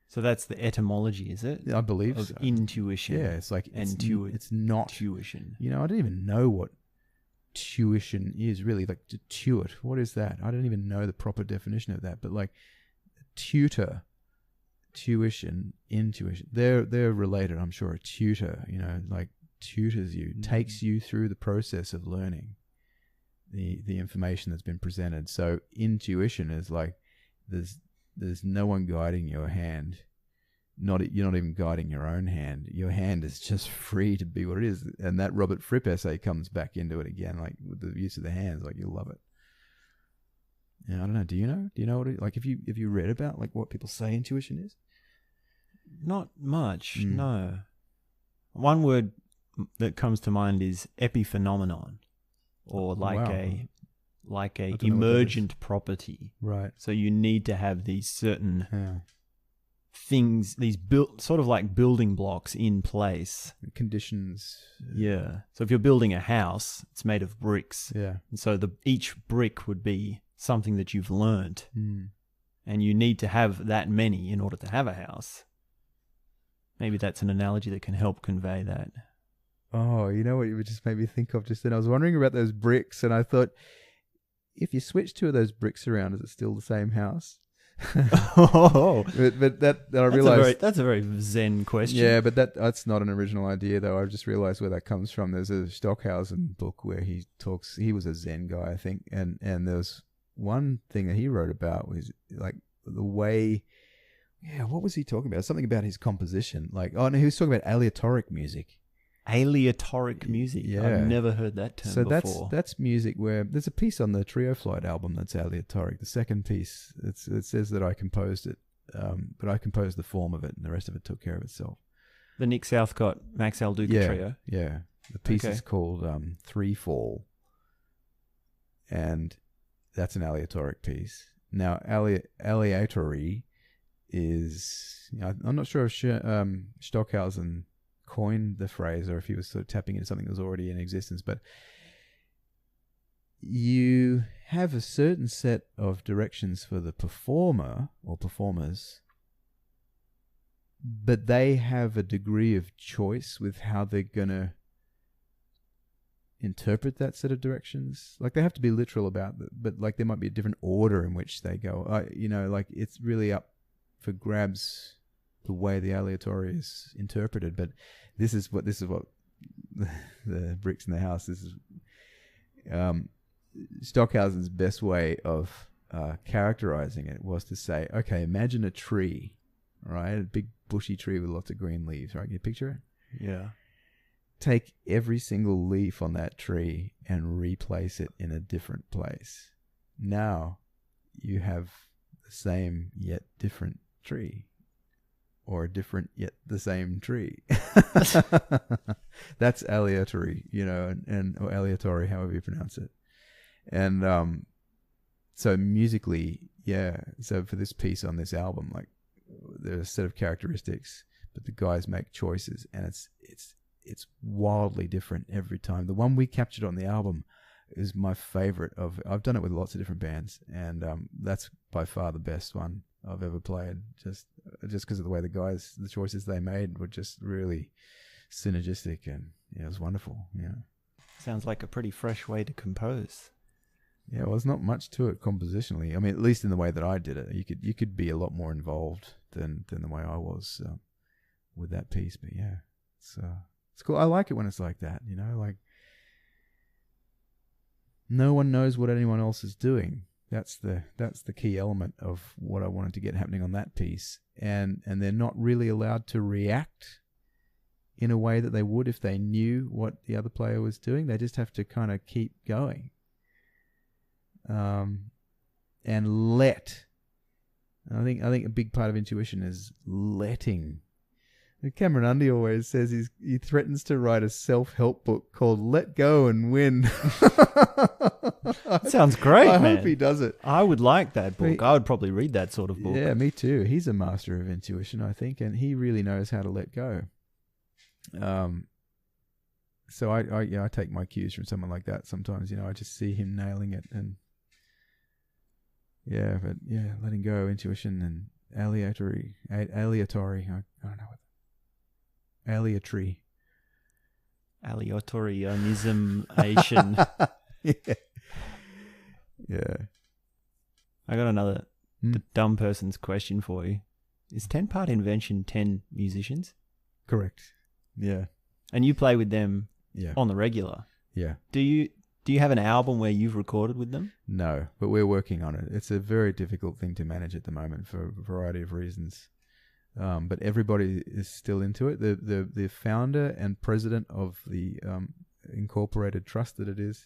So that's the etymology, is it? I believe of so. Intuition. Yeah, it's like it's not tuition. You know, I don't even know what tuition is really. Like to tuit, what is that? I don't even know the proper definition of that. But like tutor, tuition, intuition, they're related. I'm sure. A tutor, you know, like tutors you, takes you through the process of learning the information that's been presented. So intuition is like there's no one guiding your hand. You're not even guiding your own hand. Your hand is just free to be what it is. And that Robert Fripp essay comes back into it again, like with the use of the hands. Like you'll love it. Yeah, I don't know. Do you know? Do you know what it, like? Have you read about like what people say intuition is? Not much. No. One word that comes to mind is epiphenomenon, or like a emergent property. Right. So you need to have these certain things, these sort of like building blocks in place. Conditions. Yeah. So if you're building a house, it's made of bricks. Yeah. And so each brick would be something that you've learnt. And you need to have that many in order to have a house. Maybe that's an analogy that can help convey that. Oh, you know what you just made me think of just then? I was wondering about those bricks, and I thought, if you switch two of those bricks around, is it still the same house? but that I realized that's a very Zen question. Yeah, but that's not an original idea though. I've just realized where that comes from. There's a Stockhausen book where he talks. He was a Zen guy, I think, and there's one thing that he wrote about was like the way. Yeah, what was he talking about? Something about his composition. Like, oh no, he was talking about aleatoric music. Aleatoric music. Yeah. I've never heard that term before. So that's music where there's a piece on the Trioflight album that's aleatoric. The second piece, it says that I composed it, but I composed the form of it, and the rest of it took care of itself. The Nick Southcott, Max Al Duca trio. Yeah. The piece is called Three Fall, and that's an aleatoric piece. Now, aleatory is, I'm not sure if Stockhausen coined the phrase or if he was sort of tapping into something that was already in existence, but you have a certain set of directions for the performer or performers, but they have a degree of choice with how they're going to interpret that set of directions. Like they have to be literal about it, but like there might be a different order in which they go. Like it's really up for grabs the way the aleatory is interpreted. But this is what the bricks in the house. This is Stockhausen's best way of characterizing it was to say, okay, imagine a tree, right? A big bushy tree with lots of green leaves, right? Can you picture it? Yeah. Take every single leaf on that tree and replace it in a different place. Now you have the same yet different tree, or different yet the same tree. That's aleatory, or aleatory, however you pronounce it. And so musically, yeah. So for this piece on this album, like there's a set of characteristics, but the guys make choices, and it's wildly different every time. The one we captured on the album is my favorite I've done it with lots of different bands, and that's by far the best one I've ever played. Just because of the way the choices they made were just really synergistic, and it was wonderful. Yeah. Sounds like a pretty fresh way to compose. Yeah, well, there's not much to it compositionally. I mean, at least in the way that I did it, you could be a lot more involved than the way I was with that piece. But yeah, it's cool. I like it when it's like that. Like no one knows what anyone else is doing. That's the key element of what I wanted to get happening on that piece, and they're not really allowed to react in a way that they would if they knew what the other player was doing. They just have to kind of keep going. And let. I think a big part of intuition is letting. Cameron Undy always says he threatens to write a self-help book called "Let Go and Win." Sounds great, man. I hope he does it. I would like that book. I would probably read that sort of book. Yeah, me too. He's a master of intuition, I think, and he really knows how to let go. So I take my cues from someone like that sometimes. You know, I just see him nailing it, and letting go, intuition, and aleatory. I don't know what. Aleatory. Aleatorianism-ation. Yeah. I got another dumb person's question for you. Is 10-part invention 10 musicians? Correct. Yeah. And you play with them Yeah. on the regular. Yeah. Do you have an album where you've recorded with them? No, but we're working on it. It's a very difficult thing to manage at the moment for a variety of reasons. But everybody is still into it. The founder and president of the incorporated trust that it is,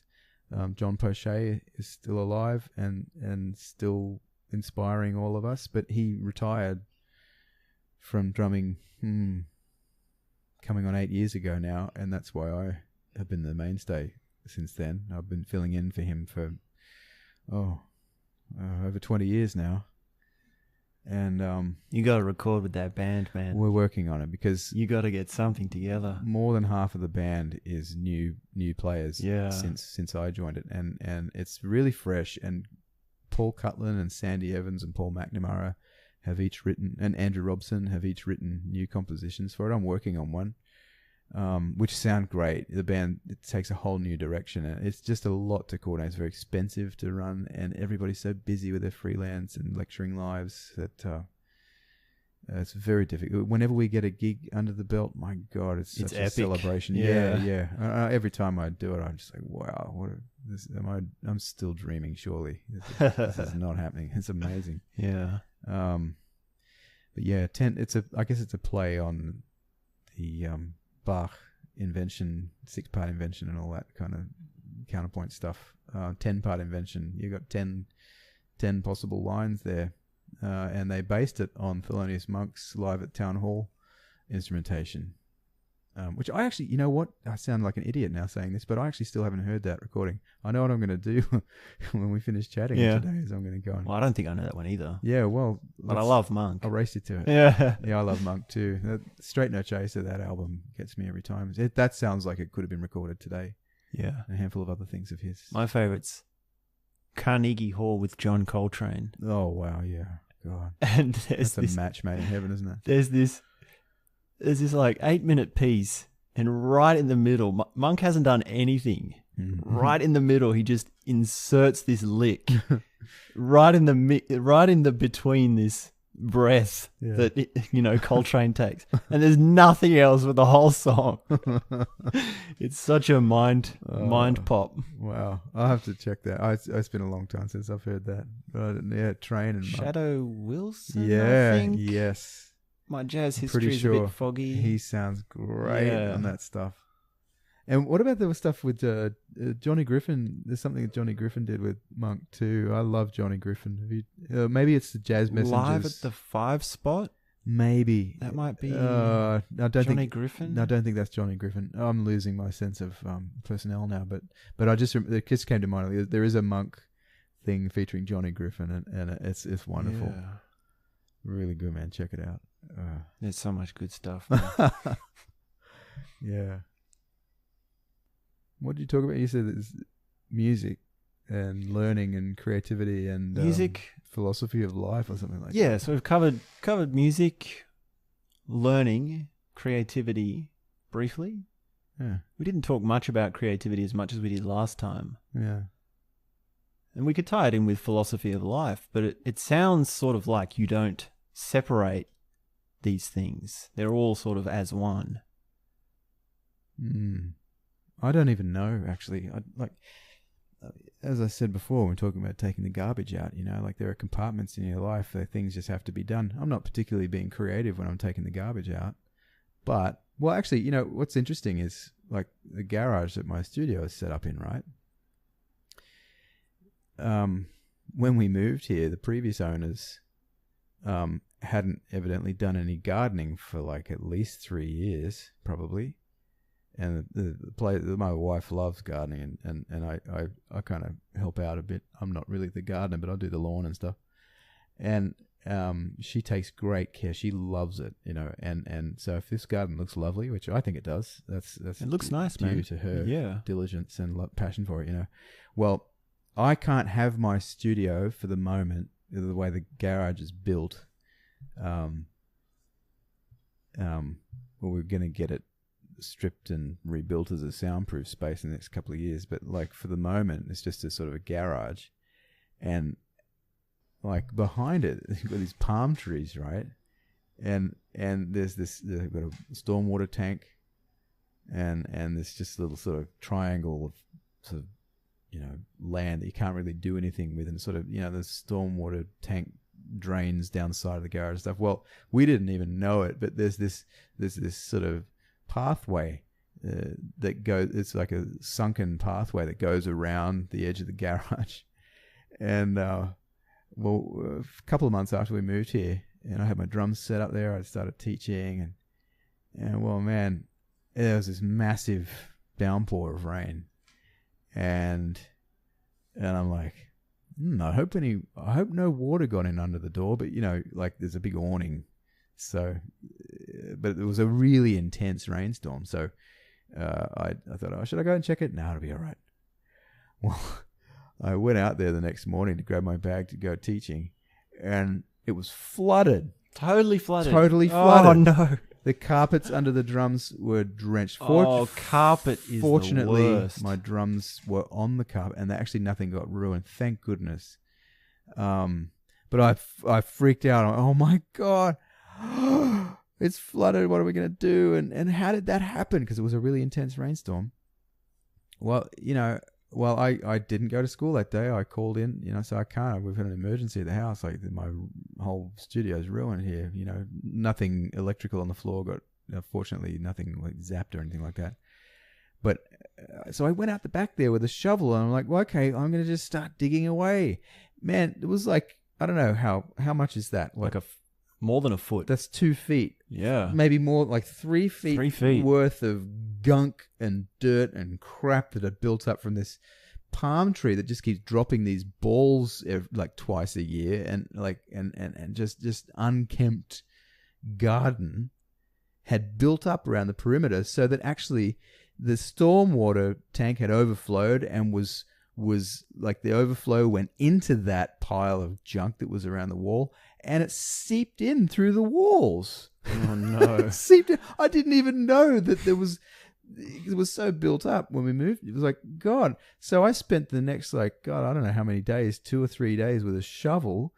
John Pochet, is still alive and still inspiring all of us. But he retired from drumming coming on 8 years ago now, and that's why I have been the mainstay since then. I've been filling in for him for over 20 years now. And you got to record with that band, man. We're working on it because you got to get something together. More than half of the band is new players. Yeah. Since I joined it, and it's really fresh. And Paul Cutland and Sandy Evans and Paul McNamara have each written, and Andrew Robson have each written new compositions for it. I'm working on one, which sound great. The band, it takes a whole new direction, and it's just a lot to coordinate. It's very expensive to run, and everybody's so busy with their freelance and lecturing lives that it's very difficult. Whenever we get a gig under the belt, my God, it's such a epic celebration. Yeah. Every time I do it, I'm just like, wow, I'm still dreaming. Surely this is not happening. It's amazing. Yeah. But yeah, I guess it's a play on the Bach invention, 6-part invention, and all that kind of counterpoint stuff. 10-part invention. You got 10 possible lines there, and they based it on Thelonious Monk's Live at Town Hall instrumentation, which I actually, you know what? I sound like an idiot now saying this, but I actually still haven't heard that recording. I know what I'm going to do when we finish chatting today. Is I'm going to go. Well, I don't think I know that one either. Yeah, well, but I love Monk. I'll race you to it. Yeah, I love Monk too. That Straight No Chaser, that album gets me every time. That sounds like it could have been recorded today. Yeah, a handful of other things of his. My favorite's Carnegie Hall with John Coltrane. Oh wow, yeah, God, and that's a match made in heaven, isn't it? There's this like 8-minute piece, and right in the middle, Monk hasn't done anything. Mm-hmm. Right in the middle, he just inserts this lick right in the between this breath that Coltrane takes, and there's nothing else with the whole song. It's such a mind pop. Wow, I'll have to check that. It's been a long time since I've heard that. But yeah, Train and Shadow Wilson. Yeah, I think. Yes. My jazz history is a bit foggy. He sounds great on that stuff. And what about the stuff with Johnny Griffin? There's something that Johnny Griffin did with Monk too. I love Johnny Griffin. Maybe it's the Jazz Messengers. Live at the 5 spot? Maybe. That might be Johnny Griffin? No, I don't think that's Johnny Griffin. I'm losing my sense of personnel now. But it just came to mind. There is a Monk thing featuring Johnny Griffin, and it's wonderful. Yeah. Really good, man. Check it out. There's so much good stuff. Yeah. What did you talk about? You said there's music and learning and creativity and music, philosophy of life or something like that. Yeah, so we've covered music, learning, creativity briefly. Yeah. We didn't talk much about creativity as much as we did last time. Yeah. And we could tie it in with philosophy of life, but it sounds sort of like you don't separate these things. They're all sort of as one. I don't even know, actually. As I said before, we're talking about taking the garbage out, like there are compartments in your life where things just have to be done. I'm not particularly being creative when I'm taking the garbage out. But, well, actually, what's interesting is like the garage that my studio is set up in, right? When we moved here, the previous owners hadn't evidently done any gardening for like at least 3 years, probably. And my wife loves gardening, and I kind of help out a bit. I'm not really the gardener, but I'll do the lawn and stuff. And she takes great care. She loves it, you know. And so if this garden looks lovely, which I think it does, that's It looks nice, due man. to her Yeah. diligence and passion for it, you know. Well, I can't have my studio for the moment, the way the garage is built. Well, we're going to get it stripped and rebuilt as a soundproof space in the next couple of years. But like for the moment, it's just a sort of a garage. And like behind it, you've got these palm trees, right? And they've got a stormwater tank and there's just a little sort of triangle of sort of, you know, land that you can't really do anything with. And sort of, you know, the stormwater tank drains down the side of the garage and stuff. Well, we didn't even know it, but there's this sort of pathway that goes, it's like a sunken pathway that goes around the edge of the garage. And well, a couple of months after we moved here, and I had my drums set up there, I started teaching, and well, man, there was this massive downpour of rain, and I'm like, I hope no water got in under the door, but you know, like there's a big awning, so, but it was a really intense rainstorm, so I thought, oh, should I go and check it? No, it'll be all right. Well, I went out there the next morning to grab my bag to go teaching, and it was flooded. Totally flooded. Totally flooded. Oh, no. The carpets under the drums were drenched. Carpet is Fortunately, the worst. my drums were on the carpet, and actually nothing got ruined. Thank goodness. But I freaked out. I'm like, oh my God, it's flooded. What are we going to do? And how did that happen? Because it was a really intense rainstorm. Well, you know, I didn't go to school that day. I called in, you know, so I can't. We've had an emergency at the house. Like my whole studio's ruined here. You know, nothing electrical on the floor got, fortunately, nothing like zapped or anything like that. But so I went out the back there with a shovel, and I'm like, well, okay, I'm going to just start digging away. Man, it was like, I don't know how much is that? Like more than a foot. That's 2 feet. Yeah. Maybe more, like 3 feet. 3 feet worth of gunk and dirt and crap that had built up from this palm tree that just keeps dropping these balls like twice a year, and like and just unkempt garden had built up around the perimeter, so that actually the stormwater tank had overflowed and was like the overflow went into that pile of junk that was around the wall, and it seeped in through the walls. Oh no. Seeped in. I didn't even know that it was so built up when we moved. It was like, God. So I spent the next, like, God, I don't know how many days, 2 or 3 days with a shovel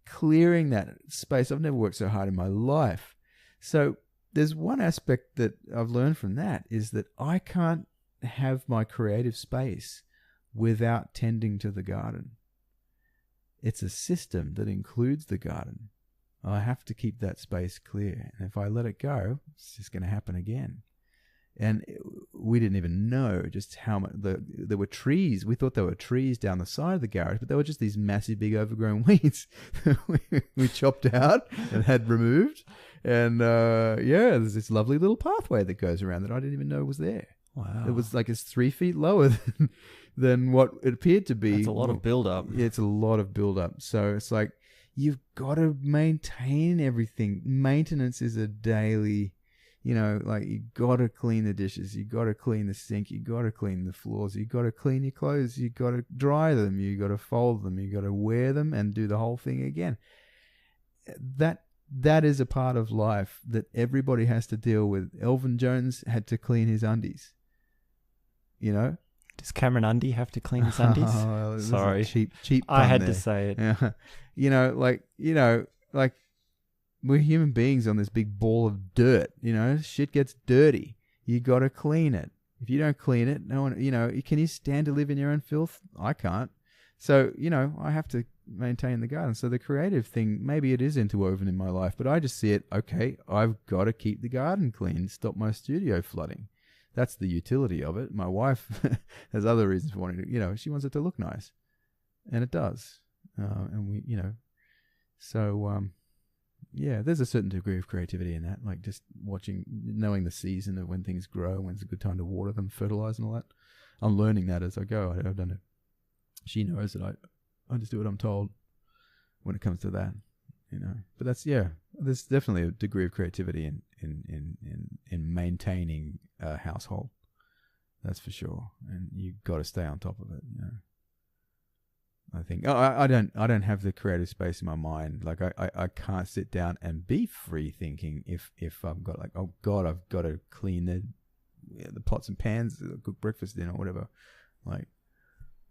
clearing that space. I've never worked so hard in my life. So there's one aspect that I've learned from that is that I can't have my creative space without tending to the garden. It's a system that includes the garden. I have to keep that space clear. And if I let it go, it's just going to happen again. And we didn't even know just how much there were trees. We thought there were trees down the side of the garage, but they were just these massive, big, overgrown weeds we chopped out and had removed. And there's this lovely little pathway that goes around that I didn't even know was there. Wow. It was like it's 3 feet lower than what it appeared to be. That's a lot of build-up. Yeah, it's a lot of build-up. So it's like you've got to maintain everything. Maintenance is a daily. You know, like you got to clean the dishes, you got to clean the sink, you got to clean the floors, you got to clean your clothes, you got to dry them, you got to fold them, you got to wear them and do the whole thing again. That is a part of life that everybody has to deal with. Elvin Jones had to clean his undies. You know? Does Cameron Undy have to clean his undies? Oh, Sorry. Cheap I had there. to say it. Yeah. You know, like we're human beings on this big ball of dirt, you know, shit gets dirty. You got to clean it. If you don't clean it, no one, you know, can you stand to live in your own filth? I can't. So, you know, I have to maintain the garden. So the creative thing, maybe it is interwoven in my life, but I just see it, okay, I've got to keep the garden clean, stop my studio flooding. That's the utility of it. My wife has other reasons for wanting to, you know, she wants it to look nice. And it does. And we, you know, so, yeah, there's a certain degree of creativity in that, like just watching, knowing the season of when things grow, when's a good time to water them, fertilize and all that. I'm learning that as I go. I don't know. She knows that I just do what I'm told when it comes to that. But that's, there's definitely a degree of creativity in maintaining a household. That's for sure. And you've got to stay on top of it. I think I don't have the creative space in my mind. Like I can't sit down and be free thinking if I've got like, oh God, I've got to clean the pots and pans, cook breakfast, dinner, whatever. Like,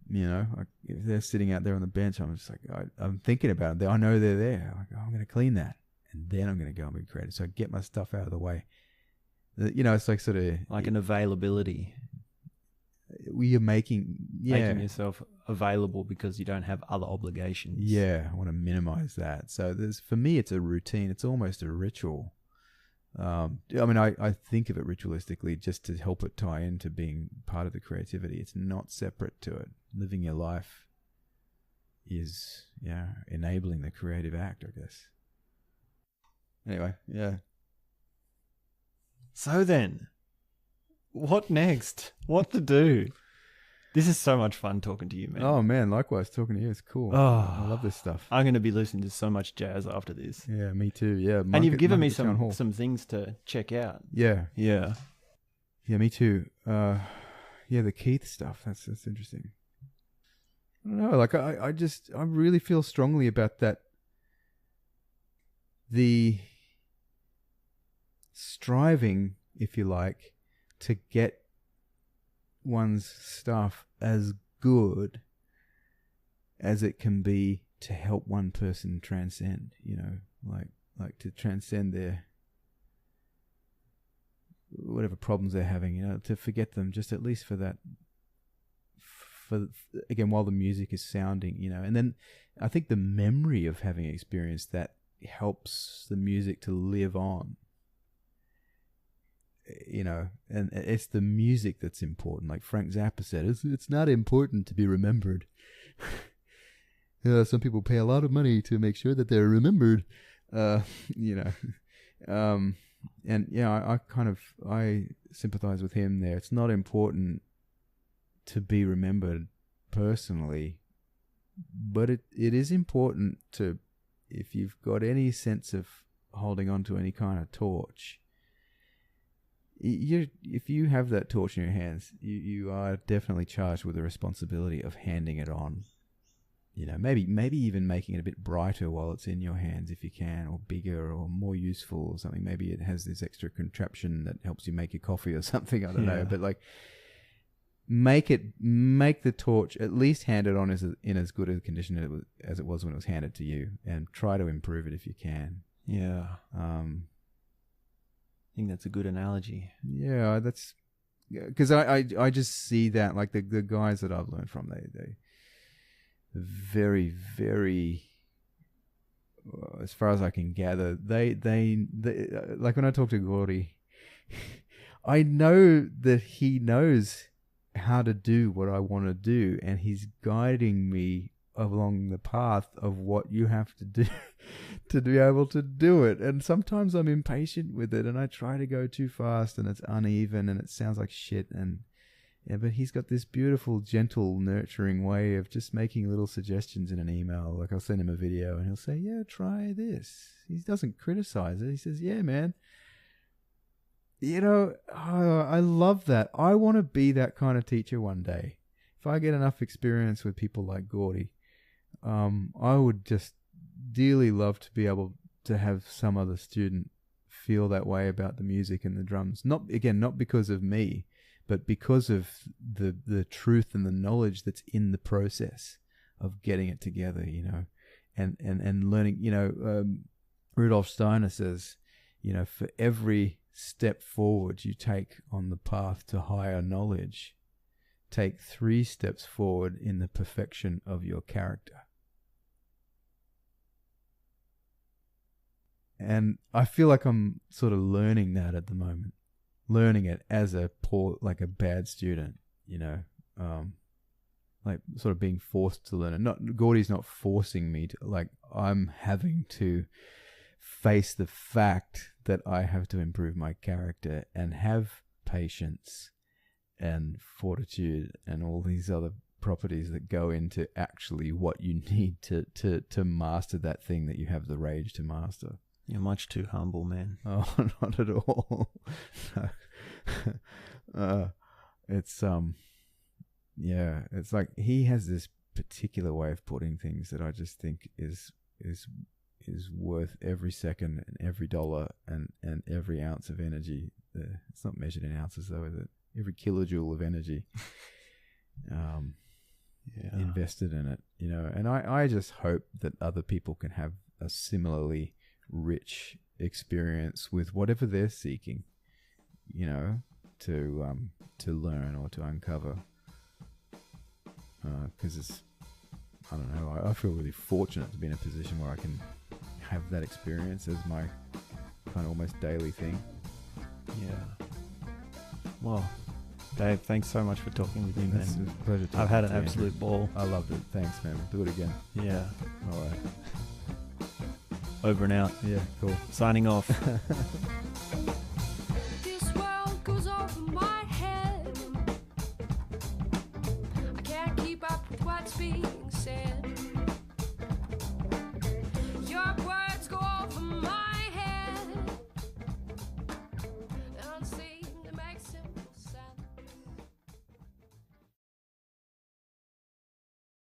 if they're sitting out there on the bench, I'm just like, I'm thinking about it. I know they're there. I'm like, I'm going to clean that, and then I'm going to go and be creative. So I get my stuff out of the way. It's like sort of like an availability. You're making yourself available because you don't have other obligations. Yeah, I want to minimize that. So for me, it's a routine. It's almost a ritual. I think of it ritualistically just to help it tie into being part of the creativity. It's not separate to it. Living your life is, enabling the creative act, I guess. Anyway, yeah. So then, what next? What to do? This is so much fun talking to you, man. Oh, man, likewise. Talking to you is cool. Oh, I love this stuff. I'm going to be listening to so much jazz after this. Yeah, me too. Yeah. And you've given me some things to check out. Yeah. Yeah. Yeah, me too. The Keith stuff. That's interesting. I don't know. Like, I really feel strongly about that. The striving, if you like, to get one's stuff as good as it can be to help one person transcend, like to transcend their whatever problems they're having, to forget them just at least for that, again, while the music is sounding, and then I think the memory of having experienced that helps the music to live on. And it's the music that's important. Like Frank Zappa said, it's not important to be remembered. Some people pay a lot of money to make sure that they're remembered. I sympathize with him there. It's not important to be remembered personally, but it is important to, if you've got any sense of holding on to any kind of torch, if you have that torch in your hands, you are definitely charged with the responsibility of handing it on. Maybe even making it a bit brighter while it's in your hands if you can, or bigger or more useful or something. Maybe it has this extra contraption that helps you make your coffee or something. I don't know, but like make the torch, at least hand it on in as good a condition as it was when it was handed to you, and try to improve it if you can. Yeah. I think that's a good analogy. Yeah, that's because I just see that, like the guys that I've learned from, they very, very, as far as I can gather, they like when I talk to Gordy, I know that he knows how to do what I want to do, and he's guiding me along the path of what you have to do to be able to do it. And sometimes I'm impatient with it and I try to go too fast and it's uneven and it sounds like shit, but he's got this beautiful, gentle, nurturing way of just making little suggestions in an email. Like I'll send him a video and he'll say, yeah, try this. He doesn't criticize it. He says, yeah, man. I love that. I want to be that kind of teacher one day. If I get enough experience with people like Gordy, I would just dearly love to be able to have some other student feel that way about the music and the drums. Not because of me, but because of the truth and the knowledge that's in the process of getting it together, and learning. Rudolf Steiner says, for every step forward you take on the path to higher knowledge, take 3 steps forward in the perfection of your character. And I feel like I'm sort of learning that at the moment, learning it as a bad student, like sort of being forced to learn it. Gordy's not forcing me to, like, I'm having to face the fact that I have to improve my character and have patience and fortitude and all these other properties that go into actually what you need to master that thing that you have the rage to master. You're much too humble, man. Oh, not at all. It's it's like he has this particular way of putting things that I just think is worth every second and every dollar and every ounce of energy. It's not measured in ounces though, is it? Every kilojoule of energy invested in it, you know. And I just hope that other people can have a similarly rich experience with whatever they're seeking, you know, to learn or to uncover. Because it's, I don't know, I feel really fortunate to be in a position where I can have that experience as my kind of almost daily thing. Yeah. Well, Dave, thanks so much for talking with me, man. It's a pleasure. I've had an absolute ball. I loved it. Thanks, man. We'll do it again. Yeah. All right. Over and out. Yeah, cool. Signing off.